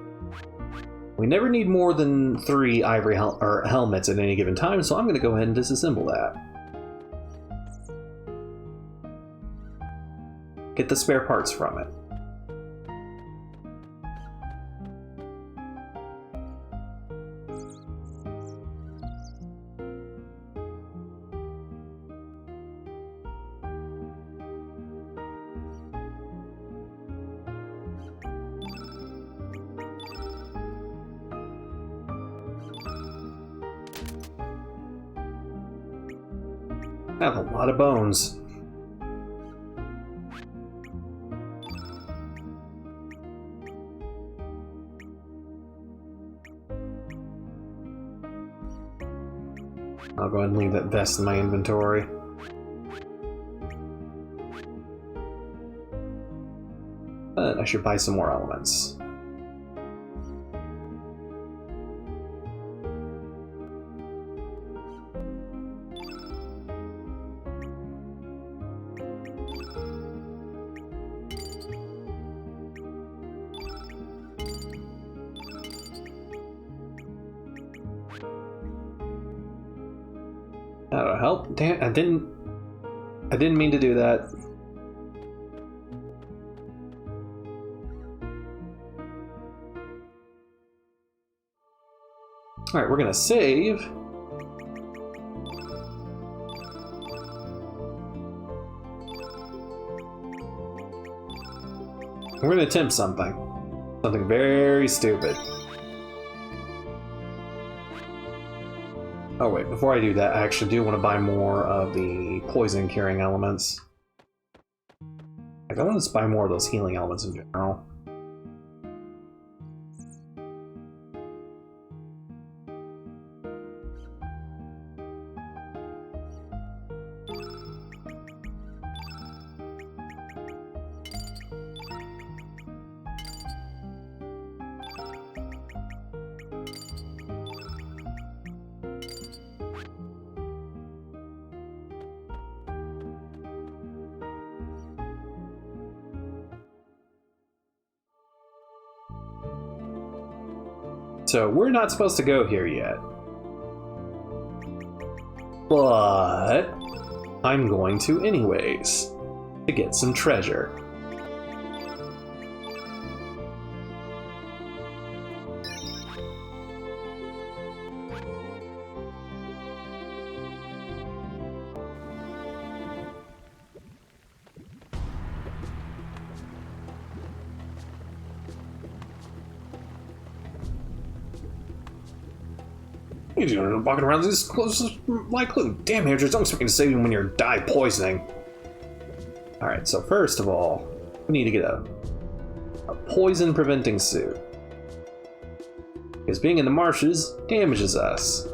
Speaker 1: We never need more than 3 ivory helmets at any given time, so I'm going to go ahead and disassemble that. Get the spare parts from it. I have a lot of bones. I'll go ahead and leave that vest in my inventory. But I should buy some more elements. That'll help. Damn, I didn't I didn't mean to do that. Alright, we're gonna save. We're gonna attempt something. Something very stupid. Oh wait, before I do that, I actually do want to buy more of the poison curing elements. Like, I want to buy more of those healing elements in general. So we're not supposed to go here yet. But I'm going to anyways, to get some treasure. You're doing walking around this close like clue. Damn, Andrew, don't expect me to save you when you're die poisoning. Alright, so first of all, we need to get a poison preventing suit. Because being in the marshes damages us.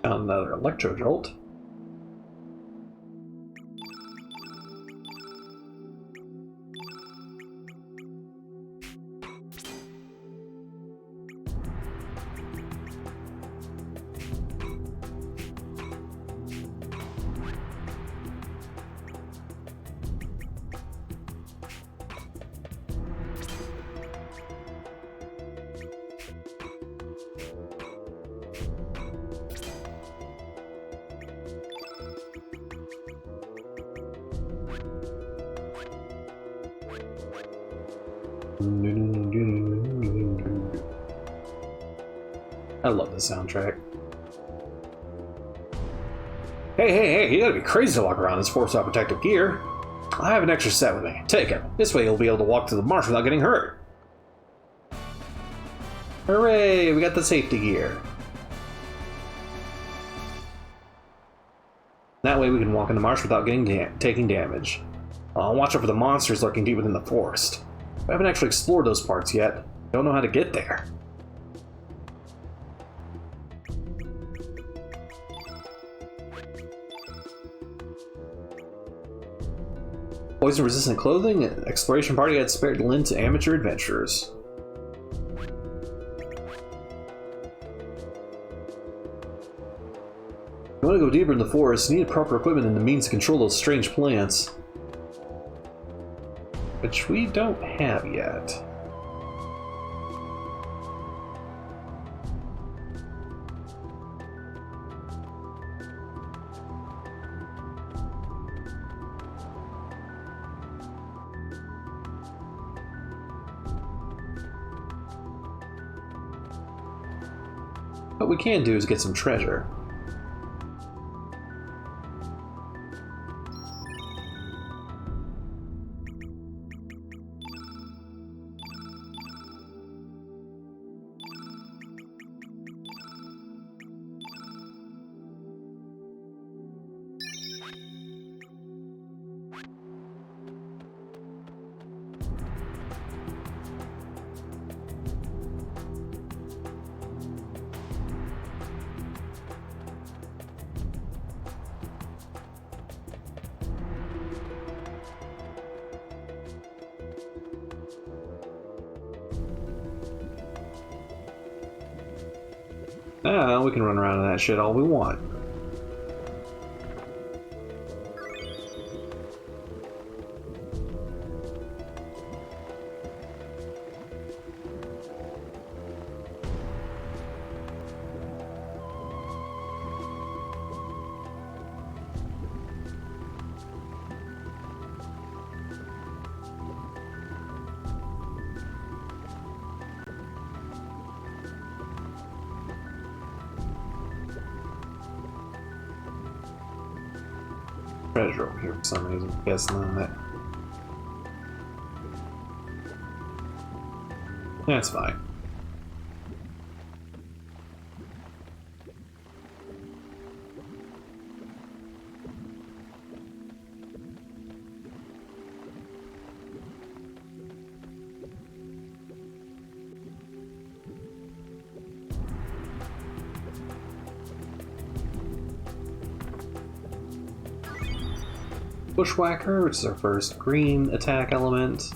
Speaker 1: Another electro jolt. I love the soundtrack. Hey, you gotta be crazy to walk around in this 4-star protective gear. I have an extra set with me. Take it. This way you'll be able to walk through the marsh without getting hurt. Hooray, we got the safety gear. That way we can walk in the marsh without taking damage. Watch out for the monsters lurking deep within the forest. I haven't actually explored those parts yet. Don't know how to get there. Poison-resistant clothing, an exploration party had spared lint to amateur adventurers. If you want to go deeper in the forest, you need proper equipment and the means to control those strange plants. Which we don't have yet. What we can do is get some treasure. Ah, we can run around in that shit all we want. Treasure over here for some reason. Guess not. That's fine. Bushwhacker, which is our first green attack element.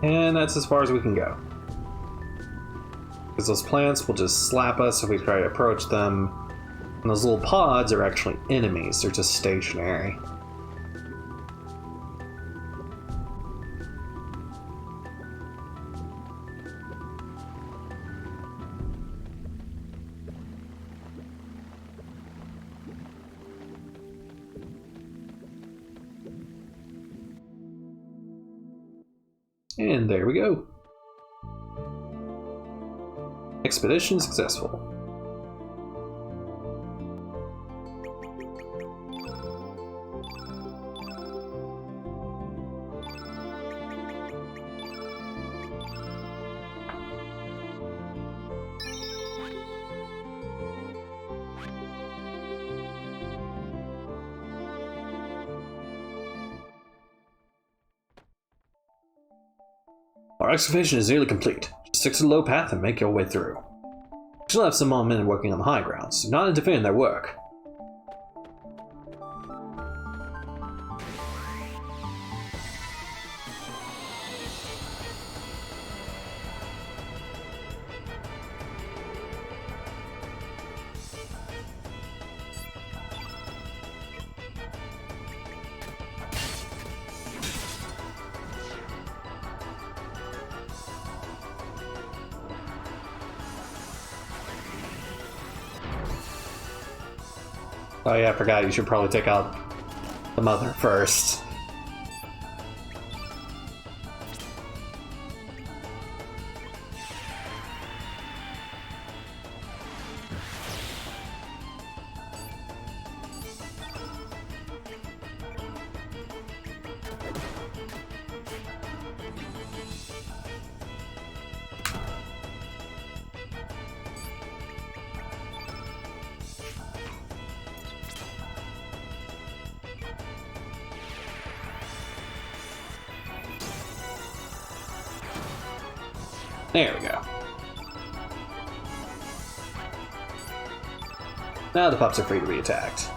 Speaker 1: And that's as far as we can go. Because those plants will just slap us if we try to approach them. And those little pods are actually enemies, they're just stationary. And there we go. Expedition successful. Our excavation is nearly complete. Just stick to the low path and make your way through. We still have some more men working on the high ground, so do not interfere in their work. Oh yeah, I forgot, you should probably take out the mother first. There we go. Now the pups are free to be attacked.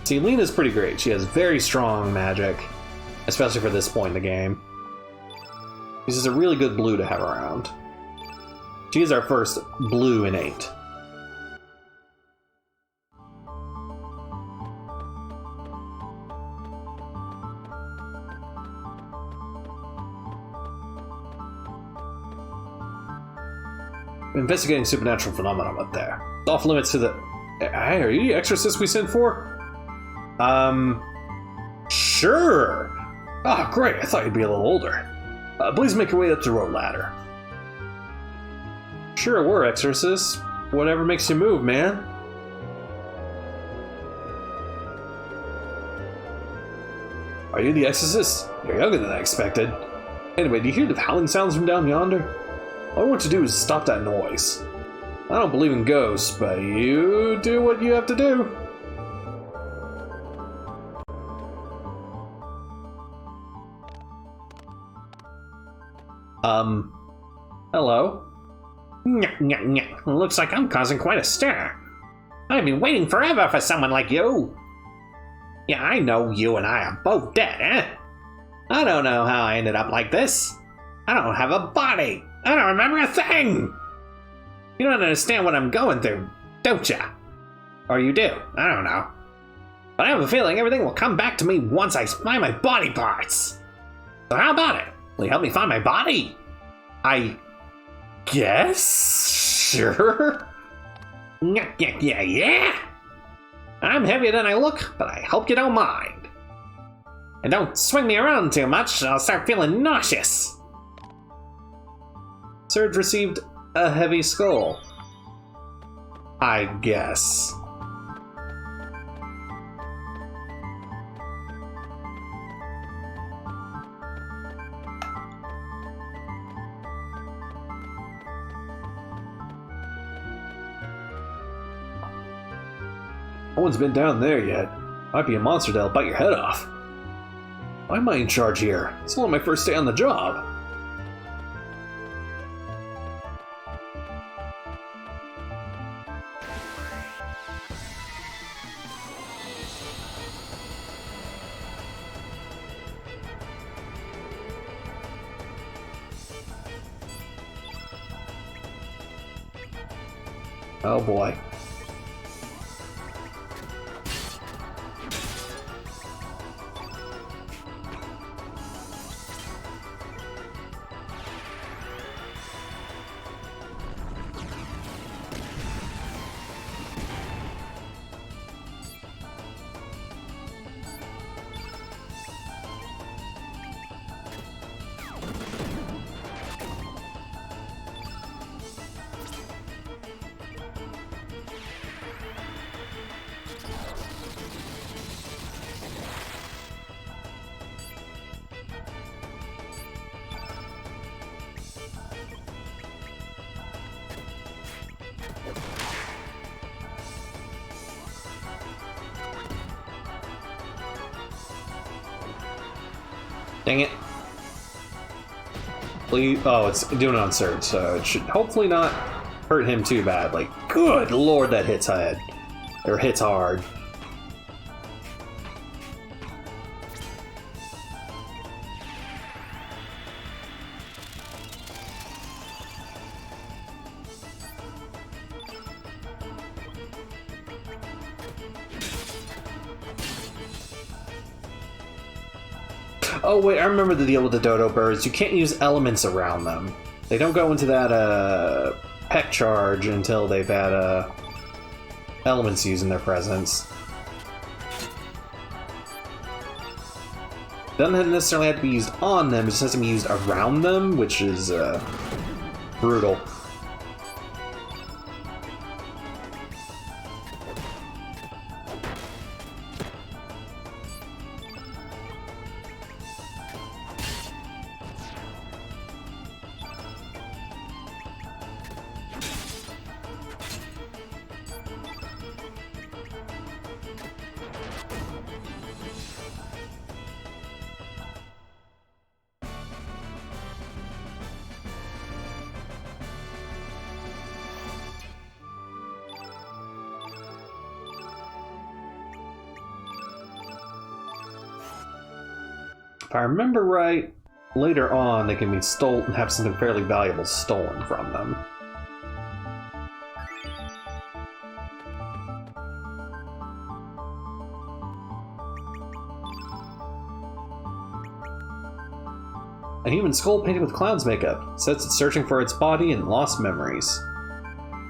Speaker 1: See, Lena's pretty great. She has very strong magic, especially for this point in the game. This is a really good blue to have around. She is our first blue innate.
Speaker 2: investigating supernatural phenomena up there. It's off limits to the... Hey, are you the exorcist we sent for? Sure. Oh, great. I thought you'd be a little older. Please make your way up the road ladder. Sure, we're exorcists. Whatever makes you move, man. Are you the exorcist? You're younger than I expected. Anyway, do you hear the howling sounds from down yonder? All I want to do is stop that noise. I don't believe in ghosts, but you do what you have to do. Hello?
Speaker 4: Looks like I'm causing quite a stir. I've been waiting forever for someone like you. Yeah, I know you and I are both dead, eh? I don't know how I ended up like this. I don't have a body. I don't remember a thing. You don't understand what I'm going through, don't ya? Or you do, I don't know. But I have a feeling everything will come back to me once I find my body parts. So how about it? Will you help me find my body? I guess? Sure? Yeah. I'm heavier than I look, but I hope you don't mind. And don't swing me around too much, I'll start feeling nauseous.
Speaker 2: Surge received a heavy skull. I guess. No one's been down there yet. Might be a monster that'll bite your head off. Why am I in charge here? It's only my first day on the job. Oh boy. Dang it. Please. Oh, it's doing it on Surge, so it should hopefully not hurt him too bad. Like, good lord, that hits hard. Or hits hard. Oh wait, I remember the deal with the dodo birds. You can't use elements around them. They don't go into that peck charge until they've had elements used in their presence. Doesn't necessarily have to be used on them, it just has to be used around them, which is brutal. If I remember right, later on they can be stolen, have something fairly valuable stolen from them. A human skull painted with clown's makeup. It says it's searching for its body and lost memories.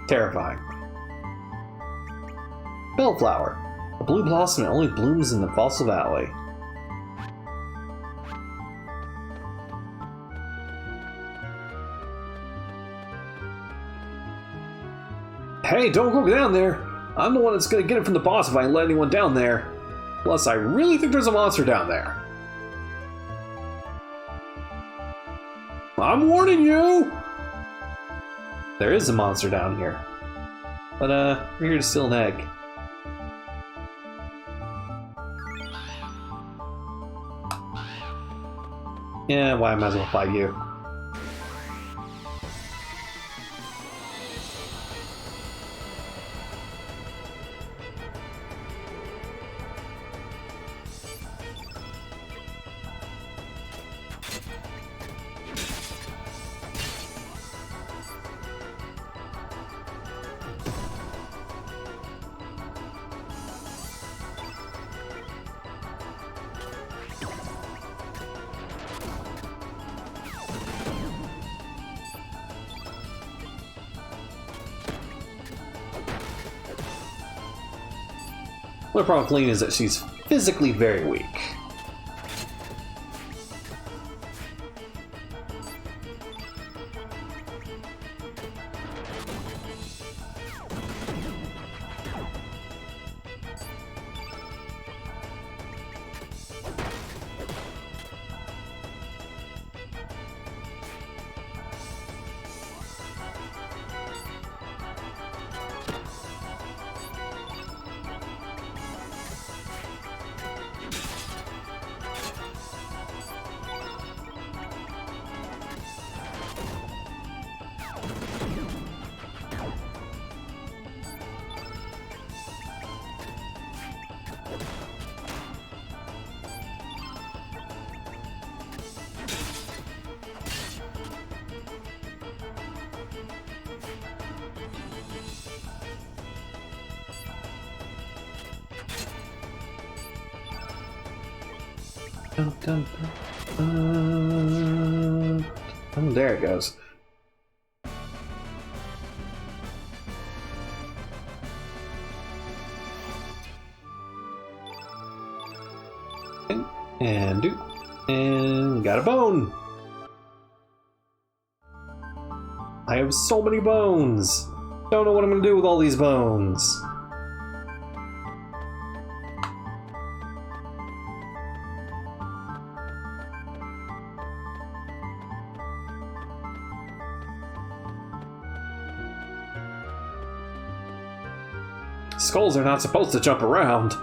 Speaker 2: Terrifying. Bellflower. A blue blossom that only blooms in the Fossil Valley. Hey, don't go down there! I'm the one that's gonna get it from the boss if I let anyone down there. Plus, I really think there's a monster down there. I'm warning you! There is a monster down here. But, we're here to steal an egg. Yeah, why I might as well fight you. The problem with Lena is that she's physically very weak. Dun, dun, dun. Oh, there it goes. And do. And got a bone. I have so many bones. Don't know what I'm gonna do with all these bones. Skulls are not supposed to jump around.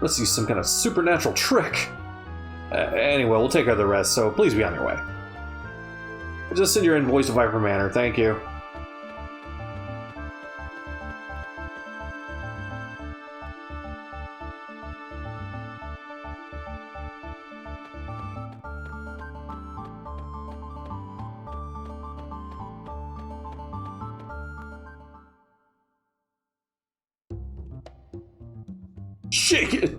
Speaker 2: Let's use some kind of supernatural trick. Anyway, we'll take care of the rest, so please be on your way. Just send your invoice to Viper Manor, thank you.
Speaker 3: Shake it!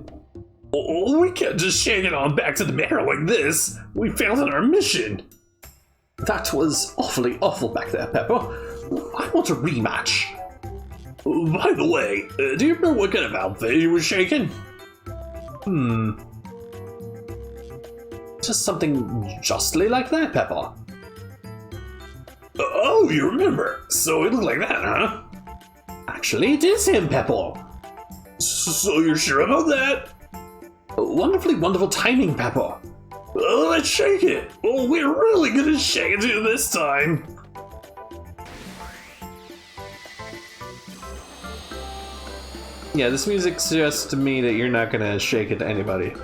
Speaker 3: Oh, we can't just shake it on back to the manor like this. We failed in our mission.
Speaker 2: That was awful back there, Pepper. I want a rematch.
Speaker 3: By the way, do you remember what kind of outfit you were shaking?
Speaker 2: Just something justly like that, Pepper.
Speaker 3: Oh, you remember. So it looked like that, huh?
Speaker 2: Actually, it is him, Pepper.
Speaker 3: So you're sure about that?
Speaker 2: Wonderfully wonderful timing, Pepper.
Speaker 3: Let's shake it. Oh, we're really gonna shake it this time.
Speaker 2: Yeah, this music suggests to me that you're not gonna shake it to anybody.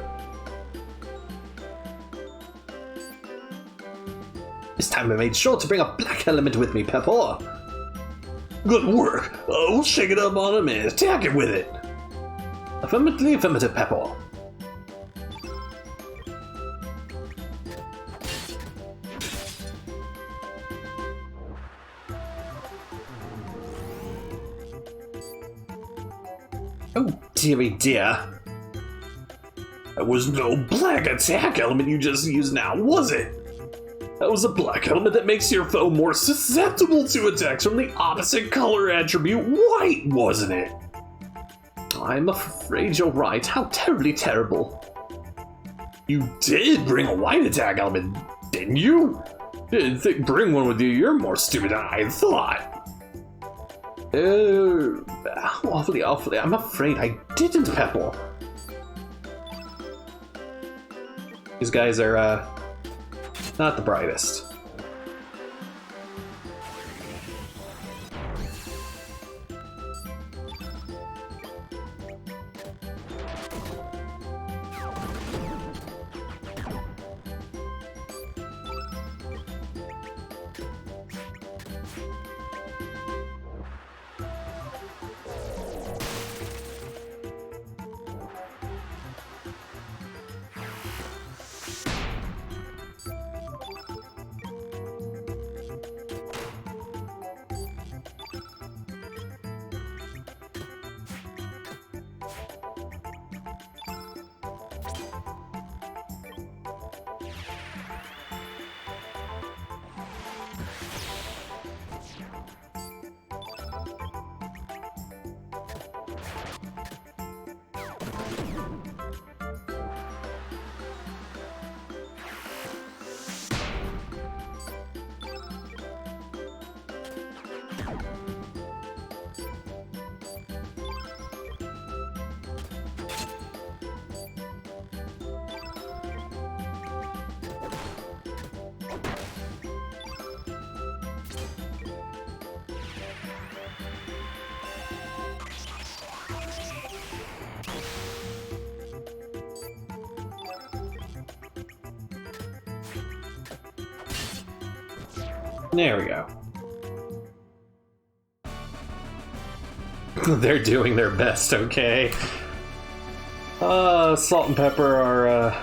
Speaker 2: This time I made sure to bring a black element with me, Pepper.
Speaker 3: Good work. We'll shake it up on him and attack it with it.
Speaker 2: Affirmative, Pepper. Oh, dearie dear.
Speaker 3: That was no black attack element you just used now, was it? That was a black element that makes your foe more susceptible to attacks from the opposite color attribute white, wasn't it?
Speaker 2: I'm afraid you're right. How terribly terrible.
Speaker 3: You did bring a white attack element, didn't you? Didn't think bring one with you. You're more stupid than I thought.
Speaker 2: Awfully. I'm afraid I didn't, Pepple.
Speaker 1: These guys are, not the brightest. There we go. They're doing their best, okay? Salt and pepper are,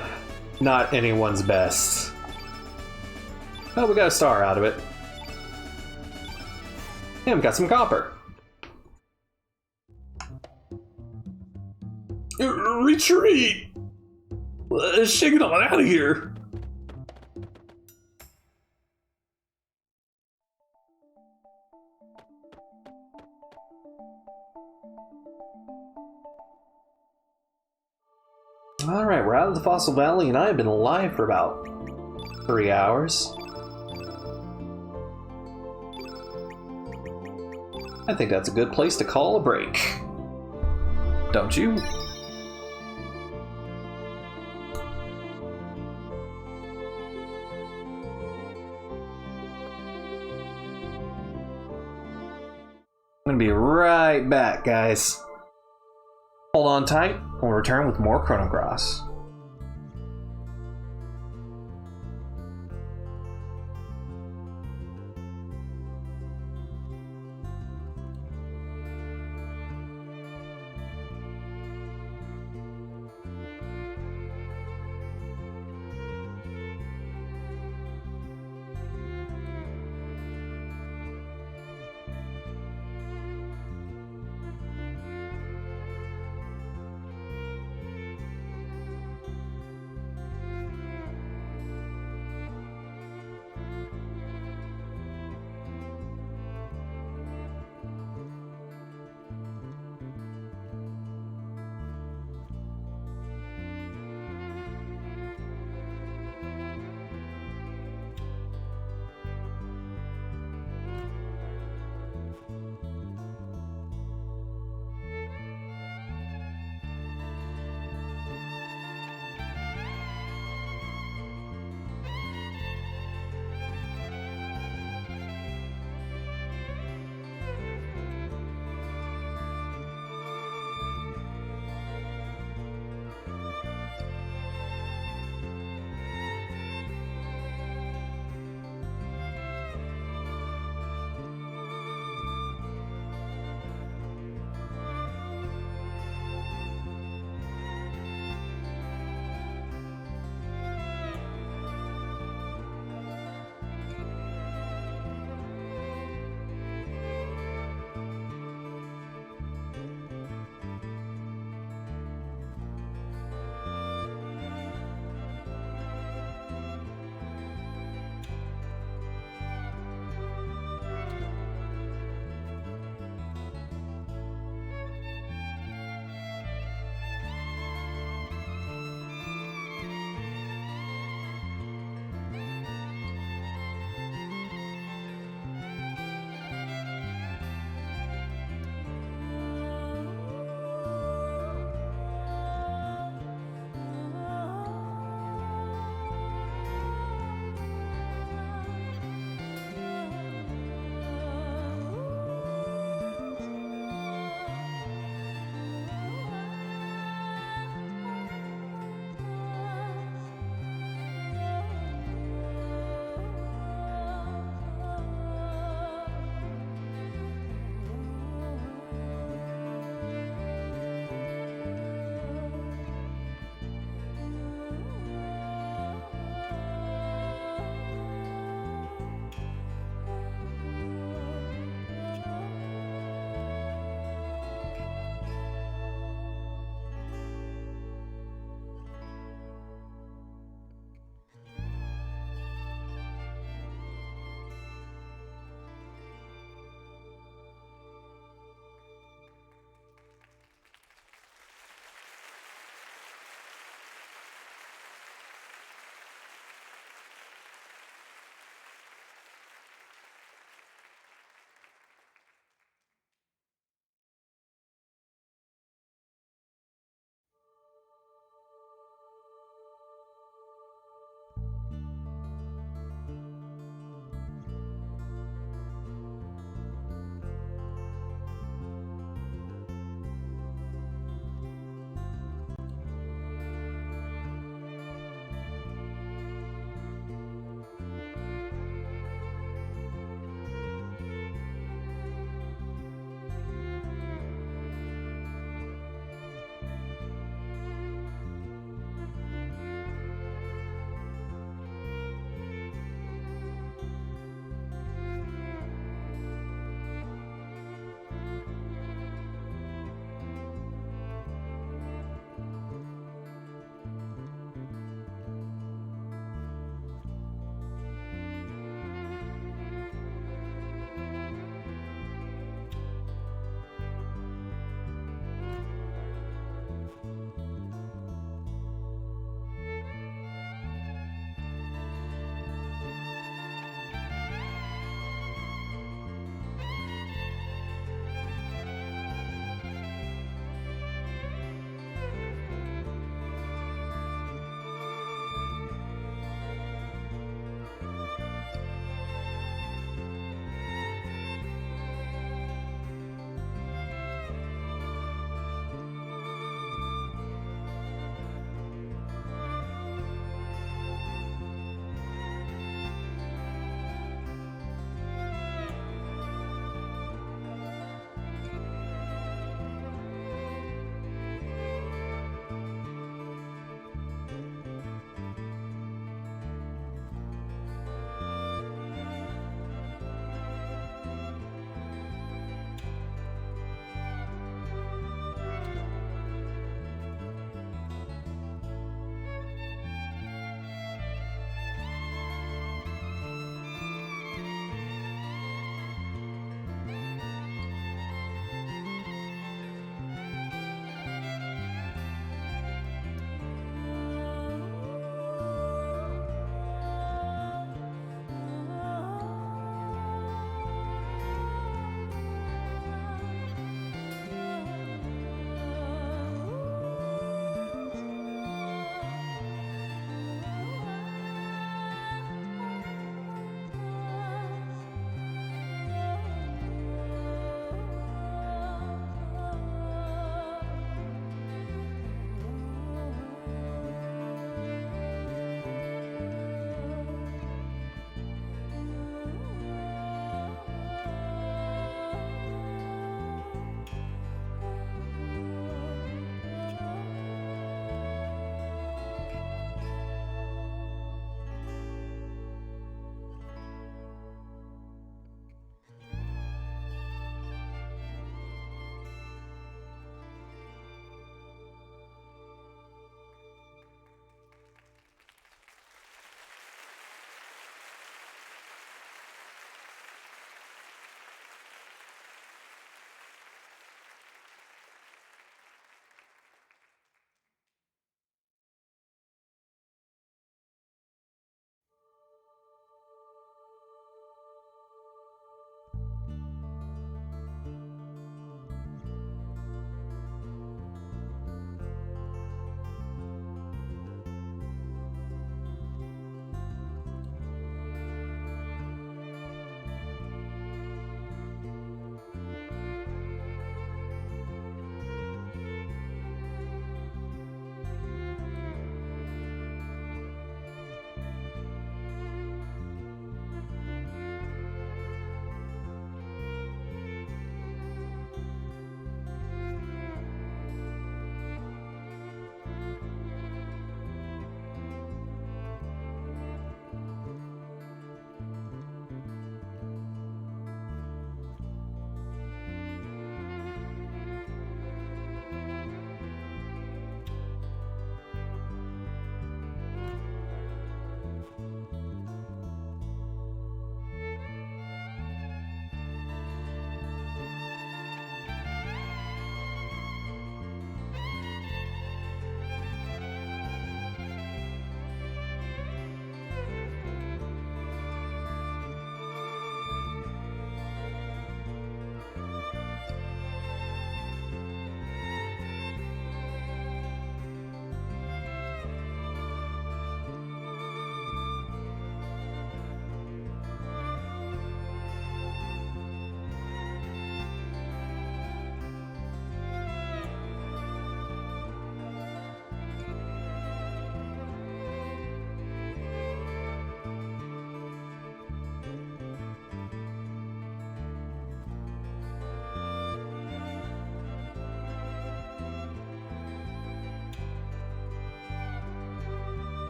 Speaker 1: not anyone's best. Oh, we got a star out of it. And we got some copper.
Speaker 3: Retreat! Shaking on out of here.
Speaker 1: Alright, we're out of the Fossil Valley, and I have been alive for about 3 hours. I think that's a good place to call a break. Don't you? I'm gonna be right back, guys. Hold on tight, we'll return with more Chrono Cross.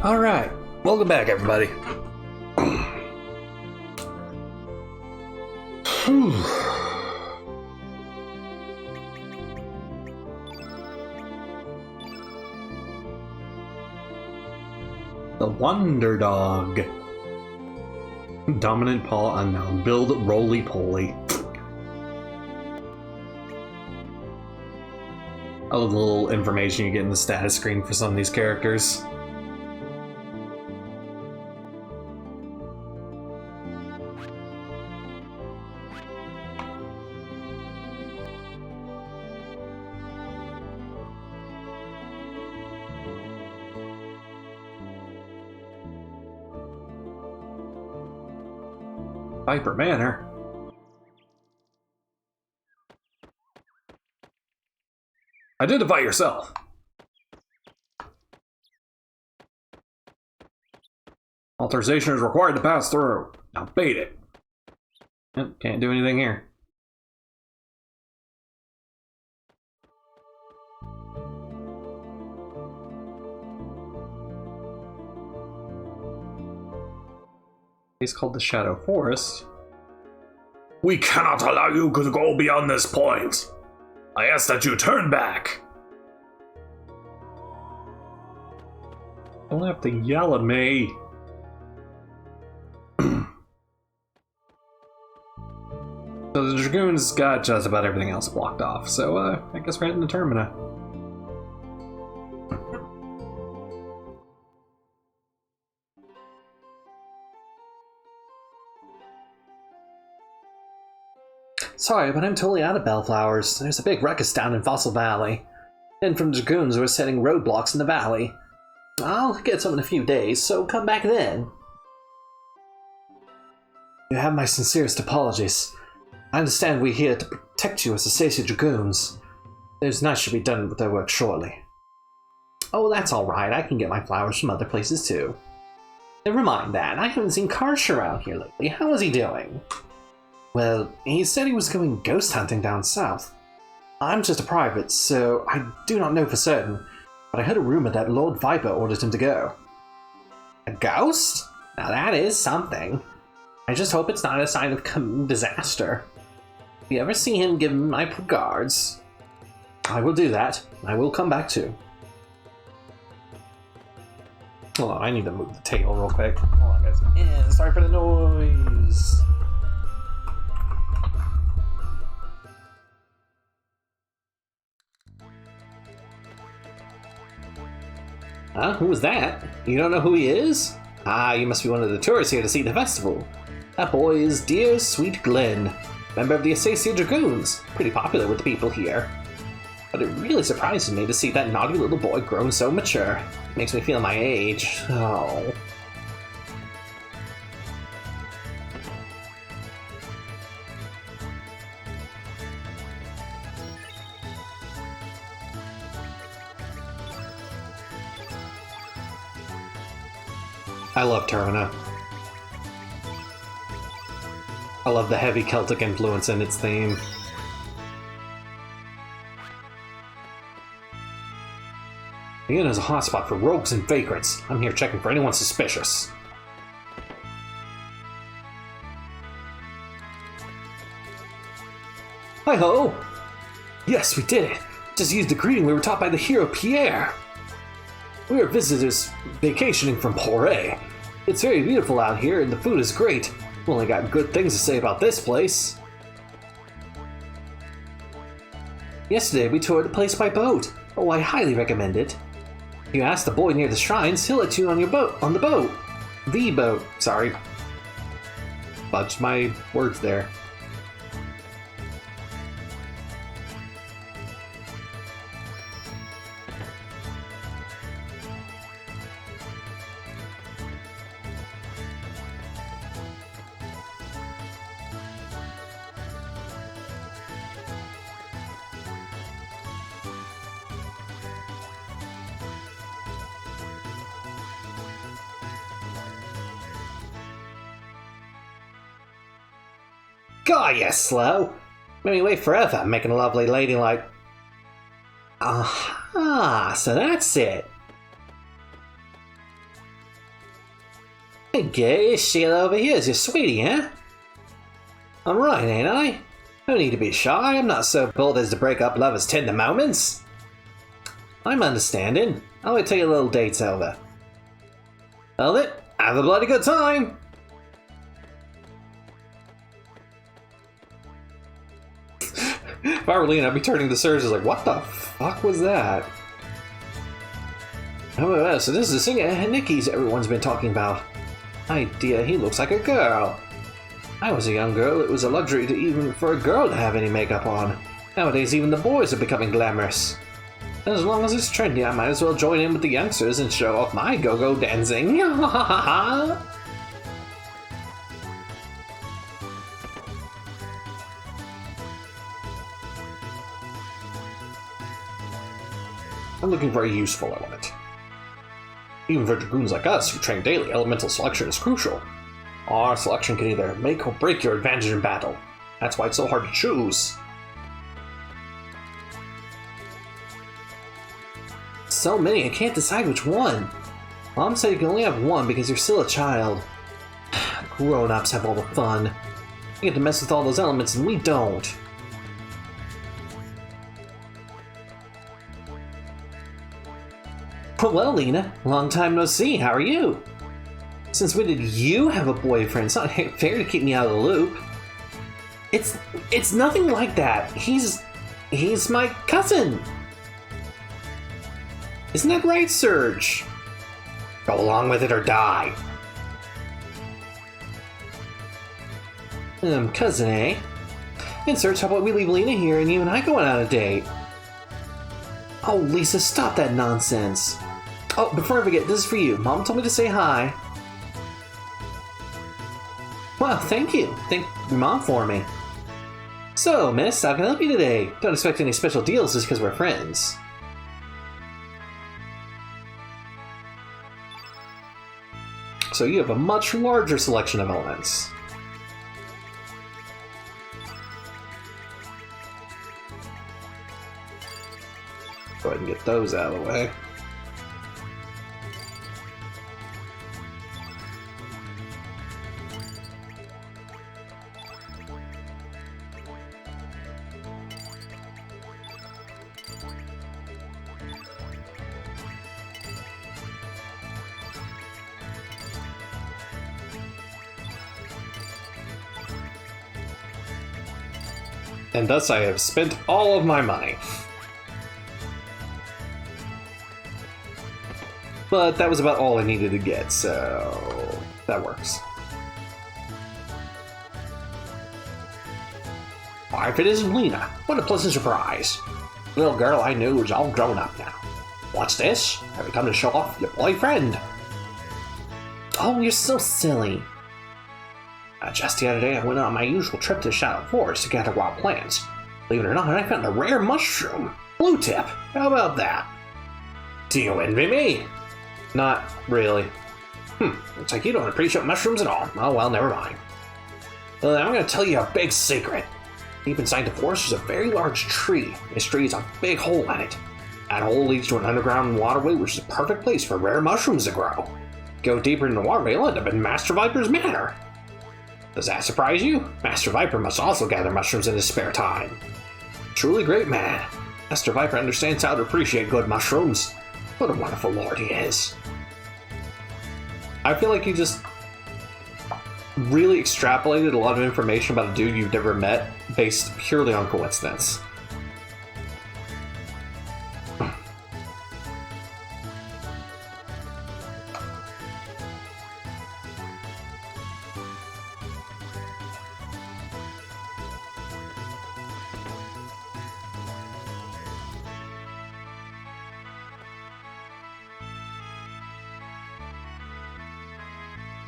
Speaker 3: Alright, welcome back, everybody.
Speaker 1: The Wonder Dog. Dominant paw unknown. Build roly-poly. I love the little information you get in the status screen for some of these characters. Viper Manor. Identify yourself. Authorization is required to pass through. Now bait it. Yep, can't do anything here. It's called the Shadow Forest.
Speaker 3: We cannot allow you to go beyond this point. I ask that you turn back.
Speaker 1: Don't have to yell at me. So the Dragoons got just about everything else blocked off, so I guess we're heading to Termina.
Speaker 2: Sorry, but I'm totally out of bellflowers. There's a big ruckus down in Fossil Valley. And from Dragoons, we're setting roadblocks in the valley. I'll get some in a few days, so come back then. You have my sincerest apologies. I understand we're here to protect you as the Stacey Dragoons. There's not should be done with their work shortly. Oh, that's alright. I can get my flowers from other places too. Never mind that. I haven't seen Karsh around here lately. How is he doing? Well, he said he was going ghost hunting down south. I'm just a private, so I do not know for certain, but I heard a rumor that Lord Viper ordered him to go. A ghost? Now that is something. I just hope it's not a sign of disaster. If you ever see him, give him my regards. I will do that. I will come back too. Hold on, I need to move the table real quick. Hold on, guys. Sorry for the noise. Huh? Who was that? You don't know who he is? Ah, you must be one of the tourists here to see the festival. That boy is dear sweet Glenn, member of the Acacia Dragoons. Pretty popular with the people here. But it really surprises me to see that naughty little boy grown so mature. Makes me feel my age. Oh. I love Termina. I love the heavy Celtic influence in its theme. The inn is a hotspot for rogues and vagrants. I'm here checking for anyone suspicious. Hi-ho! Yes, we did it! Just used the greeting we were taught by the hero Pierre! We are visitors vacationing from Poré. It's very beautiful out here and the food is great. We've only got good things to say about this place. Yesterday we toured the place by boat. Oh, I highly recommend it. If you ask the boy near the shrines, he'll let you on your boat. On the boat. The boat. Sorry. Fudged my words there. God, you're slow. Made me wait forever, making a lovely lady like... Aha, so that's it. Hey, guys, Sheila over here is your sweetie, huh? I'm right, ain't I? No need to be shy. I'm not so bold as to break up lovers' tender moments. I'm understanding. I'll wait till your little date's over. Well then, have a bloody good time!
Speaker 1: If I were Lena, I'd be turning to Surge like, what the fuck was that?
Speaker 2: Oh, so this is the singer Nikki's everyone's been talking about. Idea, he looks like a girl. I was a young girl, it was a luxury to even for a girl to have any makeup on. Nowadays even the boys are becoming glamorous. As long as it's trendy, I might as well join in with the youngsters and show off my go-go dancing.
Speaker 1: I'm looking for a useful element. Even for dragoons like us who train daily, elemental selection is crucial. Our selection can either make or break your advantage in battle. That's why it's so hard to choose.
Speaker 2: So many, I can't decide which one. Mom said you can only have one because you're still a child. Grown-ups have all the fun. You get to mess with all those elements and we don't. Well, Lena, long time no see. How are you? Since when did you have a boyfriend? It's not fair to keep me out of the loop. It's nothing like that. He's my cousin. Isn't that right, Surge?
Speaker 1: Go along with it or die.
Speaker 2: Cousin, eh? And Surge, how about we leave Lena here and you and I go on a date? Oh, Lisa, stop that nonsense. Oh, before I forget, this is for you. Mom told me to say hi. Well, thank you. Thank your mom for me. So, miss, how can I help you today? Don't expect any special deals just because we're friends.
Speaker 1: So you have a much larger selection of elements. Go ahead and get those out of the way. And thus I have spent all of my money. But that was about all I needed to get, so that works. Why, if it isn't Lena, what a pleasant surprise. Little girl I knew is all grown up now. What's this? Have you come to show off your boyfriend?
Speaker 2: Oh, you're so silly.
Speaker 1: Just the other day, I went on my usual trip to the Shadow Forest to gather wild plants. Believe it or not, I found a rare mushroom. Blue tip. How about that? Do you envy me? Not really. Looks like you don't appreciate mushrooms at all. Oh well, never mind. Well, I'm going to tell you a big secret. Deep inside the forest is a very large tree. This tree has a big hole in it. That hole leads to an underground waterway, which is a perfect place for rare mushrooms to grow. Go deeper in the waterway, you'll end up in Master Viper's manor. Does that surprise you? Master Viper must also gather mushrooms in his spare time. Truly great man. Master Viper understands how to appreciate good mushrooms. What a wonderful lord he is. I feel like you just really extrapolated a lot of information about a dude you've never met based purely on coincidence.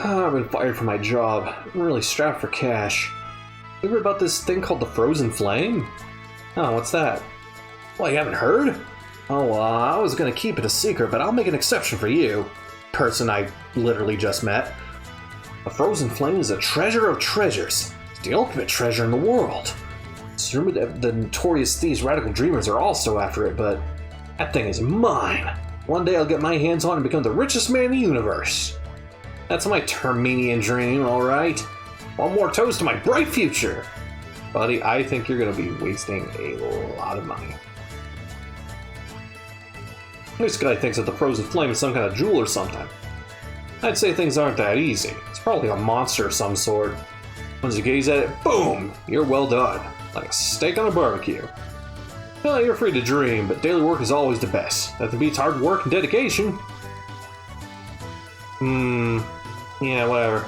Speaker 1: I've been fired from my job. I'm really strapped for cash. You heard about this thing called the Frozen Flame? Oh, what's that? Well, you haven't heard? Oh, I was gonna keep it a secret, but I'll make an exception for you. Person I literally just met. A Frozen Flame is a treasure of treasures. It's the ultimate treasure in the world. It's rumored that the notorious thieves, radical dreamers are also after it, but that thing is mine. One day I'll get my hands on it and become the richest man in the universe.
Speaker 2: That's my Terminian dream, alright? One more toast to my bright future! Buddy, I think you're gonna be wasting a lot of money. This guy thinks that the frozen flame is some kind of jewel or something. I'd say things aren't that easy. It's probably a monster of some sort. Once you gaze at it, boom! You're well done. Like a steak on a barbecue. Well, you're free to dream, but daily work is always the best. Nothing beats hard work and dedication. Yeah, whatever.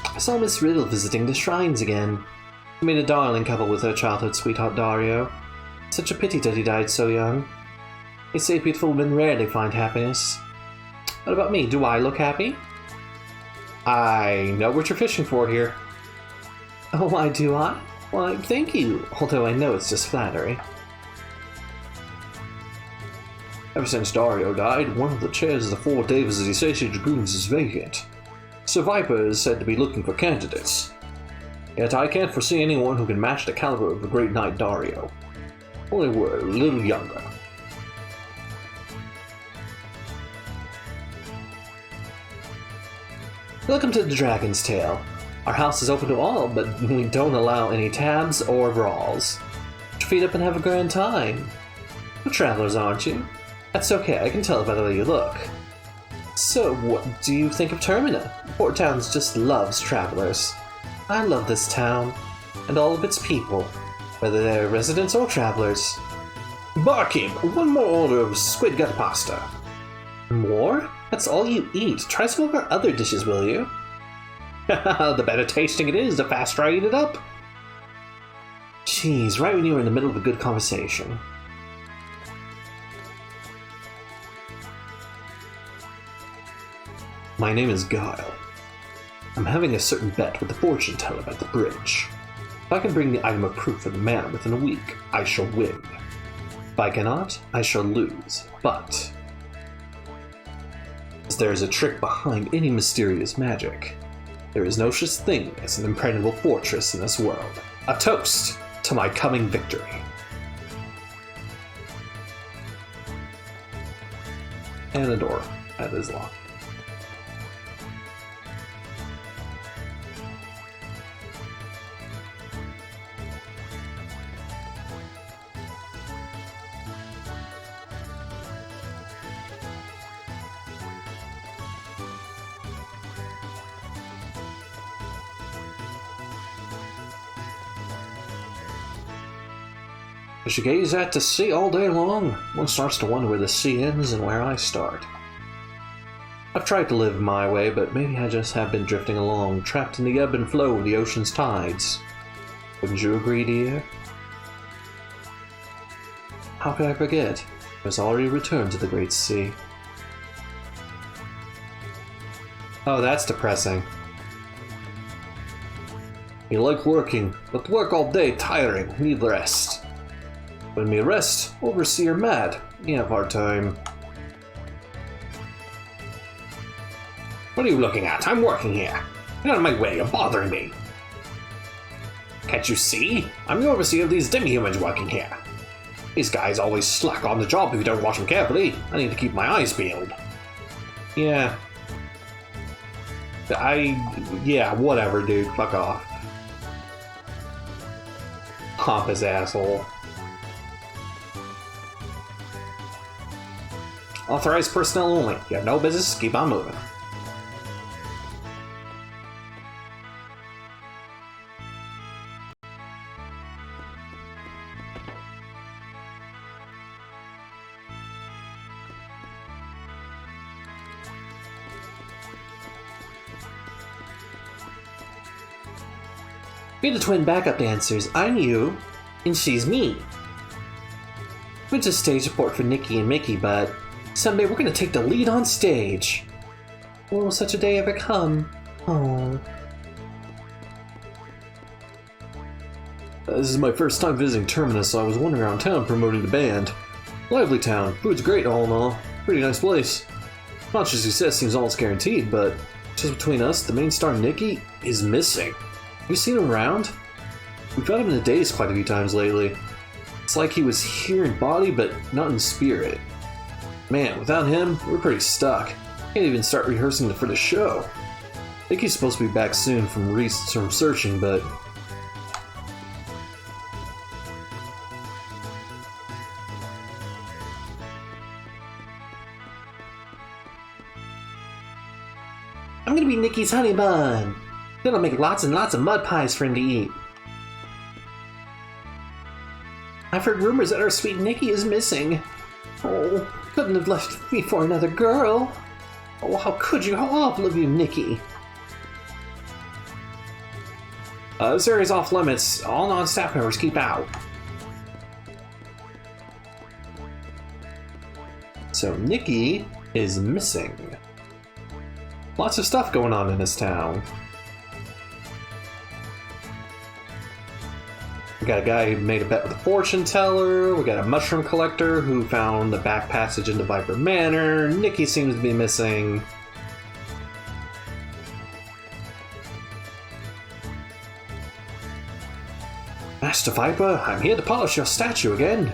Speaker 2: I saw Miss Riddle visiting the shrines again. She made a darling couple with her childhood sweetheart Dario. Such a pity that he died so young. They say beautiful women rarely find happiness. What about me? Do I look happy? I know what you're fishing for here. Oh, why do I? Why, thank you, although I know it's just flattery. Ever since Dario died, one of the chairs of the 4 Davis of the Sacred Dragoons is vacant. Sir Viper is said to be looking for candidates. Yet I can't foresee anyone who can match the caliber of the great knight Dario. Only we're a little younger. Welcome to the Dragon's Tail. Our house is open to all, but we don't allow any tabs or brawls. Put your feet up and have a grand time. We're travelers, aren't you? That's okay, I can tell by the way you look. So, what do you think of Termina? Port Town just loves travelers. I love this town, and all of its people, whether they're residents or travelers.
Speaker 3: Barkeep, one more order of squid gut pasta.
Speaker 2: More? That's all you eat. Try some of our other dishes, will you?
Speaker 4: The better tasting it is, the faster I eat it up.
Speaker 2: Jeez, right when you were in the middle of a good conversation. My name is Guile. I'm having a certain bet with the fortune teller at the bridge. If I can bring the item of proof for the manor within a week, I shall win. If I cannot, I shall lose. But as there is a trick behind any mysterious magic, there is no such thing as an impregnable fortress in this world. A toast to my coming victory. And a door that is locked. As you gaze at the sea all day long, one starts to wonder where the sea ends and where I start. I've tried to live my way, but maybe I just have been drifting along, trapped in the ebb and flow of the ocean's tides. Wouldn't you agree, dear? How could I forget? I was already returned to the great sea. Oh, that's depressing. You like working, but work all day tiring, need rest. When we rest, overseer mad. You have hard time.
Speaker 4: What are you looking at? I'm working here. Get out of my way, you're bothering me. Can't you see? I'm the overseer of these demi-humans working here. These guys always slack on the job if you don't watch them carefully. I need to keep my eyes peeled.
Speaker 2: Yeah, whatever, dude. Fuck off. Pompous asshole.
Speaker 4: Authorized personnel only. You have no business, keep on moving.
Speaker 2: We're the twin backup dancers. I'm you, and she's me. We're just stage support for Nikki and Mickey, but someday we're gonna take the lead on stage. Will such a day ever come? Oh. This is my first time visiting Terminus, so I was wandering around town promoting the band. Lively town, food's great all in all. Pretty nice place. Not sure success seems almost guaranteed, but just between us, the main star Nikki is missing. Have you seen him around? We've found him in the days quite a few times lately. It's like he was here in body, but not in spirit. Man, without him, we're pretty stuck. Can't even start rehearsing for the show. I think he's supposed to be back soon from searching, but...
Speaker 4: I'm gonna be Nikki's honey bun. Then I'll make lots and lots of mud pies for him to eat. I've heard rumors that our sweet Nikki is missing. Oh, couldn't have left me for another girl. Oh, how could you? How awful of you, Nikki.
Speaker 2: This area's off limits. All non-staff members keep out. So Nikki is missing. Lots of stuff going on in this town. We got a guy who made a bet with a fortune teller. We got a mushroom collector who found the back passage into Viper Manor. Nikki seems to be missing. Master Viper, I'm here to polish your statue again.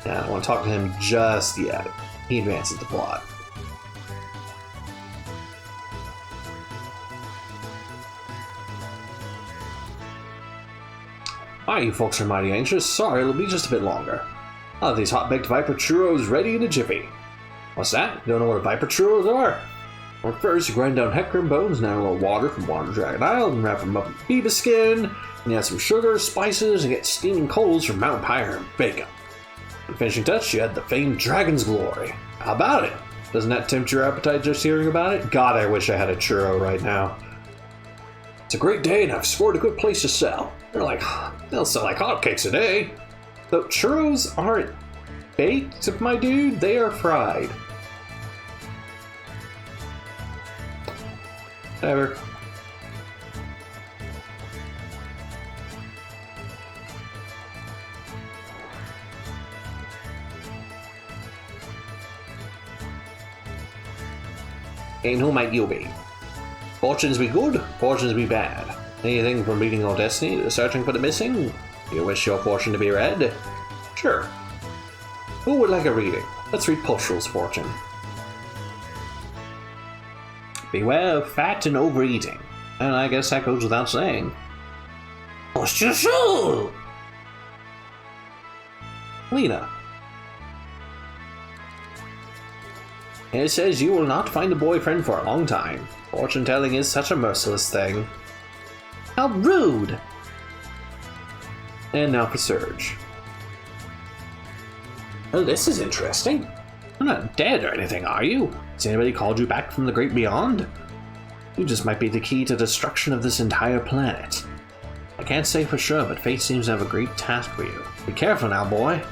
Speaker 2: Yeah, I don't want to talk to him just yet. He advances the plot. Why, you folks are mighty anxious. Sorry, it'll be just a bit longer. I'll have these hot-baked Viper churros ready in a jiffy. What's that? You don't know what a Viper churros are? Well, first, you grind down hecarim bones, and add a little water from Water Dragon Isle, and wrap them up in beaver skin, and you add some sugar, spices, and get steaming coals from Mount Pyre and bake them. The finishing touch, you add the famed Dragon's Glory. How about it? Doesn't that tempt your appetite just hearing about it? God, I wish I had a churro right now. It's a great day, and I've scored a good place to sell. They'll sell like hotcakes today. Though churros aren't baked, my dude, they are fried. Whatever. And who might you be? Fortunes be good, fortunes be bad. Anything from reading your destiny to searching for the missing? You wish your fortune to be read? Sure. Who would like a reading? Let's read Pushul's fortune. Beware of fat and overeating. And I guess that goes without saying. Pushul! Lena. It says you will not find a boyfriend for a long time. Fortune telling is such a merciless thing. How rude! And now for Surge.
Speaker 4: Oh, this is interesting. You're not dead or anything, are you? Has anybody called you back from the great beyond? You just might be the key to destruction of this entire planet. I can't say for sure, but fate seems to have a great task for you. Be careful now, boy.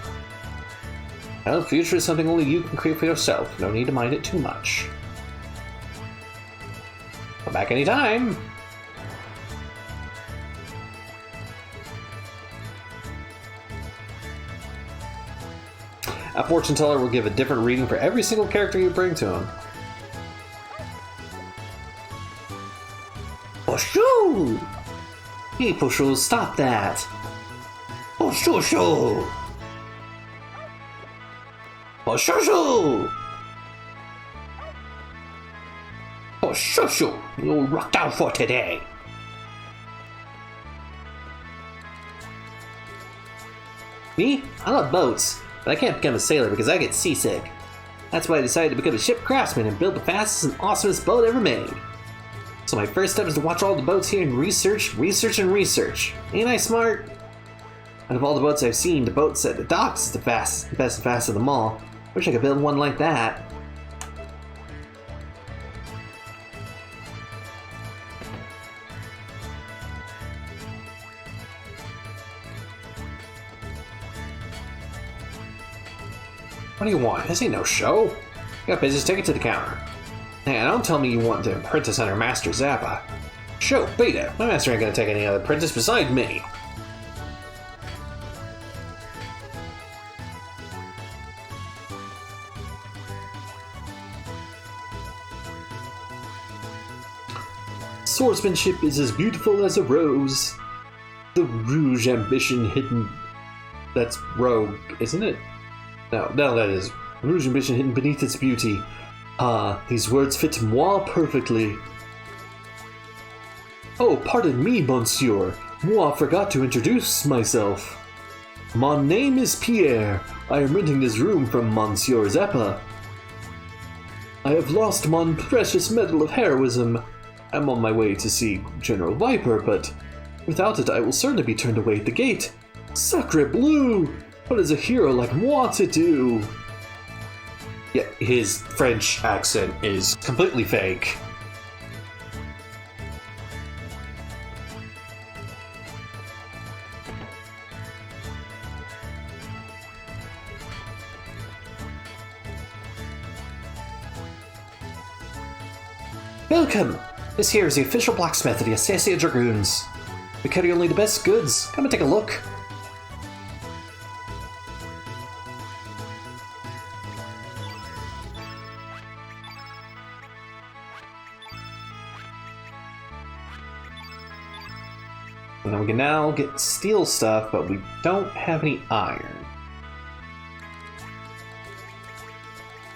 Speaker 4: Well, the future is something only you can create for yourself. No need to mind it too much. Come back anytime. A fortune teller will give a different reading for every single character you bring to him. Pushul! Hey, Pushul, stop that! Pushul! Pushul! Pushul! You're rocked out for today! Me? I love boats. But I can't become a sailor because I get seasick. That's why I decided to become a ship craftsman and build the fastest and awesomest boat ever made. So my first step is to watch all the boats here and research. Ain't I smart? Out of all the boats I've seen, the boat at the docks is the best and fastest of them all. Wish I could build one like that. What do you want? This ain't no show. You got business, take it to the counter. Hey, don't tell me you want the apprentice on our master Zappa. Show, beat it. My master ain't gonna take any other apprentice beside me. Swordsmanship is as beautiful as a rose. The rouge ambition hidden... That's rogue, isn't it? No, that is. Rouge ambition hidden beneath its beauty.
Speaker 2: Ah, these words fit moi perfectly. Oh, pardon me, monsieur. Moi forgot to introduce myself. My name is Pierre. I am renting this room from Monsieur Zappa. I have lost mon precious medal of heroism. I'm on my way to see General Viper, but without it I will certainly be turned away at the gate. Sacre bleu! What is a hero like moi to do?
Speaker 1: Yeah, his French accent is completely fake.
Speaker 4: Welcome! This here is the official blacksmith of the Assassin Dragoons. We carry only the best goods. Come and take a look.
Speaker 1: And we can now get steel stuff, but we don't have any iron.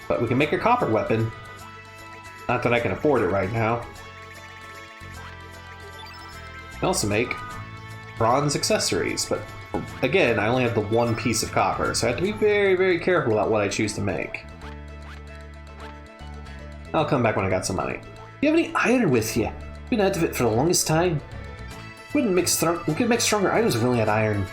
Speaker 1: But we can make a copper weapon. Not that I can afford it right now. I can also make bronze accessories, but again, I only have the one piece of copper, so I have to be very, very careful about what I choose to make. I'll come back when I got some money.
Speaker 4: Do you have any iron with you? Been out of it for the longest time. We could make stronger items if we only had iron.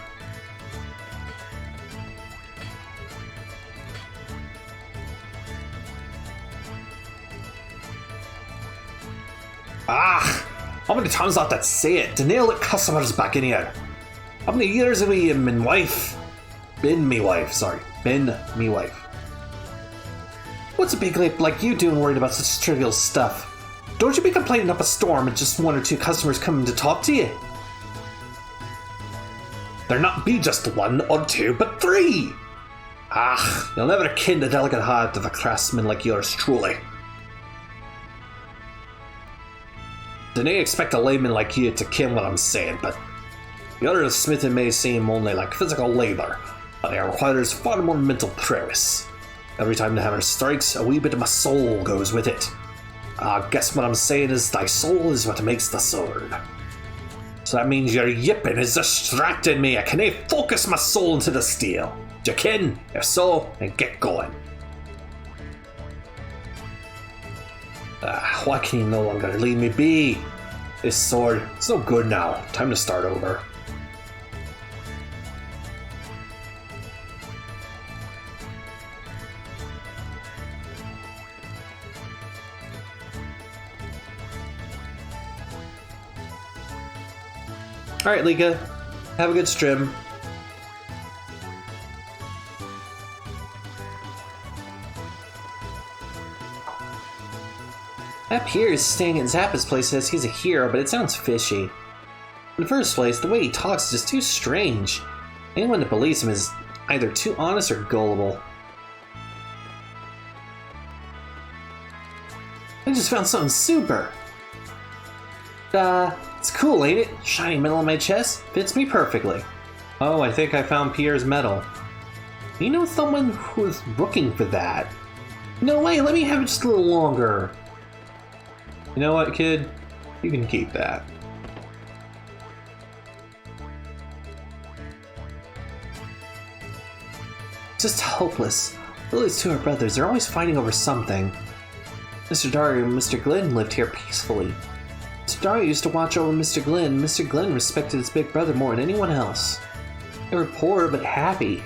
Speaker 3: How many times do I have to say it to nail the customers back in here? How many years have we been wife? Been me wife.
Speaker 4: What's a big lip like you doing worried about such trivial stuff? Don't you be complaining up a storm and just one or two customers coming to talk to you?
Speaker 3: There not be just one or two, but three! You'll never ken the delicate heart of a craftsman like yours truly. Didn't expect a layman like you to ken what I'm saying, but the art of smithing may seem only like physical labor, but it requires far more mental prowess. Every time the hammer strikes, a wee bit of my soul goes with it. I guess what I'm saying is thy soul is what makes the sword. So that means your yipping is distracting me. I can't focus my soul into the steel. Do you ken? If so, then get going. Why can you no longer leave me be? This sword, it's no good now. Time to start over.
Speaker 1: Alright, Lika. Have a good stream.
Speaker 4: That Pierre is staying at Zappa's place says he's a hero, but it sounds fishy. In the first place, the way he talks is just too strange. Anyone that believes him is either too honest or gullible. I just found something super! It's cool, ain't it? Shiny metal on my chest. Fits me perfectly.
Speaker 1: Oh, I think I found Pierre's medal.
Speaker 4: You know someone who's looking for that? No way, let me have it just a little longer.
Speaker 1: You know what, kid? You can keep that.
Speaker 4: Just hopeless. Lily's two are brothers. They're always fighting over something. Mr. Dario and Mr. Glenn lived here peacefully. Mr. Dario used to watch over Mr. Glenn. Mr. Glenn respected his big brother more than anyone else. They were poor but happy,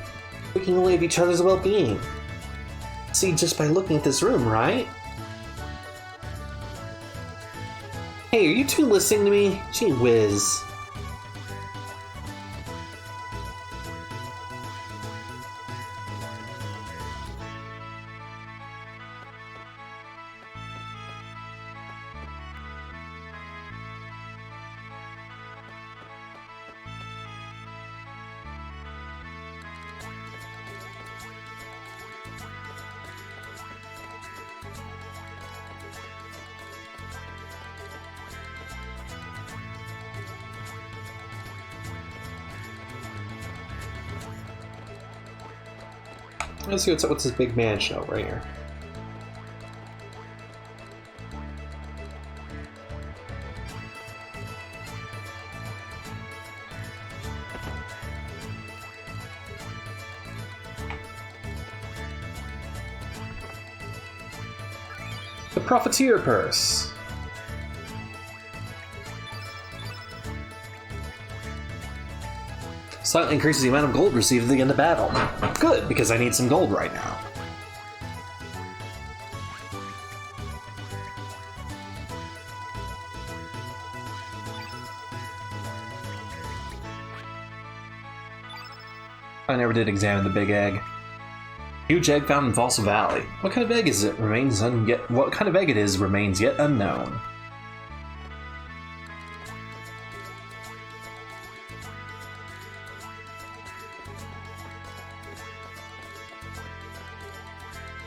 Speaker 4: taking away of each other's well-being. See just by looking at this room, right? Hey, are you two listening to me? Gee whiz.
Speaker 1: Let's see what's this big man show right here.
Speaker 3: The Profiteer Purse. Slightly increases the amount of gold received at the end of battle. Good, because I need some gold right now. I never did examine the big egg. Huge egg found in Fossil Valley. What kind of egg is it? What kind of egg it is remains yet unknown.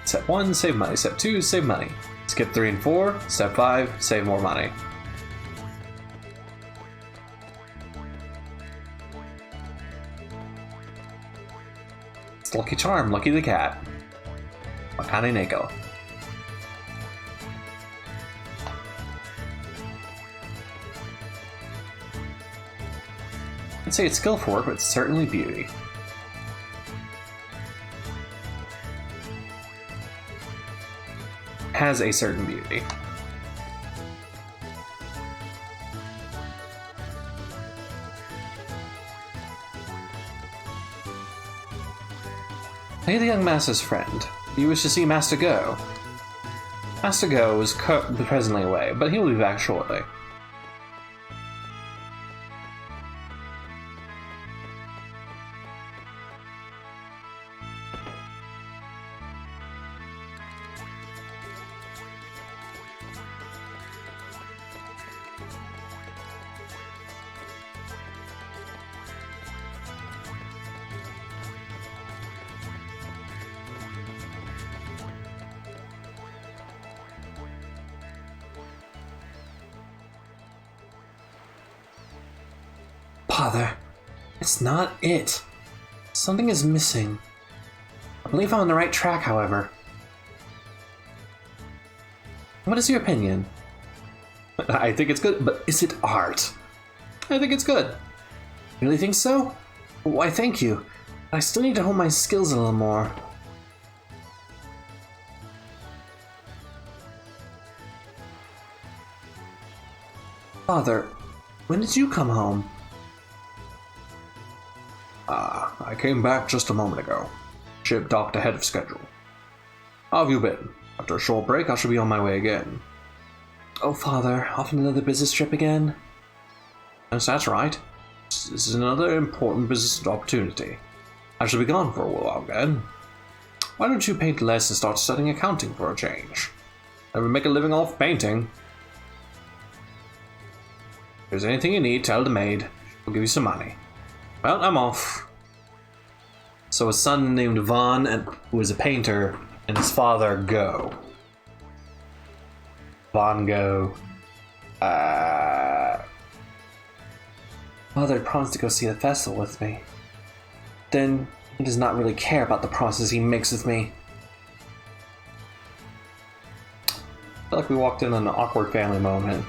Speaker 3: Step 1, save money. Step 2, save money. Skip 3 and 4. Step 5, save more money. It's Lucky Charm, Lucky the Cat. Makane Neko. I'd say it's skillful work, but it's certainly beauty. Has a certain beauty. Hey, the young master's friend. You wish to see Master Go? Master Go is presently away, but he will be back shortly. Father, it's not it. Something is missing. I believe I'm on the right track, however. What is your opinion? I think it's good, but is it art? I think it's good. You really think so? Why, thank you. I still need to hone my skills a little more. Father, when did you come home? I came back just a moment ago. Ship docked ahead of schedule. How have you been? After a short break, I shall be on my way again. Oh, Father, off on another business trip again? Yes, that's right. This is another important business opportunity. I shall be gone for a while again. Why don't you paint less and start studying accounting for a change? Never make a living off painting. If there's anything you need, tell the maid. She'll give you some money. Well, I'm off. So a son named Vaughn, who is a painter, and his father, Go. Vaughn Go. Father promised to go see the festival with me. Then he does not really care about the process he makes with me. I feel like we walked in on an awkward family moment.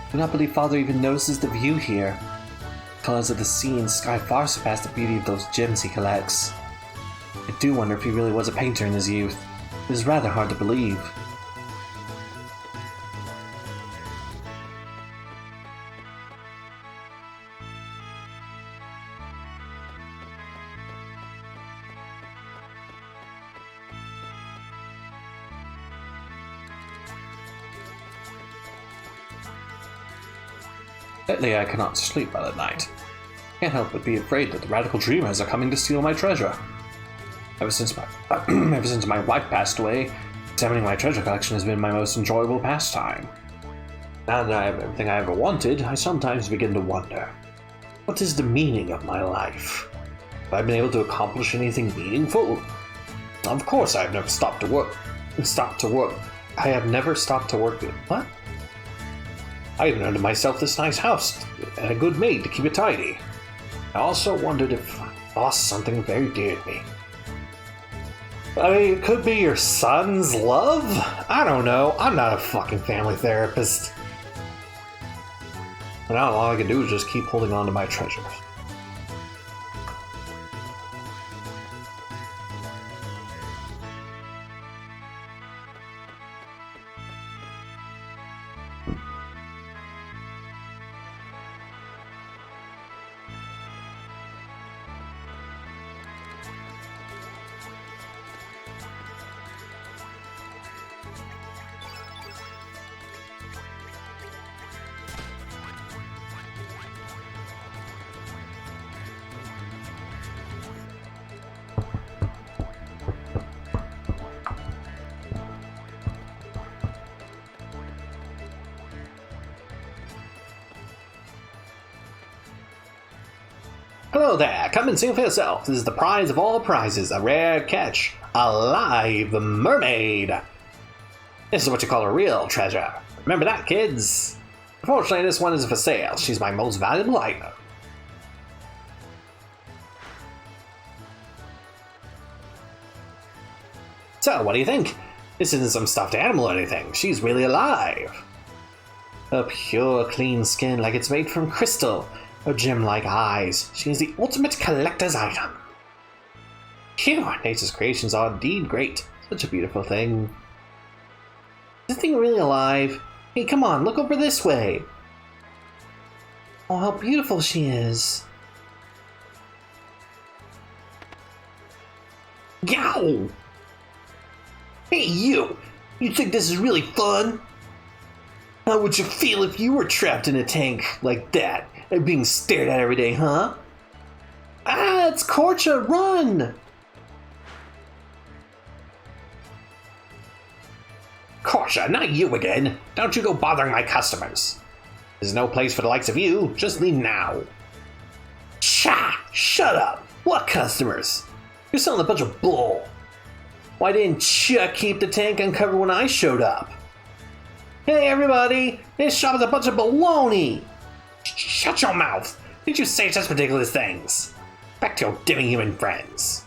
Speaker 3: I do not believe Father even notices the view here. The colors of the sea and sky far surpass the beauty of those gems he collects. I do wonder if he really was a painter in his youth. It is rather hard to believe. Lately I cannot sleep by the night. Can't help but be afraid that the radical dreamers are coming to steal my treasure. Ever since my wife passed away, examining my treasure collection has been my most enjoyable pastime. Now that I have everything I ever wanted, I sometimes begin to wonder, what is the meaning of my life? Have I been able to accomplish anything meaningful? Of course I have never stopped to work. I have never stopped to work. What? I even earned myself this nice house and a good maid to keep it tidy. I also wondered if I lost something very dear to me. I mean, it could be your son's love? I don't know. I'm not a fucking family therapist. But now all I can do is just keep holding on to my treasures. Hello there, come and see for yourself. This is the prize of all prizes, a rare catch. A live mermaid. This is what you call a real treasure. Remember that, kids? Unfortunately, this one isn't for sale. She's my most valuable item. So, what do you think? This isn't some stuffed animal or anything. She's really alive. Her pure, clean skin like it's made from crystal. Her gem-like eyes. She is the ultimate collector's item. Phew, nature's creations are indeed great. Such a beautiful thing. Is this thing really alive? Hey, come on, look over this way. Oh, how beautiful she is. Yow! Hey, you! You think this is really fun? How would you feel if you were trapped in a tank like that and being stared at every day, huh? Ah, it's Korcha, run! Korcha, not you again! Don't you go bothering my customers! There's no place for the likes of you, just leave now. Cha! Shut up! What customers? You're selling a bunch of bull. Why didn't you keep the tank uncovered when I showed up? Hey everybody! This shop is a bunch of baloney! Shut your mouth! Did you say such ridiculous things? Back to your demi-human friends.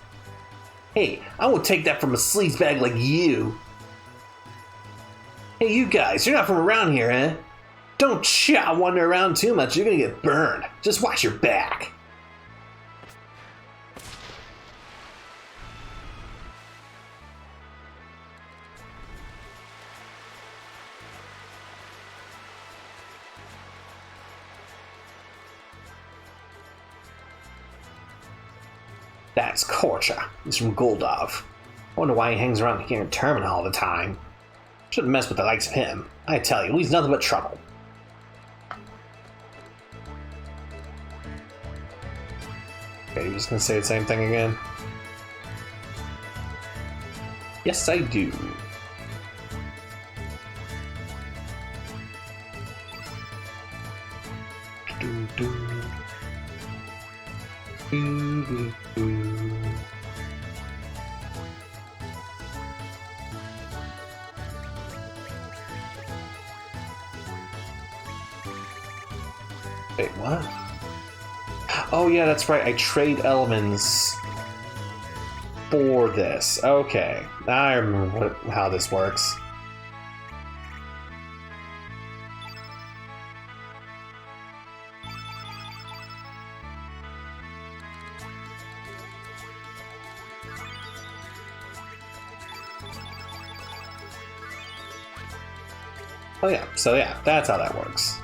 Speaker 3: Hey, I won't take that from a sleazebag like you. Hey you guys, you're not from around here, eh? Don't wander around too much, you're gonna get burned. Just watch your back. That's Korcha. He's from Goldov. I wonder why he hangs around here in Termina all the time. Shouldn't mess with the likes of him. I tell you, he's nothing but trouble. Okay, you're just gonna say the same thing again? Yes, I do. Wait, what? Oh yeah, that's right, I trade elements for this. Okay, now I remember how this works. Oh yeah, so yeah, that's how that works.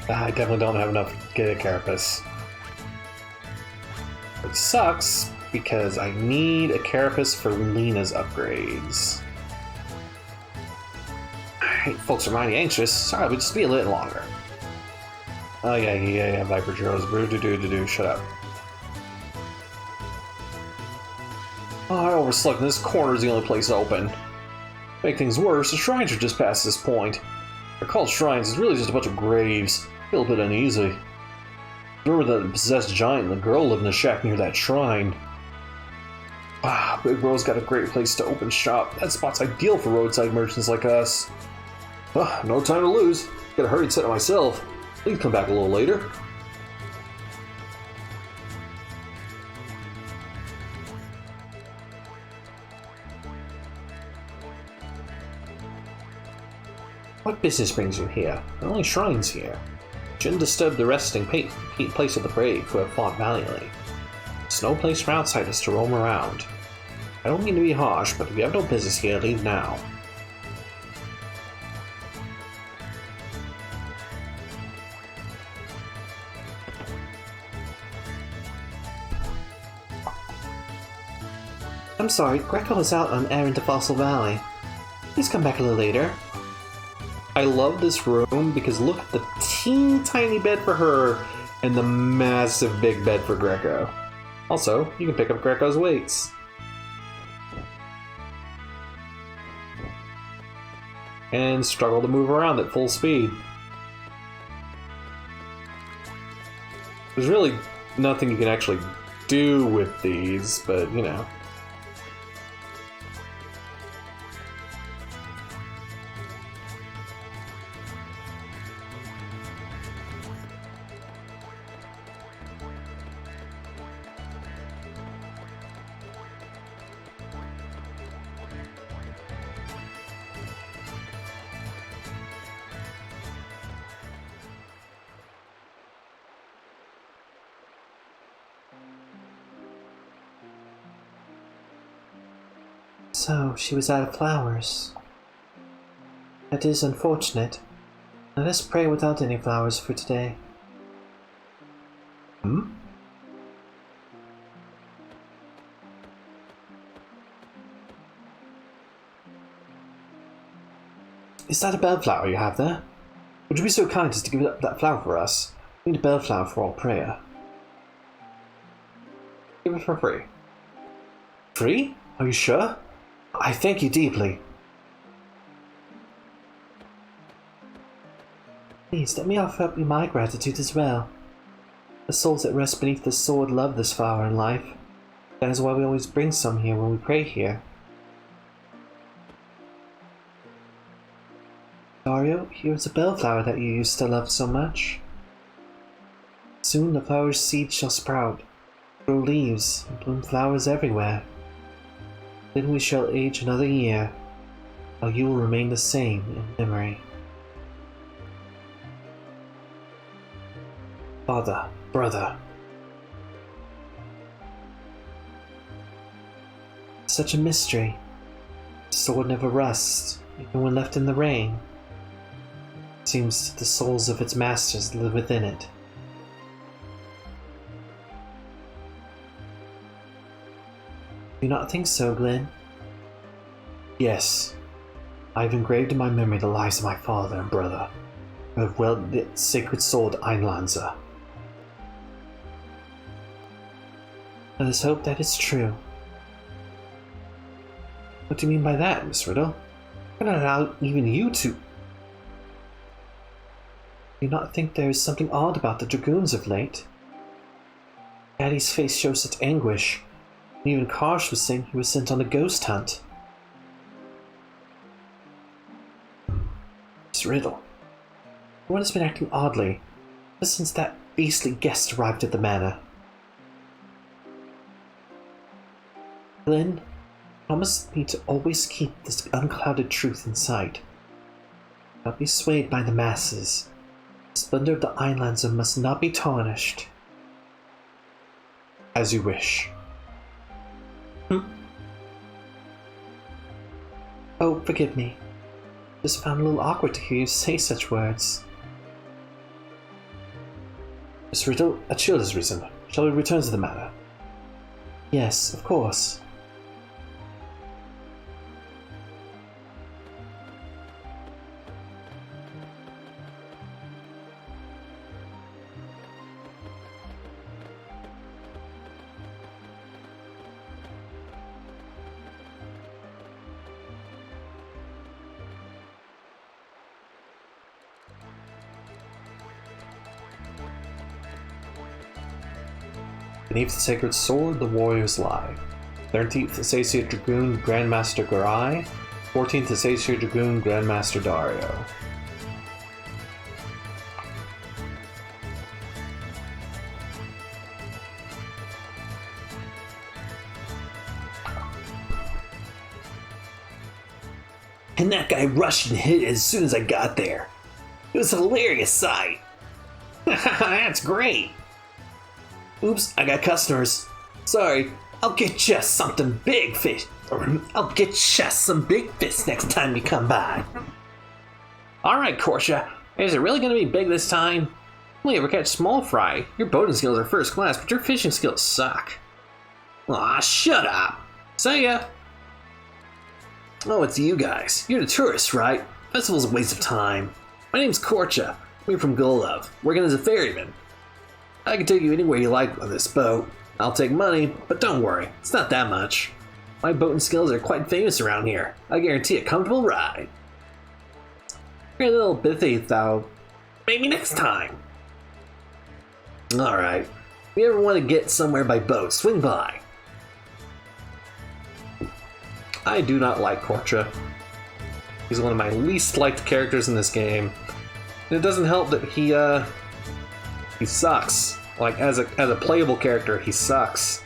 Speaker 3: I definitely don't have enough to get a carapace. It sucks because I need a carapace for Lena's upgrades. Alright, folks are mighty anxious. Sorry, we'll just be a little longer. Oh yeah, Viper Joe's brew. Shut up. Oh, I overslept, and this corner's the only place open. To make things worse, the shrines are just past this point. They're called shrines, it's really just a bunch of graves. I feel a bit uneasy. Remember that possessed giant and the girl lived in a shack near that shrine. Ah, Big Bro's got a great place to open shop. That spot's ideal for roadside merchants like us. Ah, no time to lose. Gotta hurry and set it myself. Please come back a little later. What business brings you here? There are only shrines here. Shouldn't disturb the resting place of the brave who have fought valiantly. There's no place for outsiders to roam around. I don't mean to be harsh, but if you have no business here, leave now. I'm sorry, Greco is out on errand to Fossil Valley. Please come back a little later.
Speaker 1: I love this room because look at the teeny tiny bed for her and the massive big bed for Greco. Also, you can pick up Greco's weights. And struggle to move around at full speed. There's really nothing you can actually do with these, but you know.
Speaker 2: So, she was out of flowers. That is unfortunate. Let us pray without any flowers for today.
Speaker 1: Hmm?
Speaker 2: Is that a bellflower you have there? Would you be so kind as to give up that flower for us? We need a bellflower for our prayer.
Speaker 1: Give it for free.
Speaker 2: Free? Are you sure? I thank you deeply. Please, let me offer up you my gratitude as well. The souls that rest beneath the sword love this flower in life. That is why we always bring some here when we pray here. Dario, here is a bellflower that you used to love so much. Soon the flower's seed shall sprout, grow leaves, and bloom flowers everywhere. Then we shall age another year, while you will remain the same in memory. Father, brother. Such a mystery. The sword never rusts, even when left in the rain. It seems the souls of its masters live within it. Do you not think so, Glenn? Yes. I have engraved in my memory the lives of my father and brother, who have wielded the sacred sword Einlanzer. Let us hope that is true. What do you mean by that, Miss Riddle? Why not allow even you to? Do you not think there is something odd about the Dragoons of late? Daddy's face shows such anguish. Even Karsh was saying he was sent on a ghost hunt. Miss Riddle, everyone has been acting oddly ever since that beastly guest arrived at the manor. Glenn, promise me to always keep this unclouded truth in sight. Not be swayed by the masses. The splendor of the Einlanzer must not be tarnished.
Speaker 1: As you wish.
Speaker 2: Oh, forgive me. Just found it a little awkward to hear you say such words.
Speaker 1: Miss Riddle, a chill has risen. Shall we return to the matter?
Speaker 2: Yes, of course.
Speaker 1: Beneath the sacred sword, the warriors lie. 13th Associate Dragoon Grandmaster Garai, 14th Associate Dragoon Grandmaster Dario.
Speaker 3: And that guy rushed and hit as soon as I got there. It was a hilarious sight.
Speaker 4: That's great.
Speaker 3: Oops, I got customers. Sorry, I'll get you something big fish. Or I'll get you some big fish next time you come by.
Speaker 4: Alright, Korsha. Is it really going to be big this time? Only ever catch small fry. Your boating skills are first class, but your fishing skills suck.
Speaker 3: Aw, shut up.
Speaker 4: See ya.
Speaker 3: Oh, it's you guys. You're the tourists, right? Festival's a waste of time. My name's Korcha. I'm from Golov, working as a ferryman. I can take you anywhere you like on this boat. I'll take money, but don't worry, it's not that much. My boating skills are quite famous around here. I guarantee a comfortable ride. You're a little bithy, though. Maybe next time. Alright. If you ever want to get somewhere by boat, swing by. I do not like Korcha. He's one of my least liked characters in this game. And it doesn't help that he sucks. Like, as a playable character, he sucks.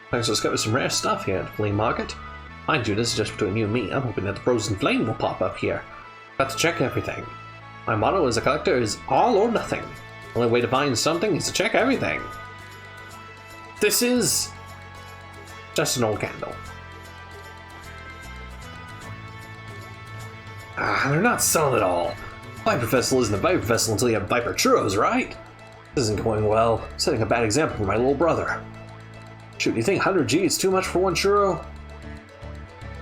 Speaker 3: I just discovered some rare stuff here at the flea market. Mind you, this is just between you and me. I'm hoping that the frozen flame will pop up here. Got to check everything. My motto as a collector is all or nothing. The only way to find something is to check everything. This is just an old candle. They're not selling it all. Viper Festival isn't a Viper Festival until you have Viper Churros, right? This isn't going well. Setting a bad example for my little brother. Shoot, do you think 100G is too much for one churro?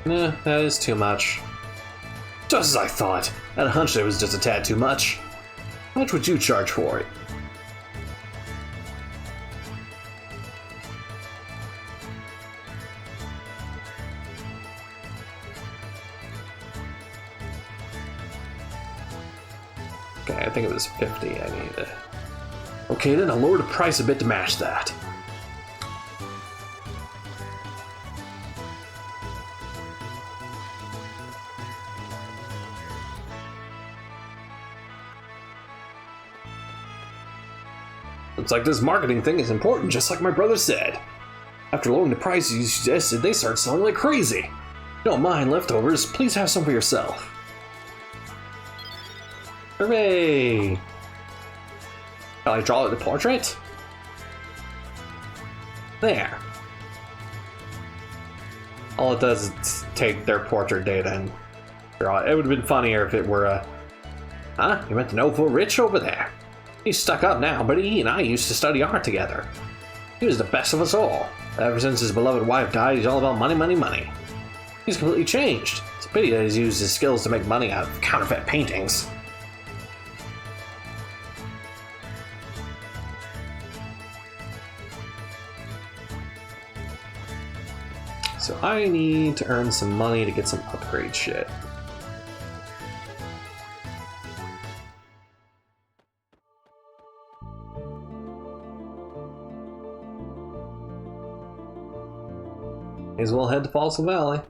Speaker 3: Nah, that is too much. Just as I thought. I had a hunch that it was just a tad too much. How much would you charge for it? Okay, I think it was 50 I needed. Okay, then I'll lower the price a bit to match that. Looks like this marketing thing is important, just like my brother said. After lowering the price you suggested, they start selling like crazy. If you don't mind leftovers, please have some for yourself. Hooray! Shall I draw the portrait? There. All it does is take their portrait data and draw it. It would have been funnier if it were a... Huh? You meant to know for Rich over there? He's stuck up now, but he and I used to study art together. He was the best of us all. Ever since his beloved wife died, he's all about money, money, money. He's completely changed. It's a pity that he's used his skills to make money out of counterfeit paintings. So I need to earn some money to get some upgrade shit. May as well head to Fossil Valley.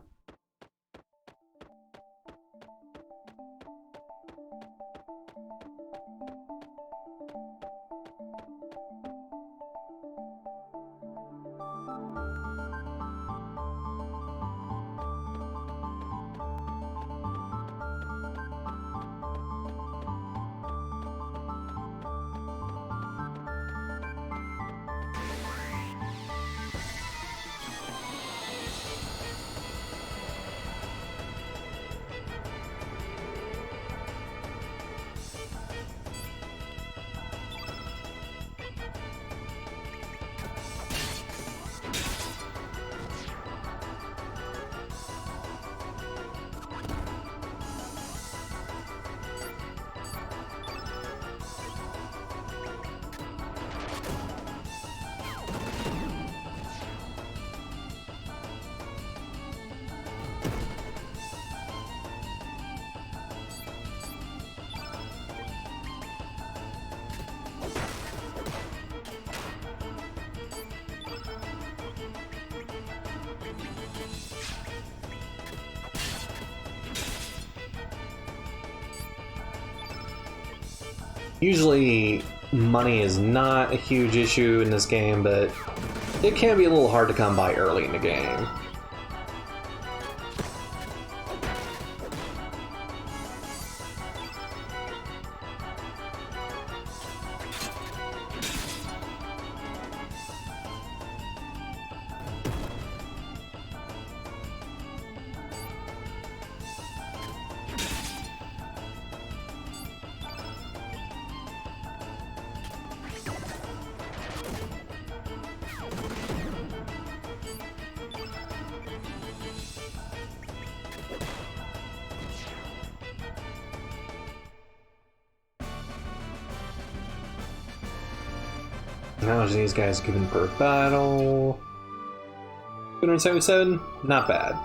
Speaker 3: Usually, money is not a huge issue in this game, but it can be a little hard to come by early in the game. Acknowledge these guys given per battle. 277? Not bad.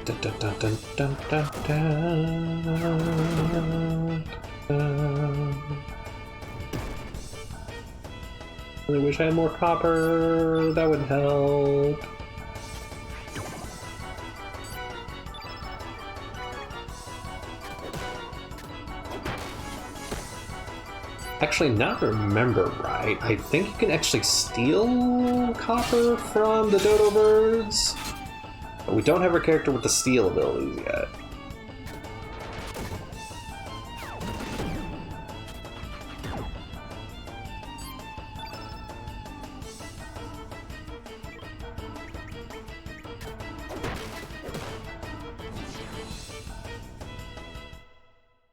Speaker 3: Dun, dun, dun, dun, dun, dun, dun. I really wish I had more copper. That would help. Actually, not remember right. I think you can actually steal copper from the dodo birds. But we don't have a character with the steal abilities yet.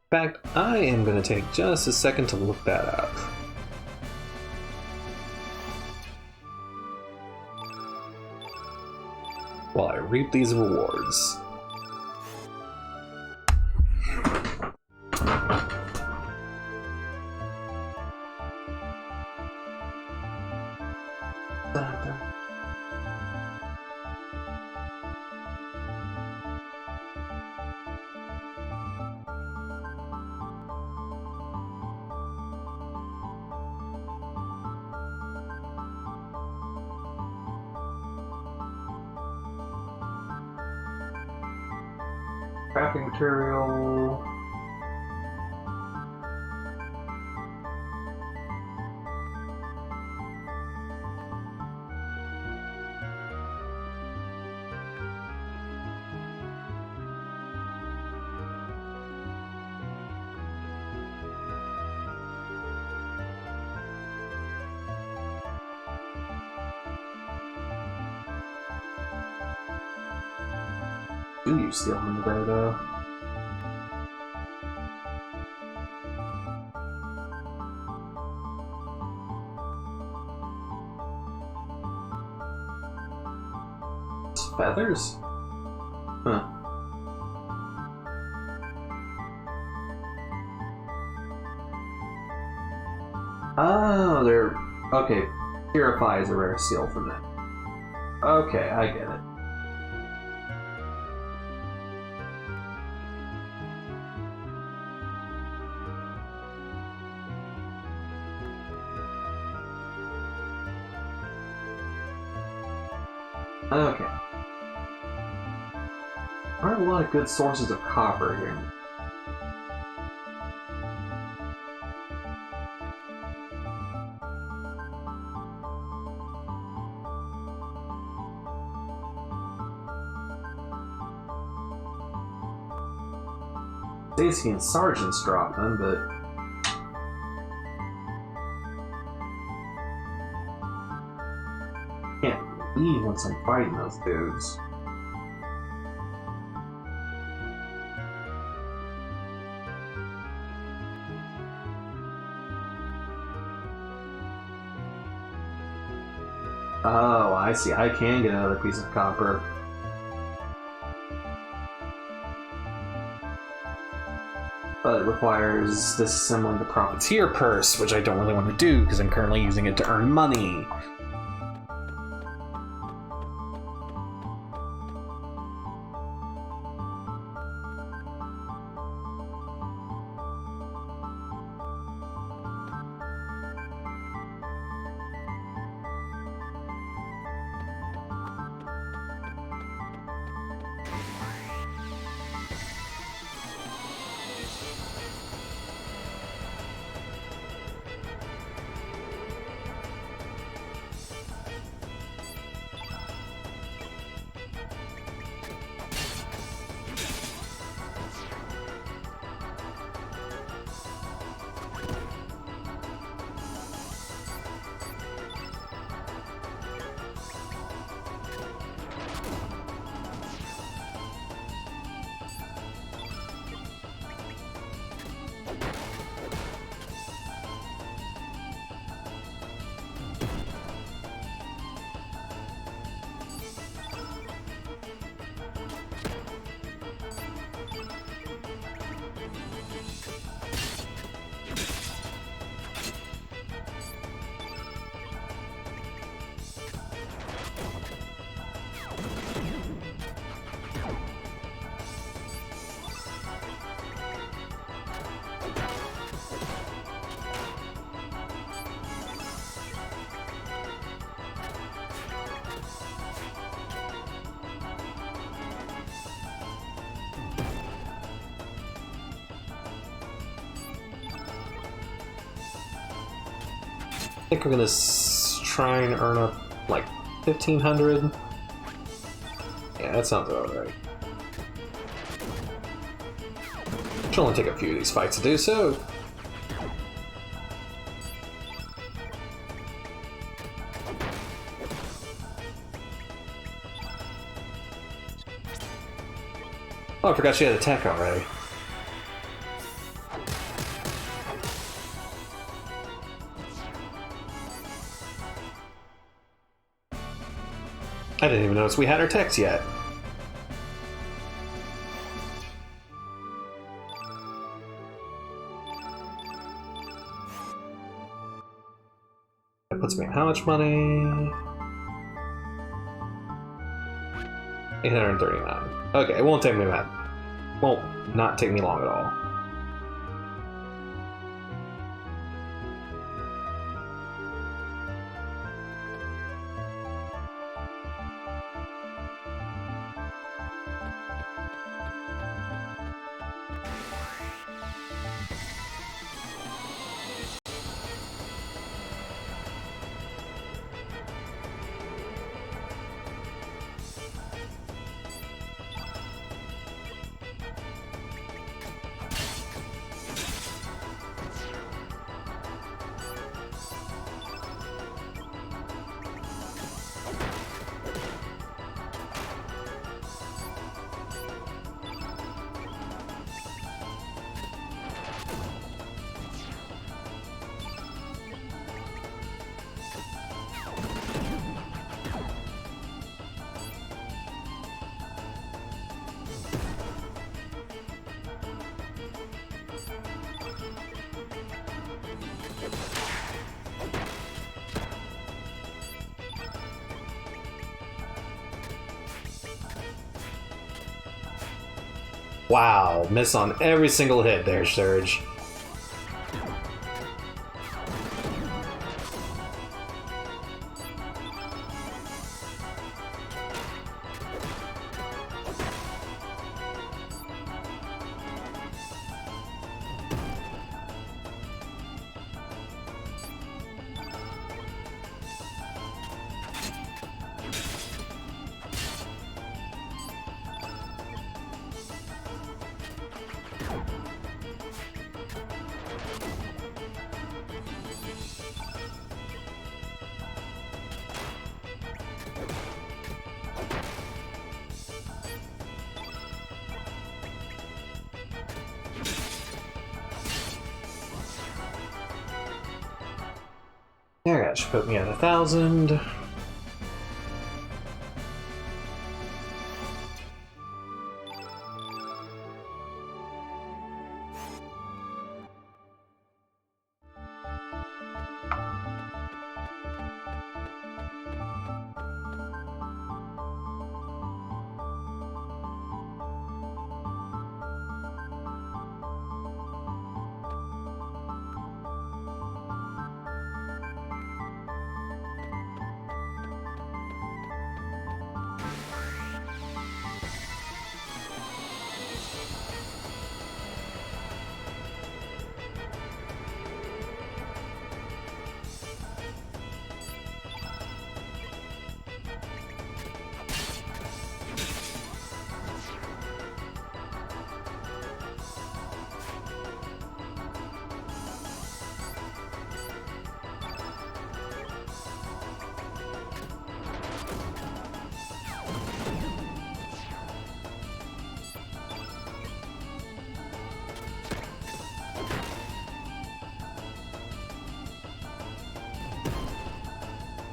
Speaker 3: In fact, I am going to take just a second to look that up. While I reap these rewards. Crafting material. Do you steal from the dodo? Feathers? Huh. Oh, they're... Okay, Purify is a rare seal from that. Okay, I get it. Okay. There are a lot of good sources of copper here. Daisy and Sergeants drop them, but can't leave once I'm fighting those dudes. Oh, I see. I can get another piece of copper. But it requires disassembling the Profiteer Purse, which I don't really want to do because I'm currently using it to earn money.
Speaker 1: think we're gonna try and earn up like 1,500. Yeah, that sounds about right. Should only take a few of these fights to do so. Oh, I forgot she had attack already. I didn't even notice we had our text yet. That puts me at how much money? 839. Okay, it won't take me that. Won't not take me long at all. Wow, miss on every single hit there, Surge. There, that should put me at 1,000.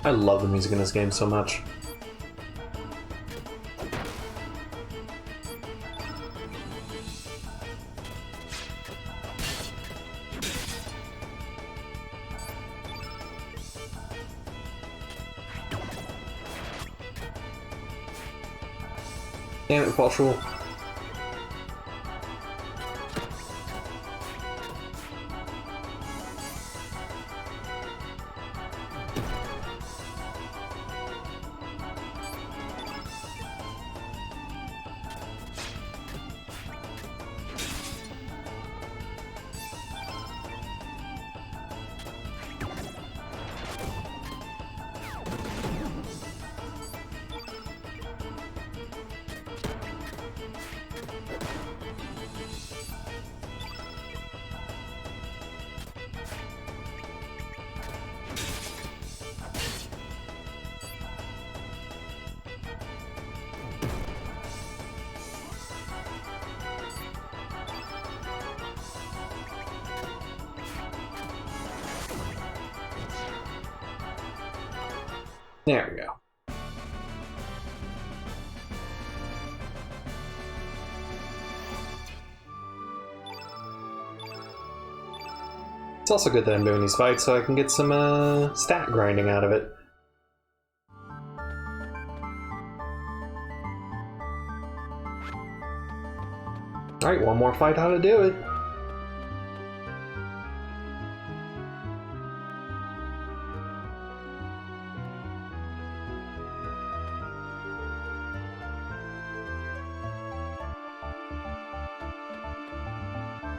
Speaker 1: I love the music in this game so much. Damn it, Quattro.
Speaker 3: There we go. It's also good that I'm doing these fights so I can get some stat grinding out of it. Alright, one more fight how to do it.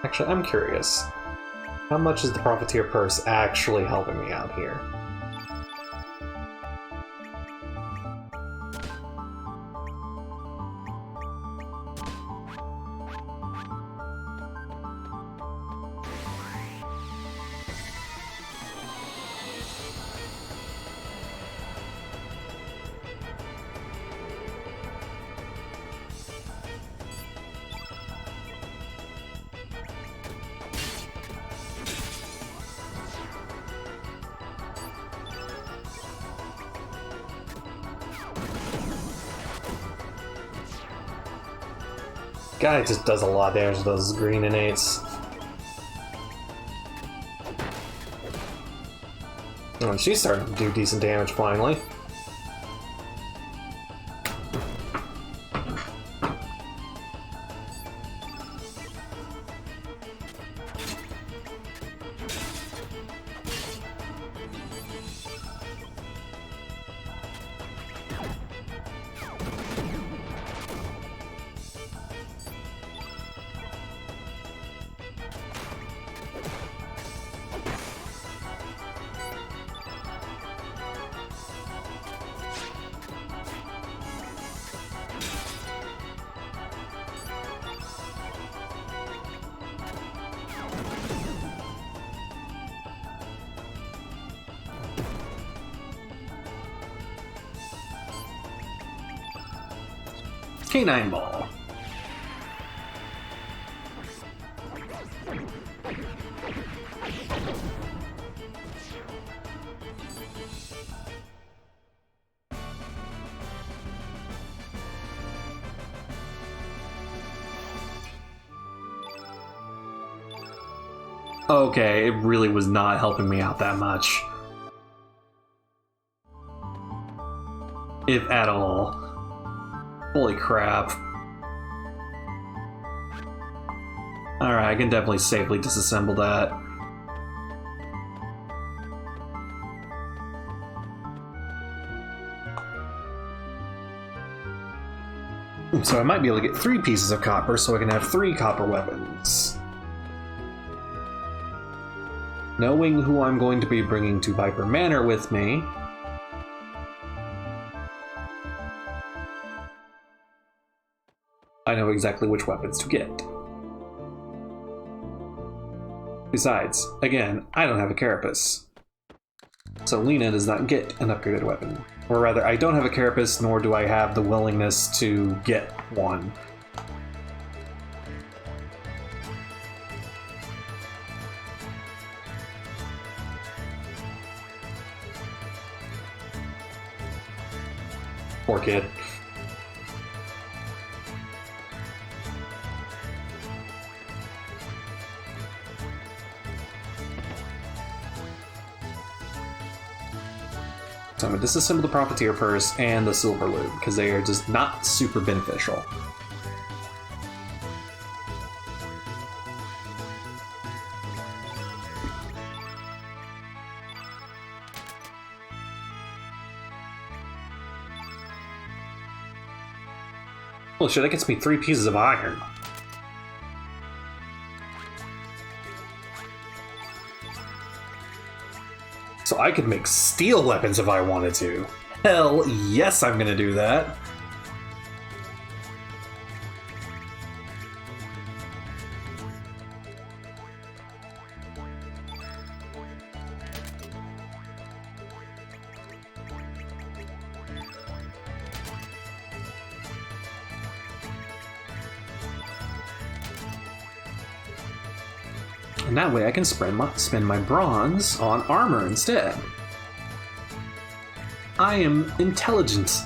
Speaker 3: Actually, I'm curious. How much is the Profiteer Purse actually helping me out here? Guy just does a lot of damage with those green innates. Oh, she's starting to do decent damage finally. K9 Ball. Okay, it really was not helping me out that much. If at all. Holy crap. Alright, I can definitely safely disassemble that. So I might be able to get 3 pieces of copper so I can have 3 copper weapons. Knowing who I'm going to be bringing to Viper Manor with me, I know exactly which weapons to get. Besides, again, I don't have a carapace. So Lena does not get an upgraded weapon. Or rather, I don't have a carapace, nor do I have the willingness to get one. Poor kid. So I'm going to disassemble the Profiteer Purse and the Silver Loot, because they are just not super beneficial. Well, shit, that gets me 3 pieces of iron. So I could make steel weapons if I wanted to. Hell yes, I'm gonna do that. And that way I can spend my bronze on armor instead.
Speaker 1: I am intelligent.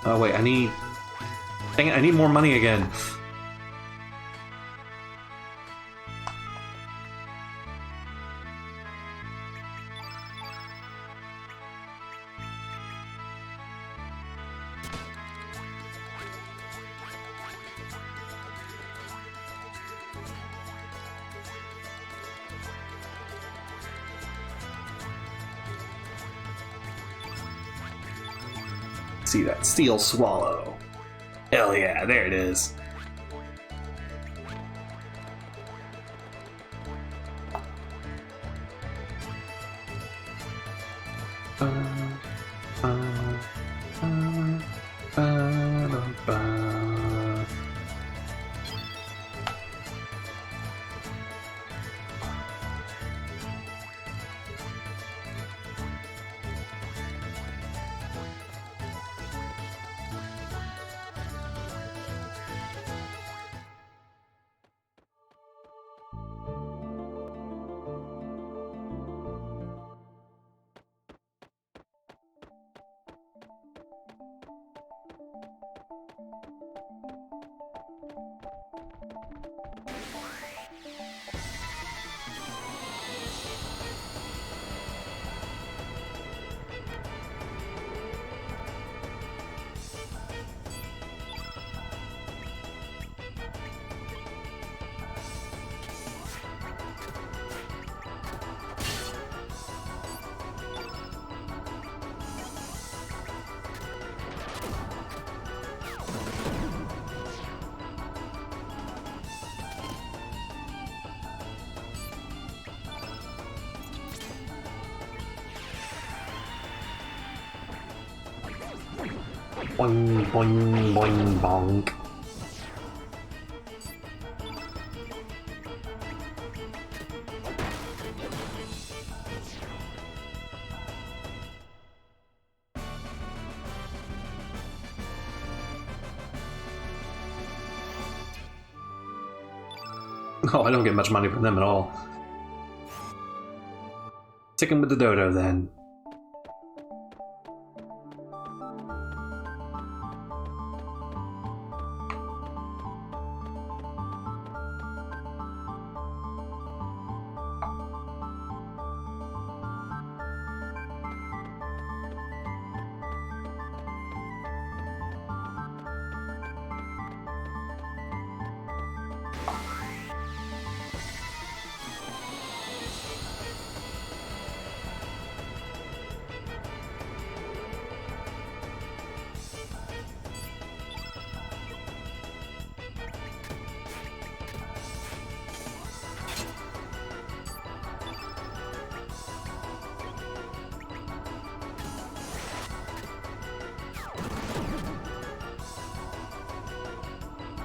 Speaker 1: Oh wait, dang it, I need more money again. See that steel swallow. Hell yeah, there it is. Boing, boing, boing, bonk. Oh, I don't get much money from them at all. Sticking with the dodo then.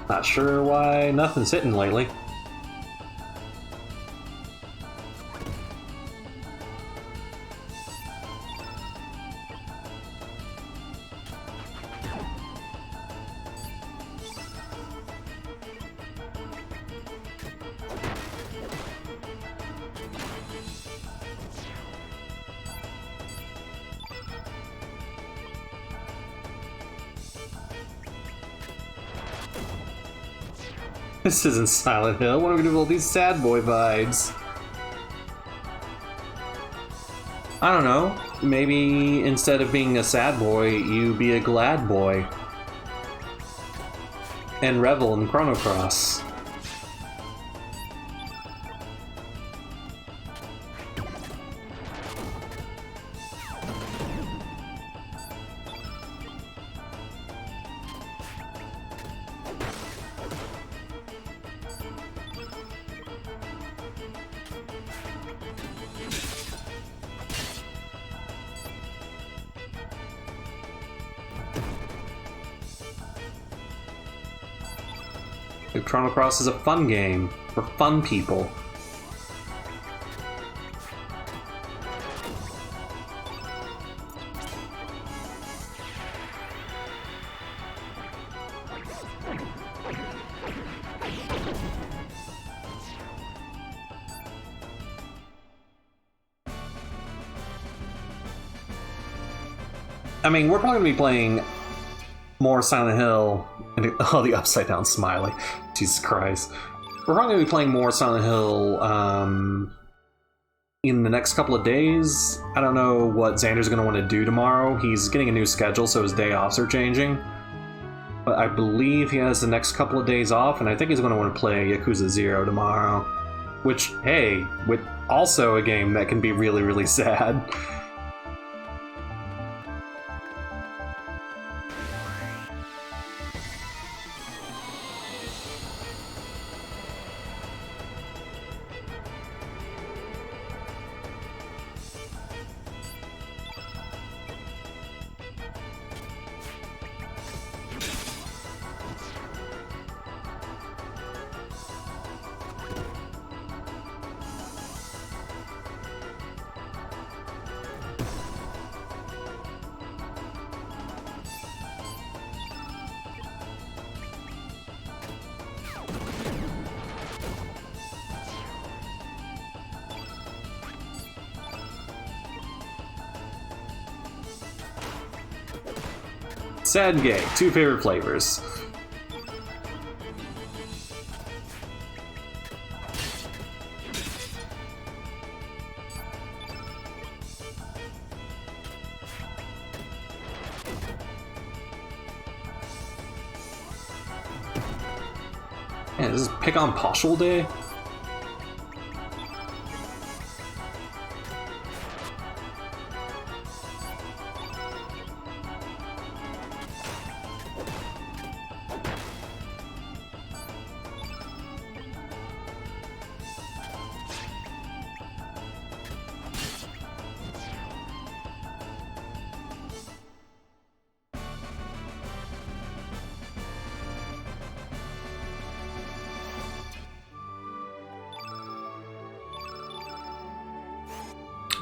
Speaker 1: Not sure why nothing's hitting lately. This isn't Silent Hill. What are we gonna do with all these sad boy vibes? I don't know. Maybe instead of being a sad boy, you be a glad boy. And revel in Chrono Cross. Chrono Cross is a fun game for fun people. I mean, we're probably going to be playing more Silent Hill. Oh, the upside down smiley. Jesus Christ. We're probably going to be playing more Silent Hill in the next couple of days. I don't know what Xander's going to want to do tomorrow. He's getting a new schedule, so his day offs are changing. But I believe he has the next couple of days off, and I think he's going to want to play Yakuza 0 tomorrow. Which, hey, with also a game that can be really, really sad. Sad and gay, two favorite flavors. Man, this is pick on Poshul Day?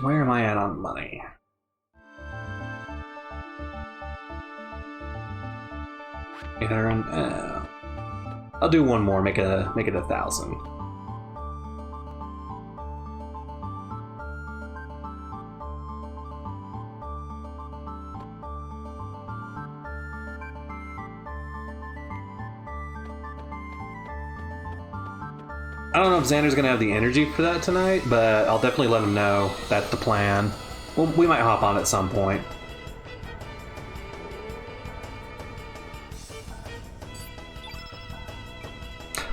Speaker 1: Where am I at on money? I'll do one more, make it 1,000. I don't know if Xander's gonna have the energy for that tonight, but I'll definitely let him know that's the plan. Well, we might hop on at some point.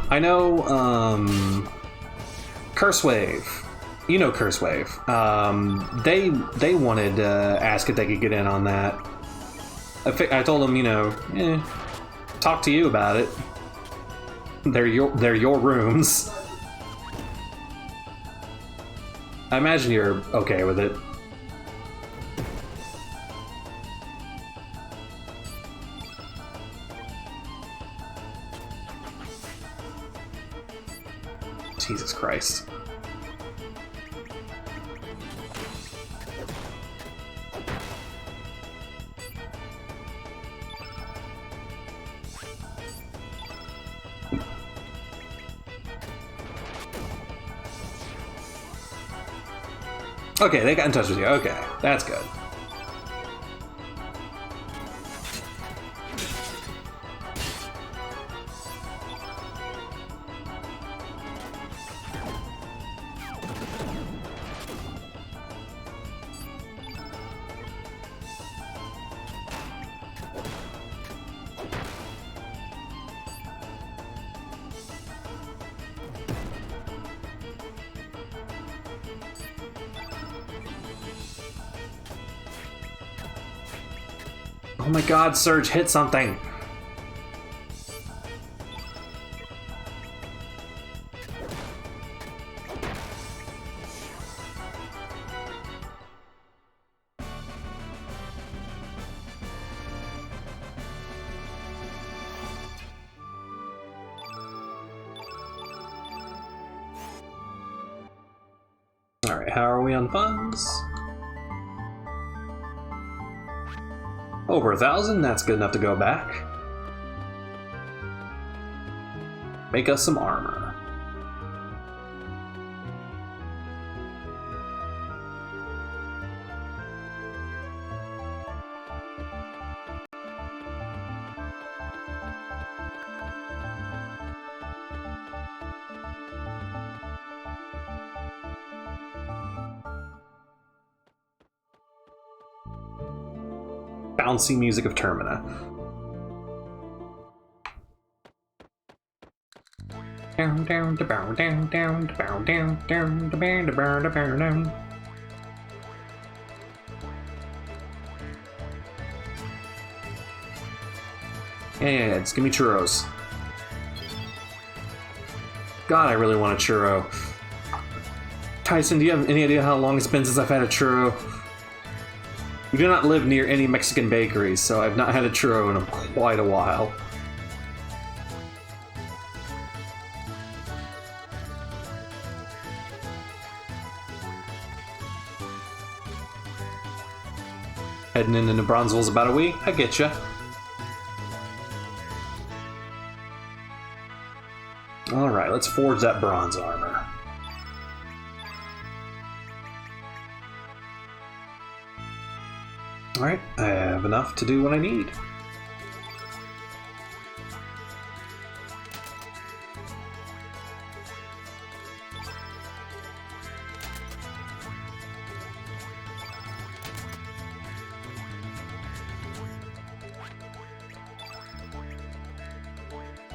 Speaker 1: I know, Curse Wave. You know Curse Wave. They wanted to ask if they could get in on that. I told them, talk to you about it. They're your rooms. I imagine you're okay with it. Jesus Christ. Okay, they got in touch with you. Okay, that's good. Oh my god, Surge, hit something! Alright, how are we on funds? Over 1,000, that's good enough to go back. Make us some armor. bouncy music of Termina. Down, down, da bow, down, down, da bow, down, down, da bow, da bow, da bow, down. Yeah, just give me churros. God, I really want a churro. Tyson, do you have any idea how long it's been since I've had a churro? We do not live near any Mexican bakeries, so I've not had a churro in quite a while. Heading into Bronzeville's about a week. I get ya. Alright, let's forge that bronze armor. Alright, I have enough to do what I need.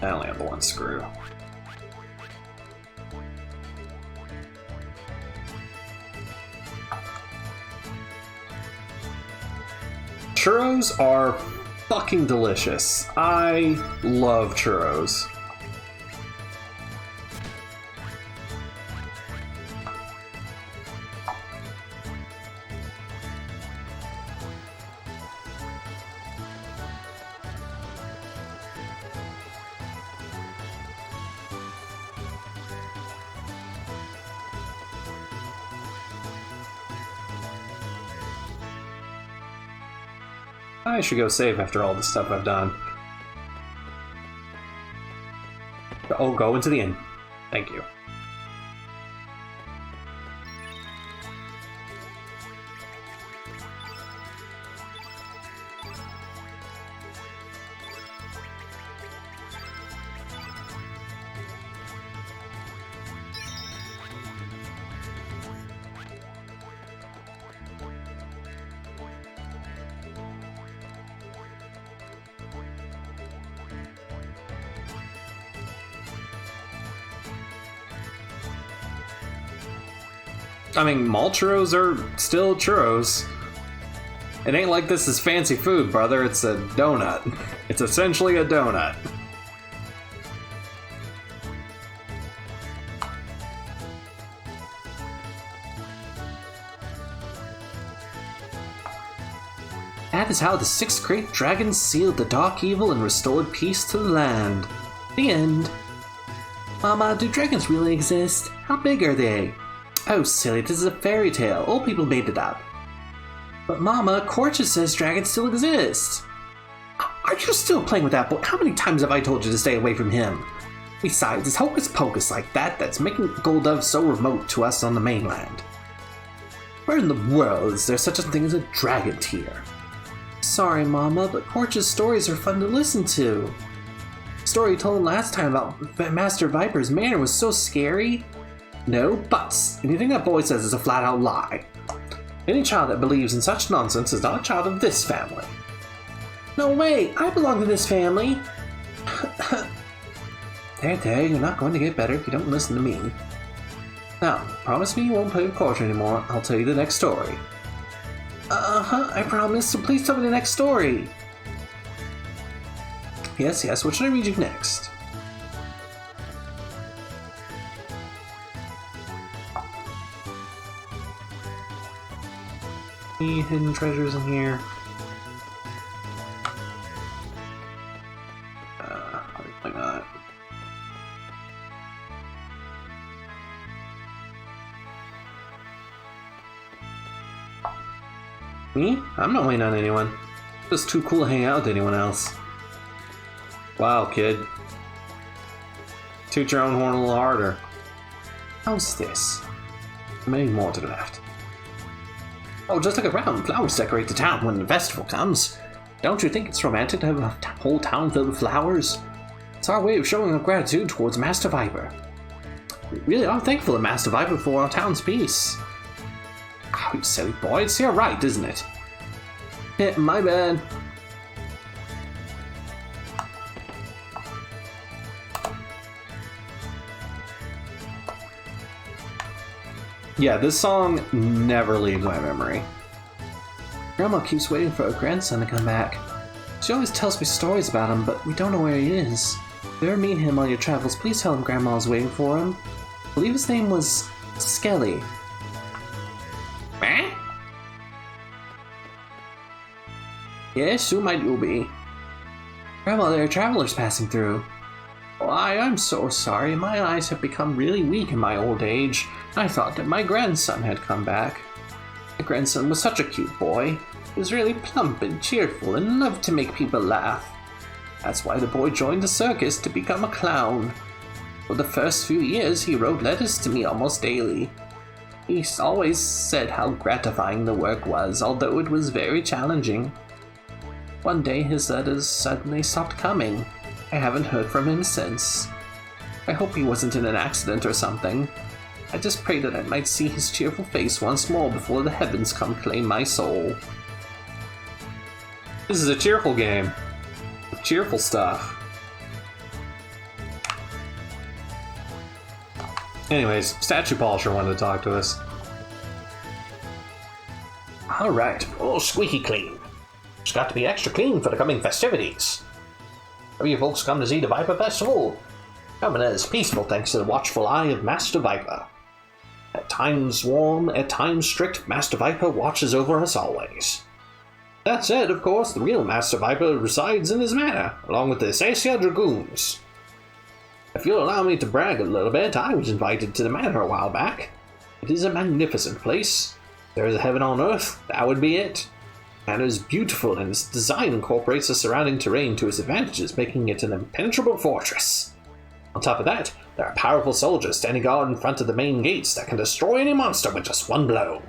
Speaker 1: I only have the one screw. Churros are fucking delicious. I love churros. I should go save after all the stuff I've done. Oh, go into the inn. Thank you. I mean, mall churros are still churros. It ain't like this is fancy food, brother. It's a donut. It's essentially a donut. That is how the 6 great dragons sealed the dark evil and restored peace to the land. The end. Mama, do dragons really exist? How big are they? Oh, silly, this is a fairy tale. Old people made it up. But Mama, Corchus says dragons still exist. Are you still playing with that boy? How many times have I told you to stay away from him? Besides, it's hocus pocus like that that's making Goldove so remote to us on the mainland. Where in the world is there such a thing as a dragon tier? Sorry, Mama, but Corchus stories are fun to listen to. The story you told last time about Master Viper's manor was so scary. No buts. Anything that boy says is a flat-out lie. Any child that believes in such nonsense is not a child of this family. No way! I belong to this family! There, you're not going to get better if you don't listen to me. Now, promise me you won't play with Corchus anymore. I'll tell you the next story. I promise, so please tell me the next story. Yes, what should I read you next? Any hidden treasures in here? Probably not. Me? I'm not waiting on anyone. It's just too cool to hang out with anyone else. Wow, kid. Toot your own horn a little harder. How's this? Many more to the left. Oh, just look around. Flowers decorate the town when the festival comes. Don't you think it's romantic to have a whole town filled with flowers? It's our way of showing our gratitude towards Master Viper. We really are thankful to Master Viper for our town's peace. Oh, you silly boy. It's your right, isn't it? My bad. Yeah, this song never leaves my memory. Grandma keeps waiting for her grandson to come back. She always tells me stories about him, but we don't know where he is. If you ever meet him on your travels, please tell him Grandma's waiting for him. I believe his name was Skelly.
Speaker 4: Eh?
Speaker 1: Yes, who might you be? Grandma, there are travelers passing through. Why, I'm so sorry. My eyes have become really weak in my old age. I thought that my grandson had come back. My grandson was such a cute boy. He was really plump and cheerful and loved to make people laugh. That's why the boy joined the circus to become a clown. For the first few years, he wrote letters to me almost daily. He always said how gratifying the work was, although it was very challenging. One day, his letters suddenly stopped coming. I haven't heard from him since. I hope he wasn't in an accident or something. I just pray that I might see his cheerful face once more before the heavens come claim my soul.
Speaker 3: This is a cheerful game. With cheerful stuff. Anyways, Statue Polisher wanted to talk to us.
Speaker 4: Alright, all squeaky clean. It's got to be extra clean for the coming festivities. Have you folks come to see the Viper Festival? Coming as peaceful thanks to the watchful eye of Master Viper. At times warm, at times strict, Master Viper watches over us always. That said, of course, the real Master Viper resides in his manor, along with the Sacia Dragoons. If you'll allow me to brag a little bit, I was invited to the manor a while back. It is a magnificent place. If there is a heaven on earth, that would be it. The manor is beautiful, and its design incorporates the surrounding terrain to its advantages, making it an impenetrable fortress. On top of that, there are powerful soldiers standing guard in front of the main gates that can destroy any monster with just one blow.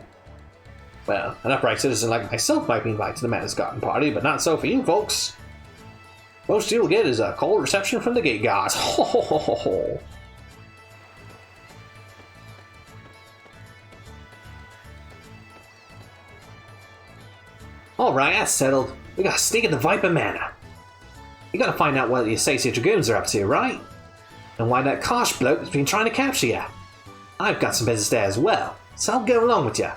Speaker 4: Well, an upright citizen like myself might be invited to the manor's garden party, but not so for you folks. Most you'll get is a cold reception from the gate guards. Ho ho ho ho ho. Alright, that's settled. We gotta sneak into Viper Manor. You gotta find out what the Associate Dragoons are up to, right? And why that Kosh bloke has been trying to capture you. I've got some business there as well, so I'll go along with you.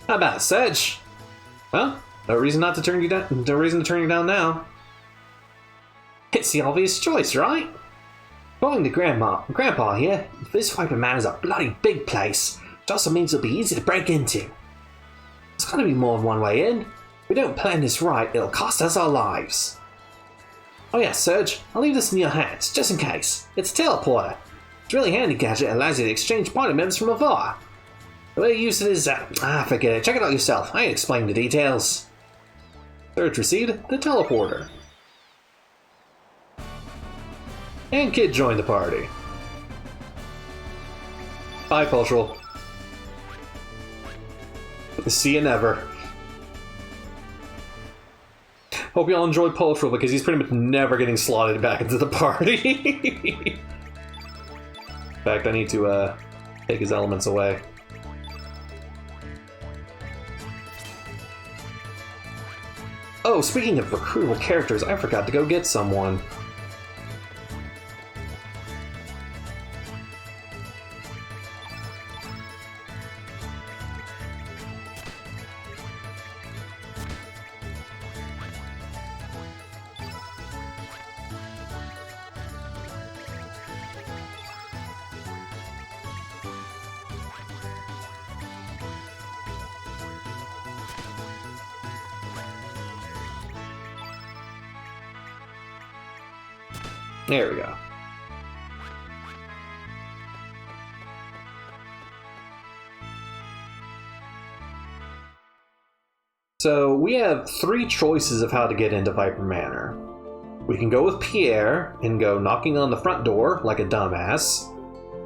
Speaker 4: How about it, Serge? Well, no reason to turn you down now. It's the obvious choice, right? Going to Grandpa here, this Viper Manor is a bloody big place, which also means it'll be easy to break into. There's gotta be more than one way in. If we don't plan this right, it'll cost us our lives. Oh yeah, Serge, I'll leave this in your hands, just in case. It's a teleporter. It's a really handy gadget that allows you to exchange party members from afar. The way you use it is, forget it, check it out yourself. I ain't explaining the details. Serge received the teleporter. And Kid joined the party. Bye, Cultural. See you never. Hope y'all enjoy Cultural because he's pretty much never getting slotted back into the party. In fact, I need to take his elements away. Oh, speaking of recruitable characters, I forgot to go get someone. There we go. So we have three choices of how to get into Viper Manor. We can go with Pierre and go knocking on the front door like a dumbass.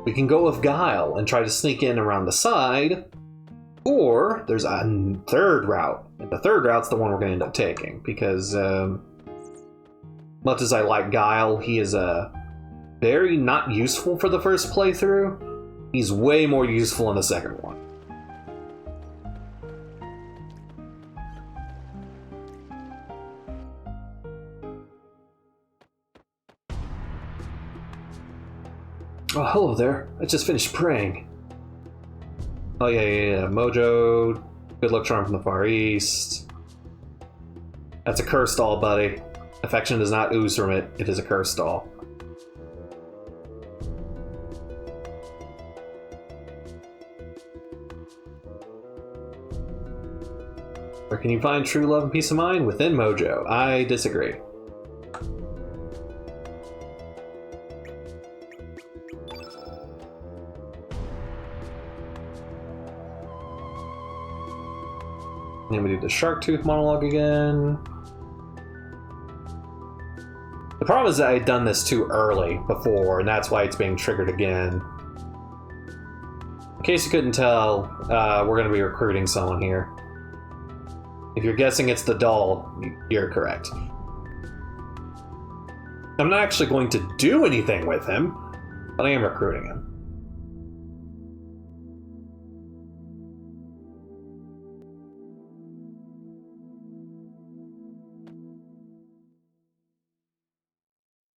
Speaker 4: We can go with Guile and try to sneak in around the side. Or there's a third route. And the third route's the one we're going to end up taking because much as I like Guile, he is very not useful for the first playthrough. He's way more useful in the second one.
Speaker 3: Oh, hello there. I just finished praying. Oh, yeah. Mojo, good luck charm from the Far East. That's a curse doll, buddy. Affection does not ooze from it. It is a curse doll. Where can you find true love and peace of mind? Within Mojo. I disagree. And we do the Shark Tooth monologue again. The problem is that I had done this too early before, and that's why it's being triggered again. In case you couldn't tell, we're going to be recruiting someone here. If you're guessing it's the doll, you're correct. I'm not actually going to do anything with him, but I am recruiting him.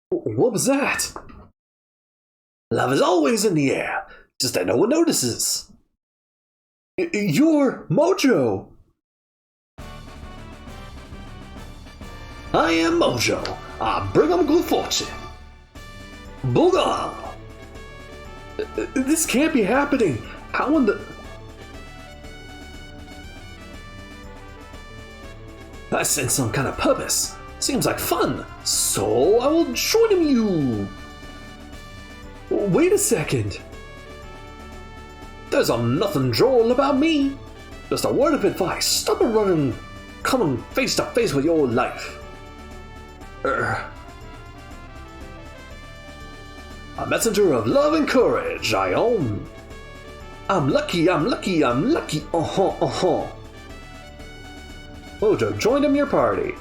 Speaker 3: What was that? Love is always in the air, just that no one notices. You're Mojo! I am Mojo. I bring him good fortune. Booga! This can't be happening. How in the... I sense some kind of purpose. Seems like fun. So I will join you. Wait a second. There's nothing droll about me. Just a word of advice. Stop running, coming face to face with your life. A messenger of love and courage, I own. I'm lucky. Mojo, join him your party.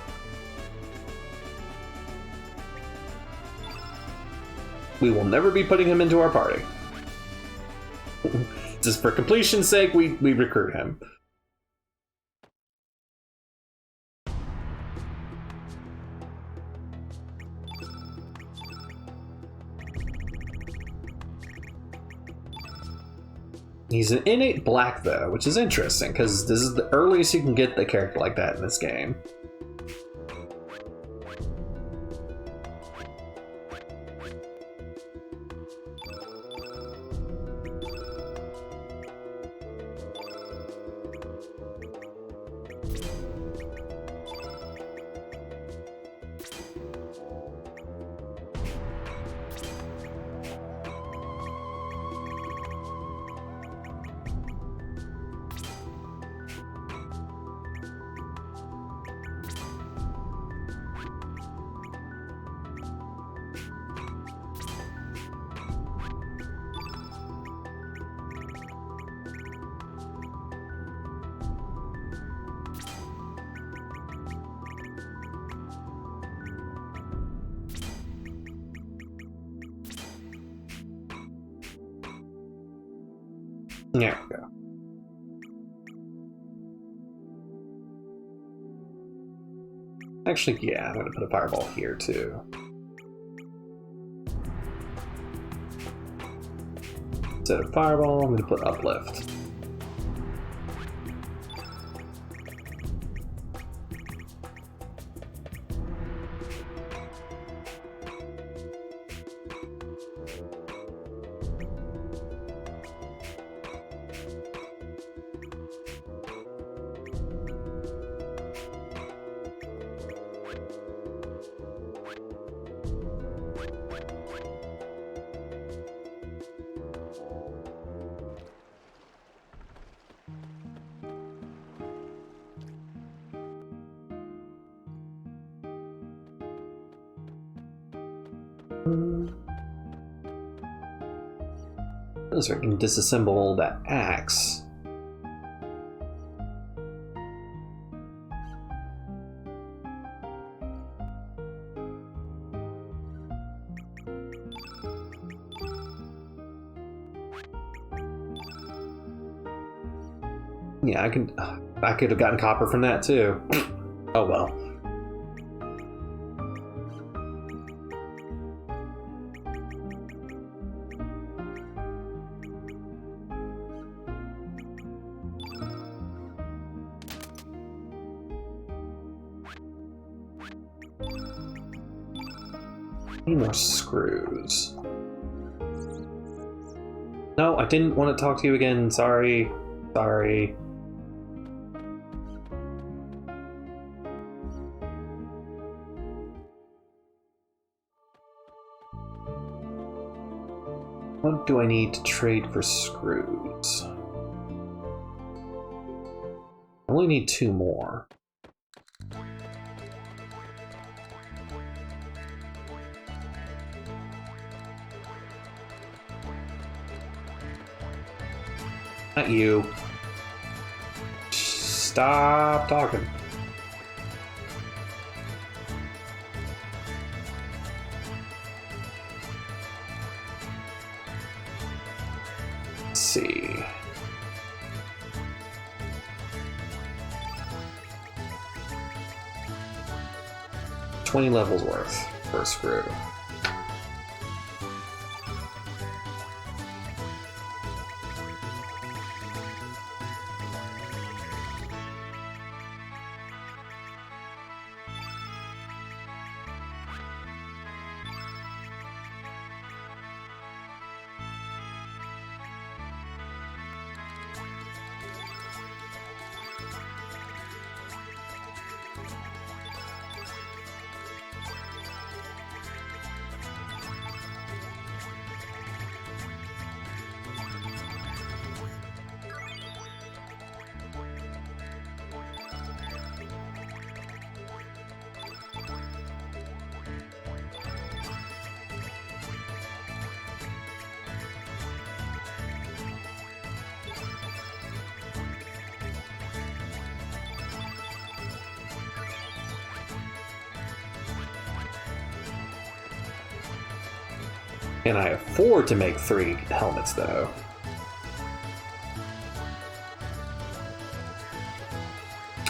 Speaker 3: We will never be putting him into our party. Just for completion's sake, we recruit him. He's an innate black, though, which is interesting, because this is the earliest you can get the character like that in this game. There we go. Actually, yeah, I'm going to put a fireball here, too. Instead of fireball, I'm going to put uplift. So I can disassemble that axe. Yeah, I could have gotten copper from that too. Oh well.
Speaker 1: Need more screws. No, I didn't want to talk to you again. Sorry. Sorry. What do I need to trade for screws? I only need 2 more. Not you. Stop talking. Let's see. $20 levels worth for a screw. Can I afford to make 3 helmets, though?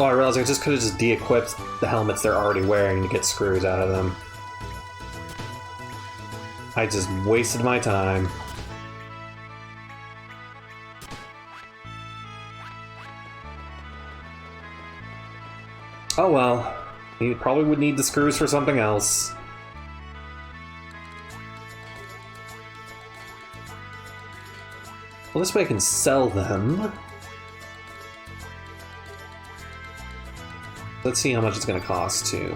Speaker 1: Oh, I realized I just could have just de-equipped the helmets they're already wearing to get screws out of them. I just wasted my time. Oh well. You probably would need the screws for something else. Well, this way I can sell them. Let's see how much it's going to cost to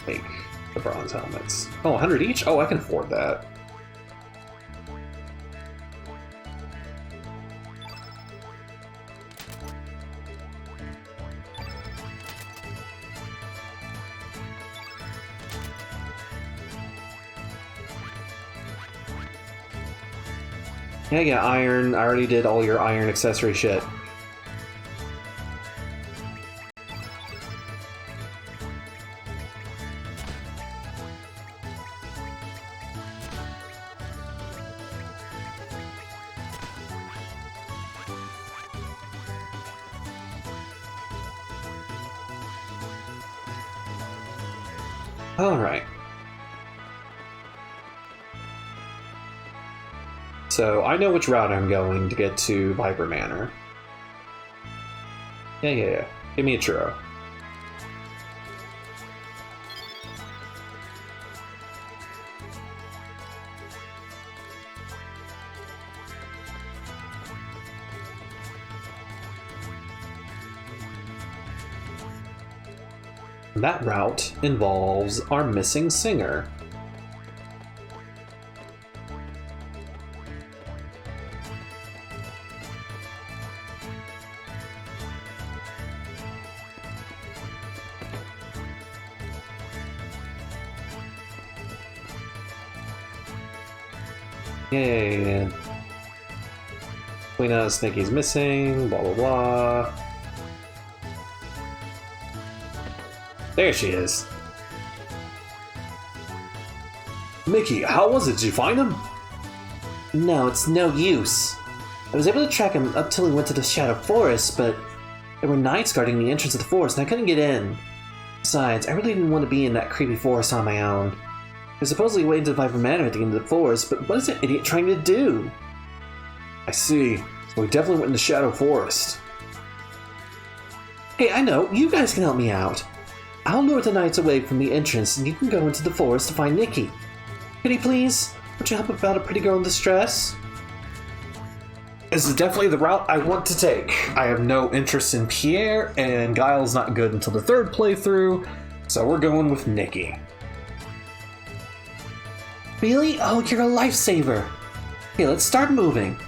Speaker 1: make the bronze helmets. Oh, 100 each? Oh, I can afford that. Yeah, iron. I already did all your iron accessory shit. Alright. So, I know which route I'm going to get to Viper Manor. Yeah. Give me a churro. That route involves our missing singer. Yay. We know Snicky's missing, blah blah blah. There she is. Mickey, how was it? Did you find him? No, it's no use. I was able to track him up till he went to the Shadow Forest, but there were knights guarding the entrance of the forest and I couldn't get in. Besides, I really didn't want to be in that creepy forest on my own. They're supposedly waiting to Viper Manor at the end of the forest, but what is that idiot trying to do? I see. So we definitely went in the Shadow Forest. Hey, I know. You guys can help me out. I'll lure the knights away from the entrance and you can go into the forest to find Nikki.
Speaker 2: Pity, please? Would you help about a pretty girl in distress?
Speaker 1: This is definitely the route I want to take. I have no interest in Pierre, and Guile's not good until the third playthrough, so we're going with Nikki.
Speaker 2: Really? Oh, you're a lifesaver. Okay, let's start moving.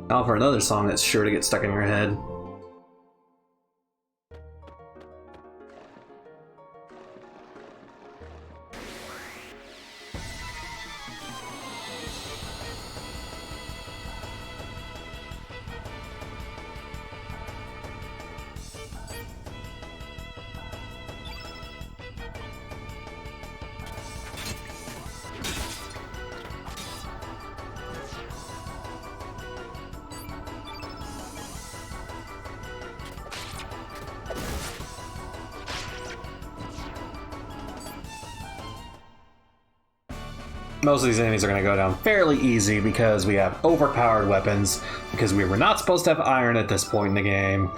Speaker 1: Now for another song that's sure to get stuck in your head. Most of these enemies are going to go down fairly easy because we have overpowered weapons, because we were not supposed to have iron at this point in the game.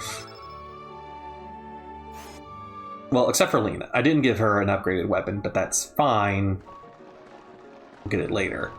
Speaker 1: Well, except for Lena. I didn't give her an upgraded weapon, but that's fine. We'll get it later.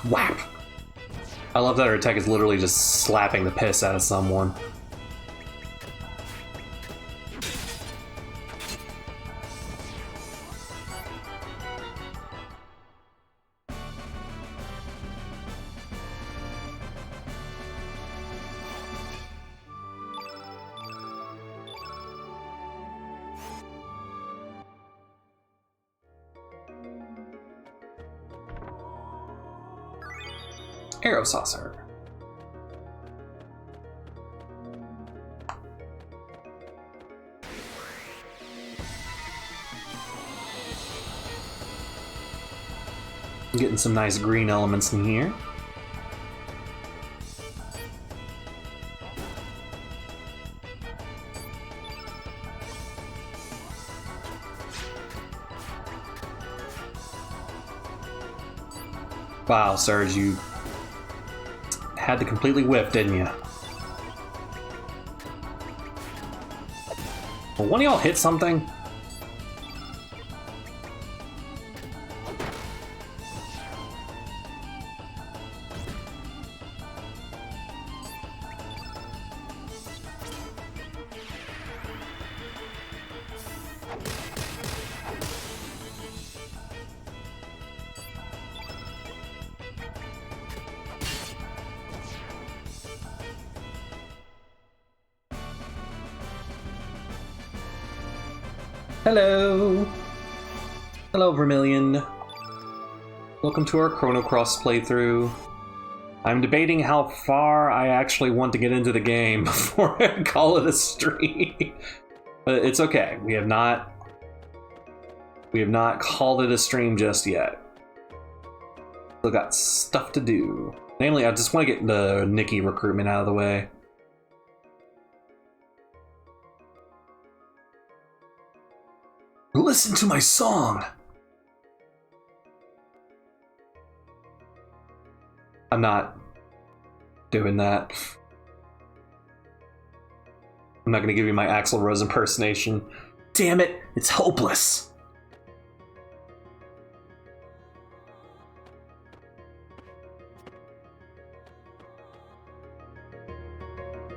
Speaker 1: Whap! I love that her attack is literally just slapping the piss out of someone. Arrow Saucer. Getting some nice green elements in here. Wow, Serge, you had to completely whip, didn't you? Well, one of y'all hit something? Hello! Hello, Vermilion. Welcome to our Chrono Cross playthrough. I'm debating how far I actually want to get into the game before I call it a stream. But it's okay. We have not We have not called it a stream just yet. Still got stuff to do. Namely, I just want to get the Nikki recruitment out of the way. Listen to my song! I'm not doing that. I'm not going to give you my Axl Rose impersonation. Damn it, it's hopeless.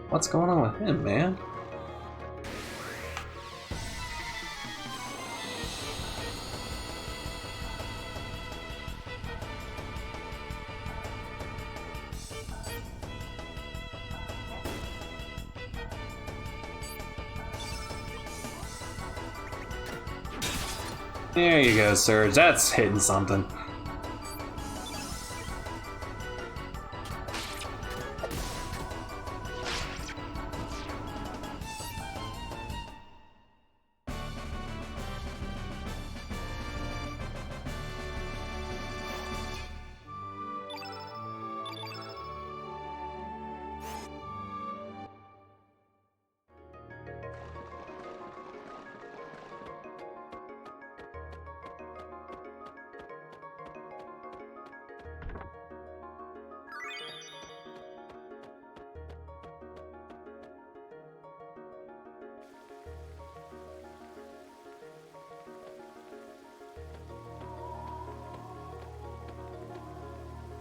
Speaker 1: What's going on with him, man? There you go, Surge. That's hitting something.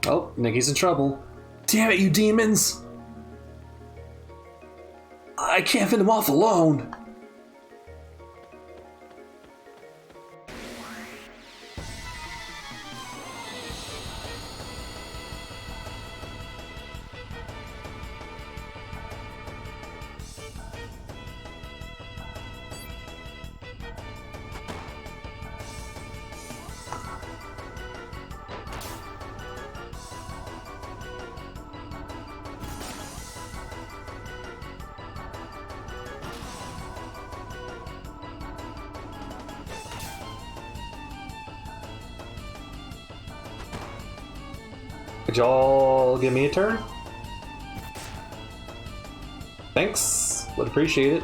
Speaker 1: Oh, Nikki's in trouble. Damn it, you demons! I can't fend them off alone. Could y'all give me a turn? Thanks. Would appreciate it.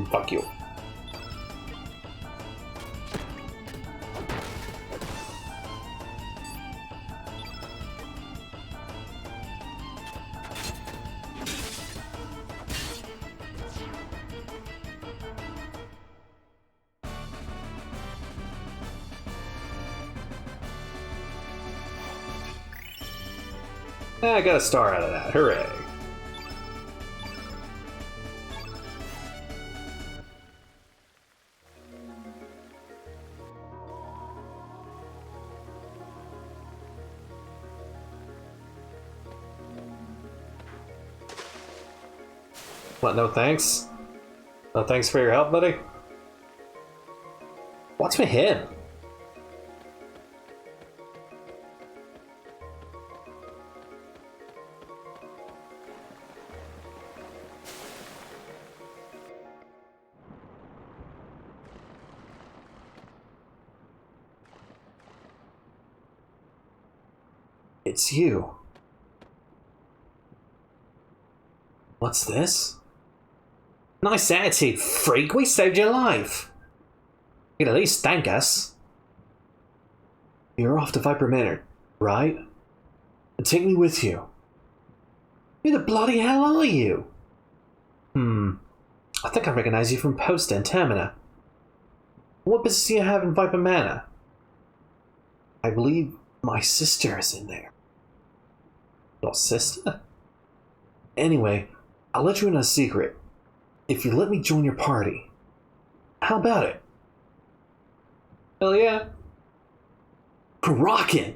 Speaker 1: Fuck you. I got a star out of that. Hooray. What, no thanks? No thanks for your help, buddy? What's with him? It's you. What's this? Nice attitude, freak. We saved your life. You'd at least thank us. You're off to Viper Manor, right? And take me with you. Who the bloody hell are you? I think I recognize you from Posta and Termina. What business do you have in Viper Manor? I believe my sister is in there. Your sister? Anyway, I'll let you in a secret.
Speaker 3: if you let me join your party. How about it?
Speaker 2: Hell yeah.
Speaker 3: Rockin'!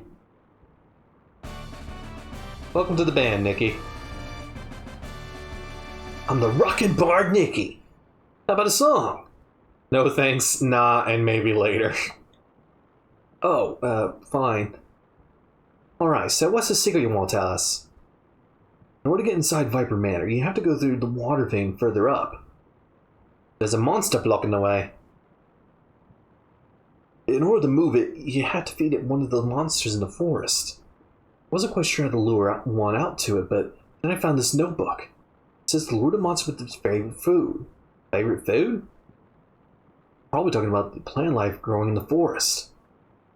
Speaker 2: Welcome to the band, Nikki.
Speaker 3: I'm the Rockin' Bard Nikki. How about a song?
Speaker 2: No thanks, nah, and maybe later.
Speaker 3: Oh, fine. Alright, so what's the secret you won't tell us? In order to get inside Viper Manor, you have to go through the water vein further up. There's a monster blocking the way. In order to move it, you have to feed it one of the monsters in the forest. I wasn't quite sure how to lure one out to it, but then I found this notebook. It says to lure the monster with its favorite food. Favorite food? Probably talking about the plant life growing in the forest.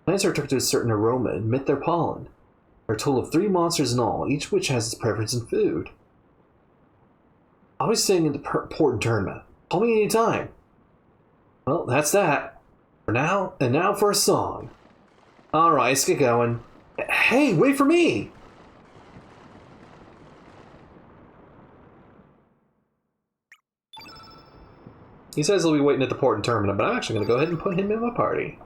Speaker 3: Plants are attracted to a certain aroma and emit their pollen. There are a total of 3 monsters in all, each of which has its preference in food. I'll be staying in the important tournament. Call me anytime. Well, that's that. For now, and now for a song. Alright, let's get going. Hey, wait for me!
Speaker 2: He says he'll be waiting at the port and terminal, but I'm actually going to go ahead and put him in my party.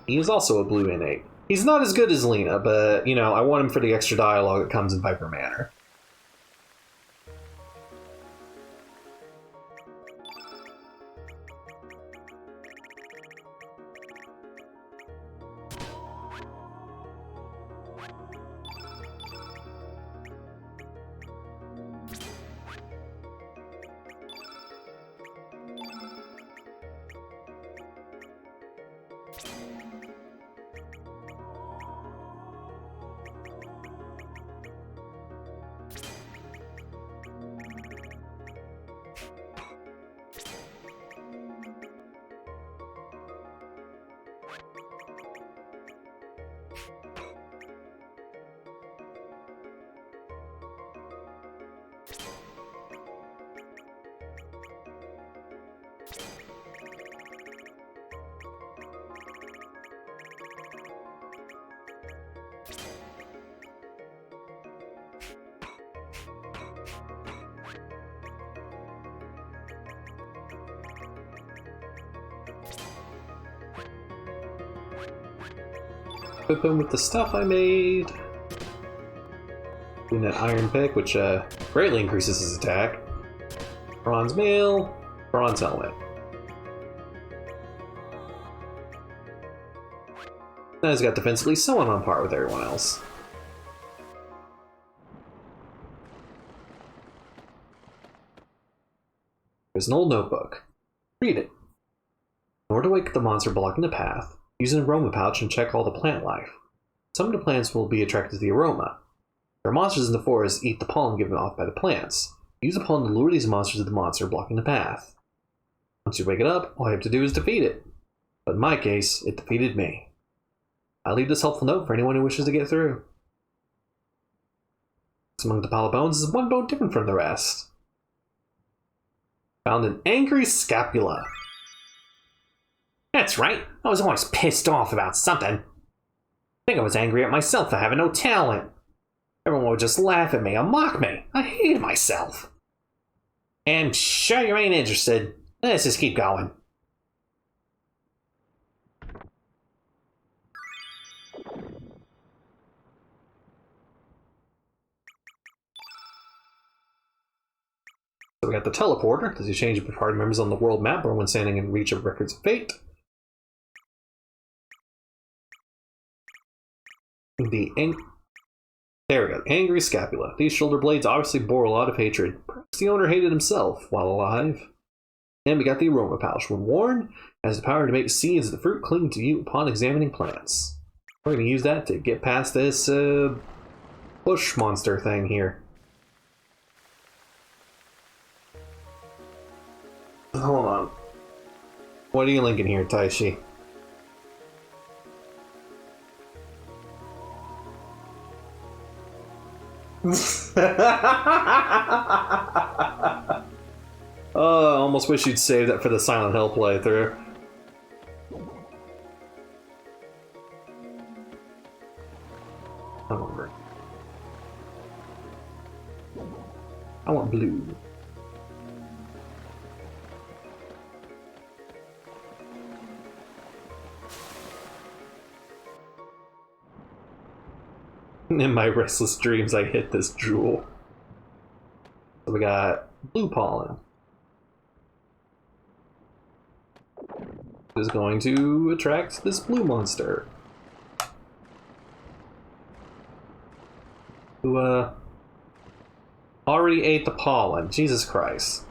Speaker 2: He is also a blue innate. He's not as good as Lena, but, you know, I want him for the extra dialogue that comes in Viper Manor. Equip him with the stuff I made. Doing that iron pick, which greatly increases his attack. Bronze mail, bronze helmet. Now he's got defensively somewhat on par with everyone else. There's an old notebook. Read it. In order to wake the monster blocking the path, use an aroma pouch and check all the plant life. Some of the plants will be attracted to the aroma. There are monsters in the forest eat the pollen given off by the plants. Use the pollen to lure these monsters to the monster blocking the path. Once you wake it up, all you have to do is defeat it. But in my case, it defeated me. I leave this helpful note for anyone who wishes to get through. Among the pile of bones is one bone different from the rest. Found an angry scapula.
Speaker 4: That's right. I was always pissed off about something. I think I was angry at myself for having no talent. Everyone would just laugh at me and mock me. I hated myself. And sure you ain't interested. Let's just keep going.
Speaker 2: So we got the teleporter, does you change party members on the world map or when standing in reach of records of fate. There we go, angry scapula. These shoulder blades obviously bore a lot of hatred. Perhaps the owner hated himself while alive. And we got the aroma pouch. When worn, has the power to make seeds of the fruit cling to you upon examining plants. We're going to use that to get past this bush monster thing here. Hold on. What are you linking here, Taishi? Oh, I almost wish you'd save that for the Silent Hill playthrough. I want green. I want blue.
Speaker 1: In my restless dreams, I hit this jewel. So we got blue pollen. Is going to attract this blue monster. Who, already ate the pollen. Jesus Christ.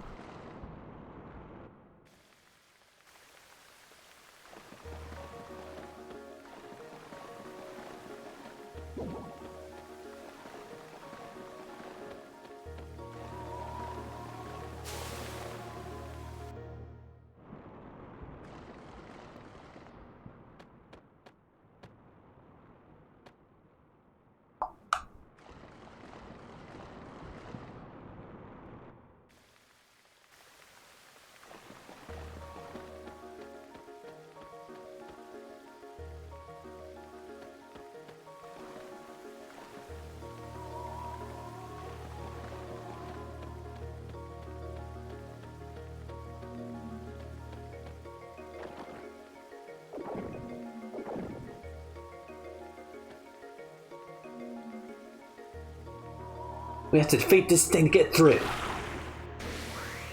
Speaker 3: We have to defeat this thing to get through.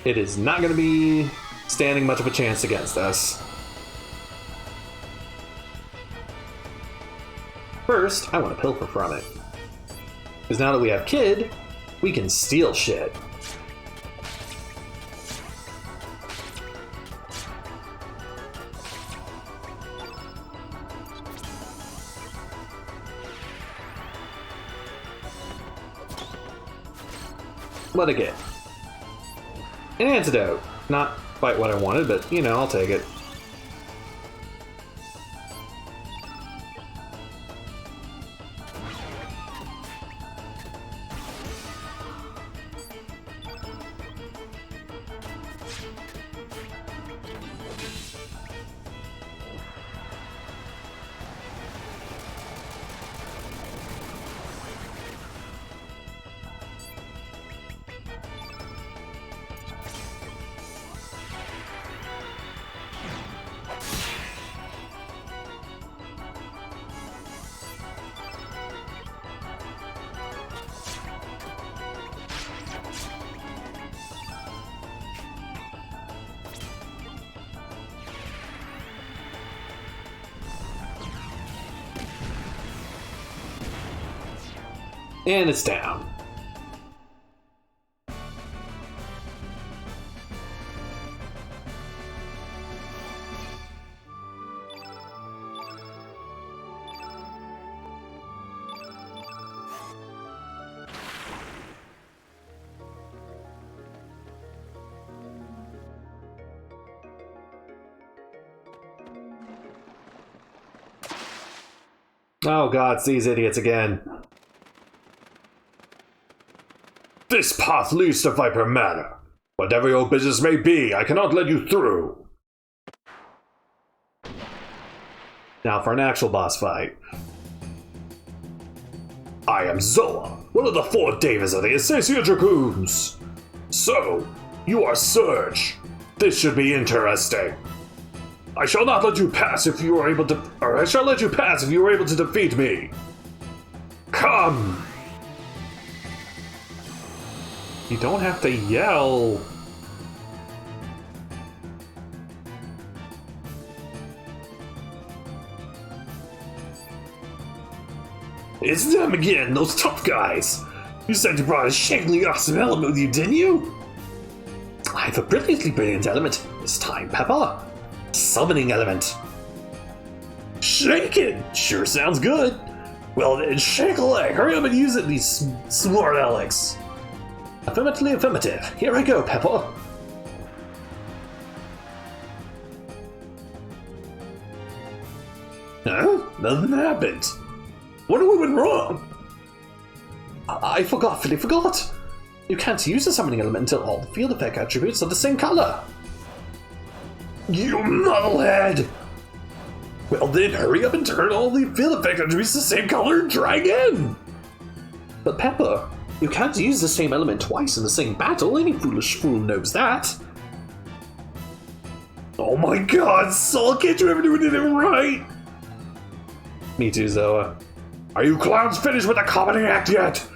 Speaker 1: It is not going to be standing much of a chance against us. First, I want to pilfer from it. Because now that we have Kid, we can steal shit. What I get? An antidote. Not quite what I wanted, but you know, I'll take it. And it's down. Oh god, it's these idiots again.
Speaker 3: This path leads to Viper Manor. Whatever your business may be, I cannot let you through.
Speaker 1: Now for an actual boss fight.
Speaker 3: I am Zoa, one of the 4 Davies of the Assassina Dragoons. So, you are Surge. This should be interesting. I shall not let you pass if you are able to, or I shall let you pass if you are able to defeat me. Come!
Speaker 1: You don't have to yell.
Speaker 3: It's them again, those tough guys. You said you brought a shakingly awesome element with you, didn't you?
Speaker 4: I have a brilliantly brilliant element this time, Peppa. Summoning element.
Speaker 3: Shaking? Sure sounds good. Well then, shake a leg. Hurry up and use it, these smart Alex.
Speaker 4: Affirmatively affirmative. Here I go, Peppa.
Speaker 3: Huh? Nothing happened. What went wrong?
Speaker 4: I forgot, Philly, forgot. You can't use the summoning element until all the field effect attributes are the same color.
Speaker 3: You muddlehead! Well then, hurry up and turn all the field effect attributes the same color and try again!
Speaker 4: But Peppa, you can't use the same element twice in the same battle. Any foolish fool knows that.
Speaker 3: Oh my god, Saul, can't you ever do anything right?
Speaker 1: Me too, Zoa.
Speaker 3: Are you clowns finished with the comedy act yet?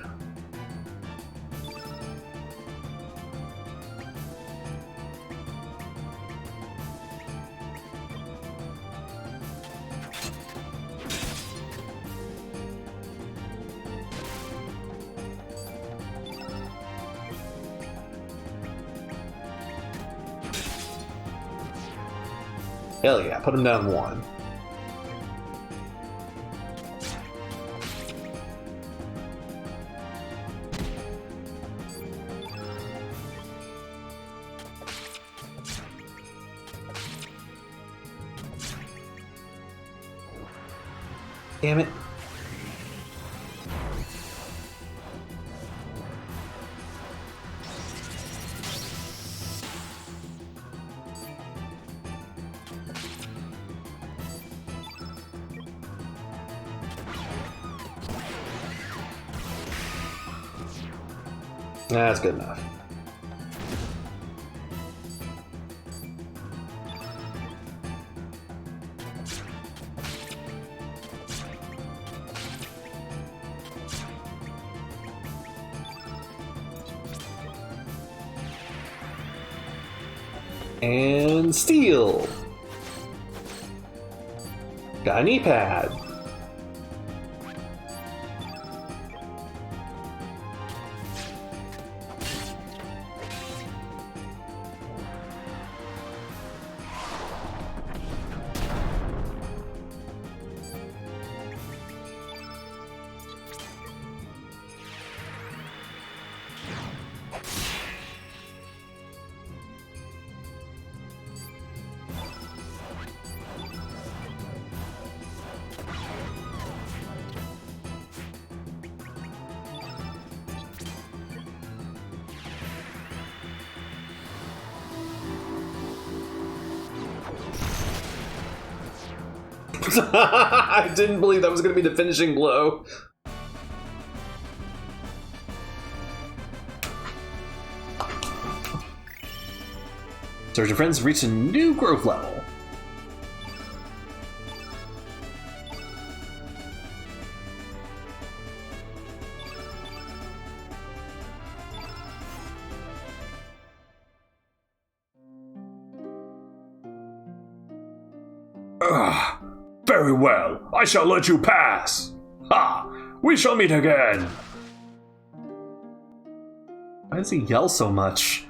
Speaker 2: Hell yeah, put him down 1. Damn it. That's good enough. And steel. Got an E-pad. I didn't believe that was going to be the finishing blow. Search your friends reach a new growth level.
Speaker 3: Very well, I shall let you pass. Ha! We shall meet again.
Speaker 2: Why does he yell so much?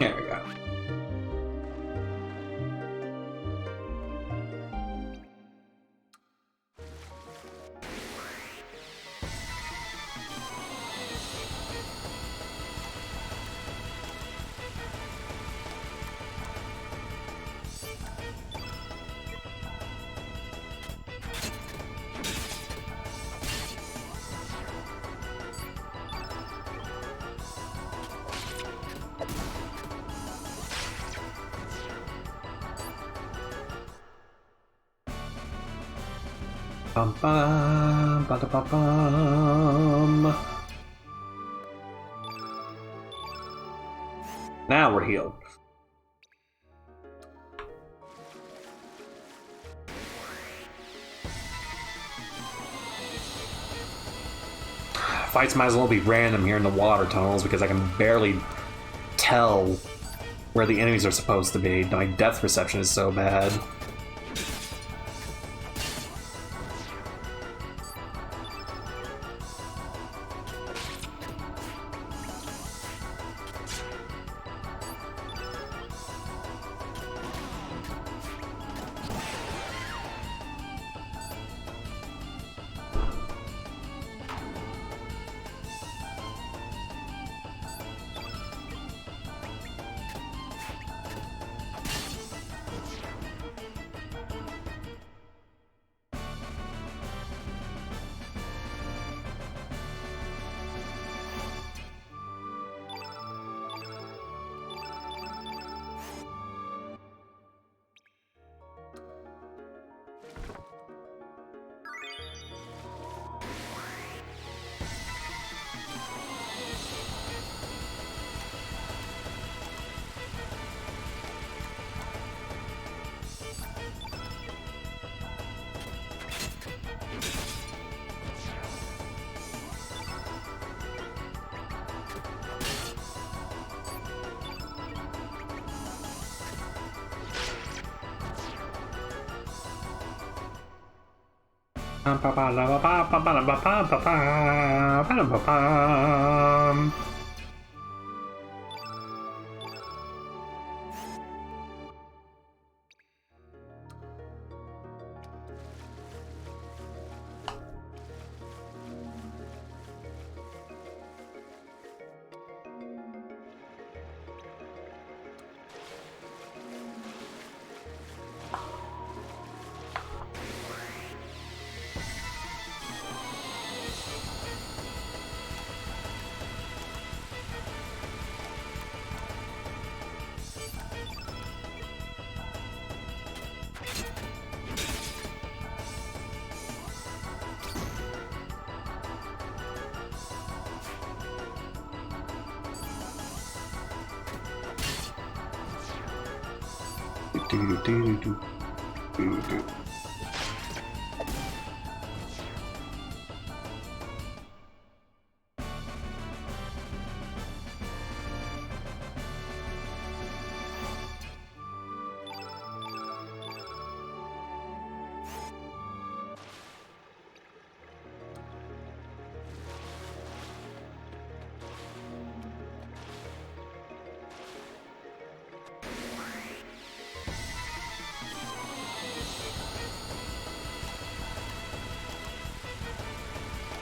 Speaker 2: Here we go. Bum bum ba da ba bum.
Speaker 1: Now we're healed. Fights might as well be random here in the water tunnels because I can barely tell where the enemies are supposed to be. My depth perception is so bad.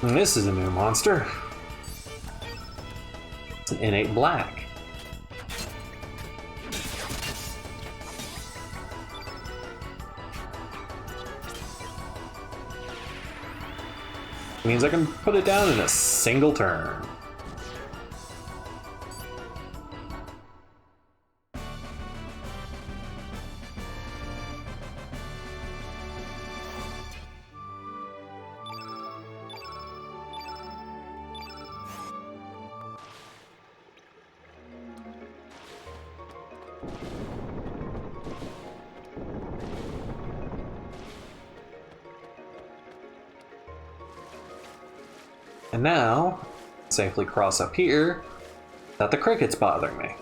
Speaker 2: This is a new monster. It's an innate black. Means I can put it down in a single turn. And now, safely cross up here without the crickets bothering me.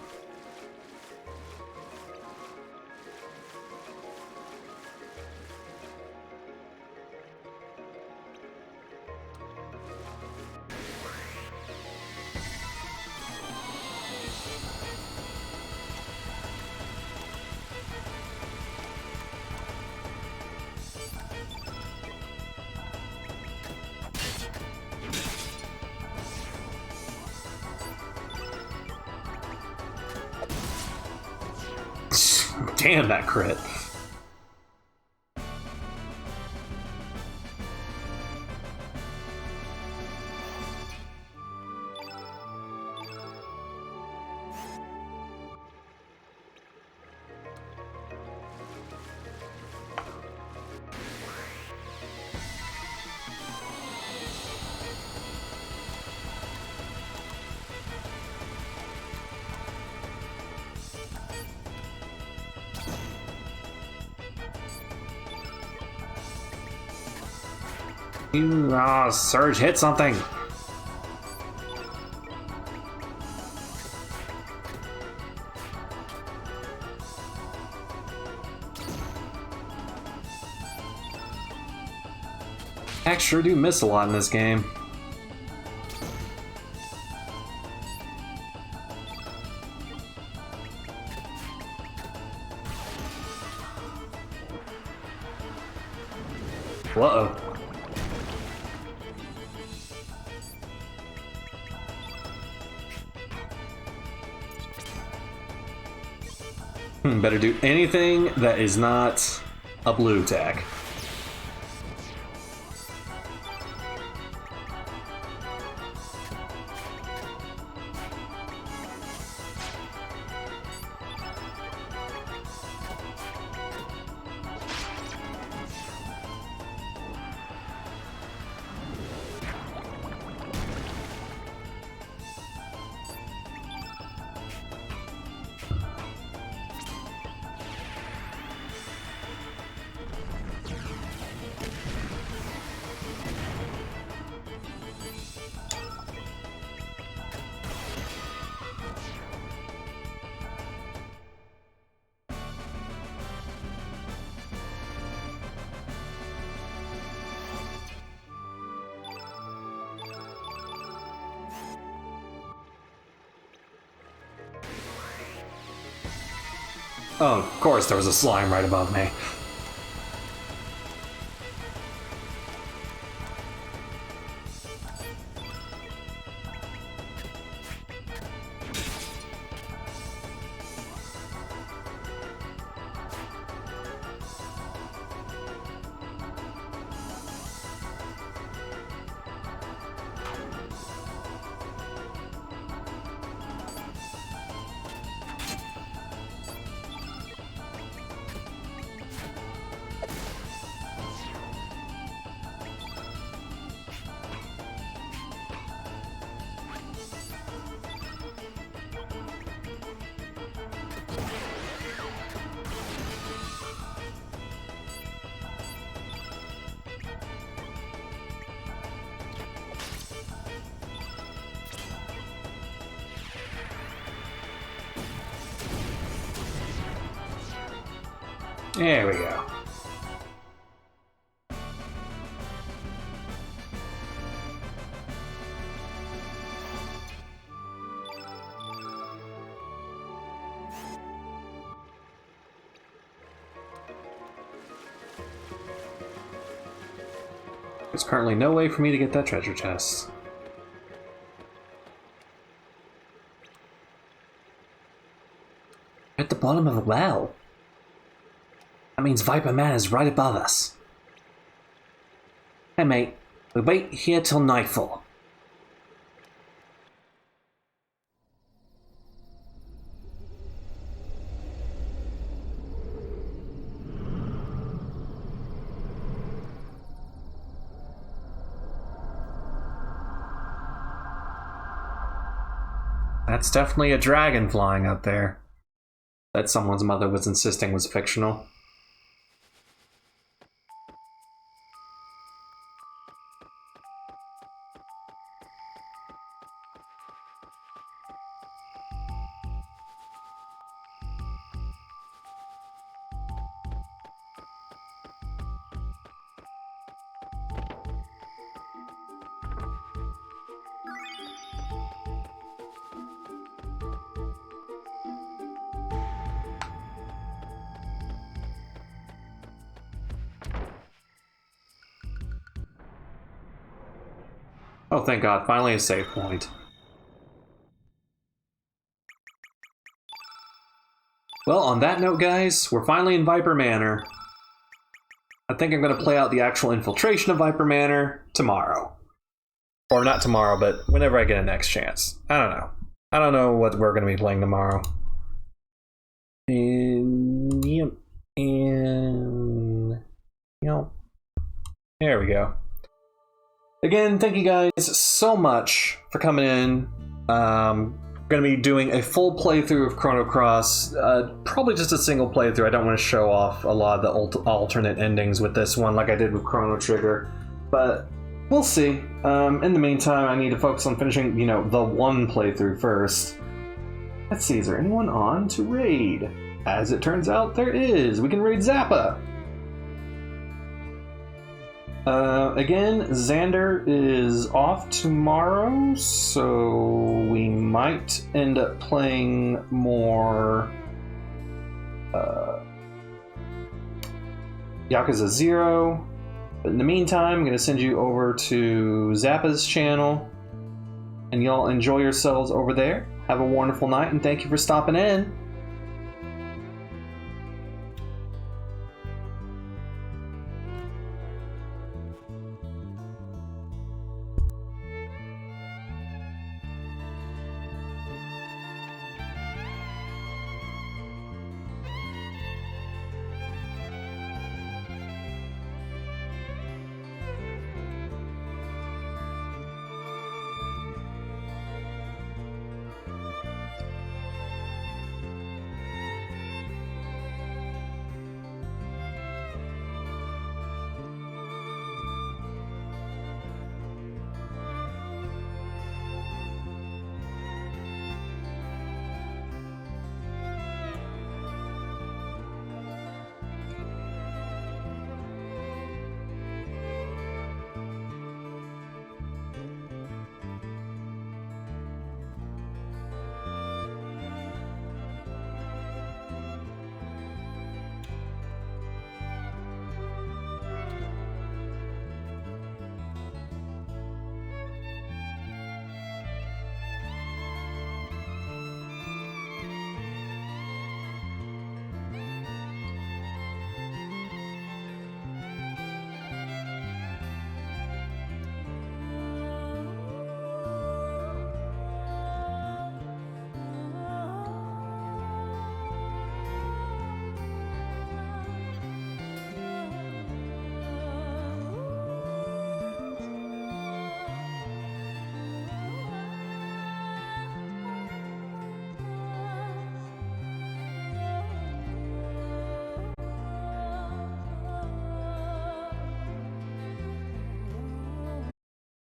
Speaker 2: Damn, that crit.
Speaker 3: Surge, hit something! I sure do miss a lot in this game. Uh-oh. Better do anything that is not a blue tag. Oh, of course there was a slime right above me. There we go. There's currently no way for me to get that treasure chest. At the bottom of a well. That means Viper Man is right above us. Hey mate, we wait here till nightfall. That's definitely a dragon flying up there. That someone's mother was insisting was fictional. Oh, thank God, finally a save point. Well, on that note, guys, we're finally in Viper Manor. I think I'm going to play out the actual infiltration of Viper Manor tomorrow. Or not tomorrow, but whenever I get a next chance. I don't know. I don't know what we're going to be playing tomorrow. Yep. There we go. Again, thank you guys so much for coming in. Going to be doing a full playthrough of Chrono Cross. Probably just a single playthrough. I don't want to show off a lot of the alternate endings with this one like I did with Chrono Trigger. But
Speaker 1: we'll see. In the meantime, I need to focus on finishing, the one playthrough first. Let's see, is there anyone on to raid? As it turns out, there is. We can raid Zappa. Again, Xander is off tomorrow, so we might end up playing more Yakuza 0. But in the meantime, I'm going to send you over to Zappa's channel, and y'all enjoy yourselves over there. Have a wonderful night, and thank you for stopping in.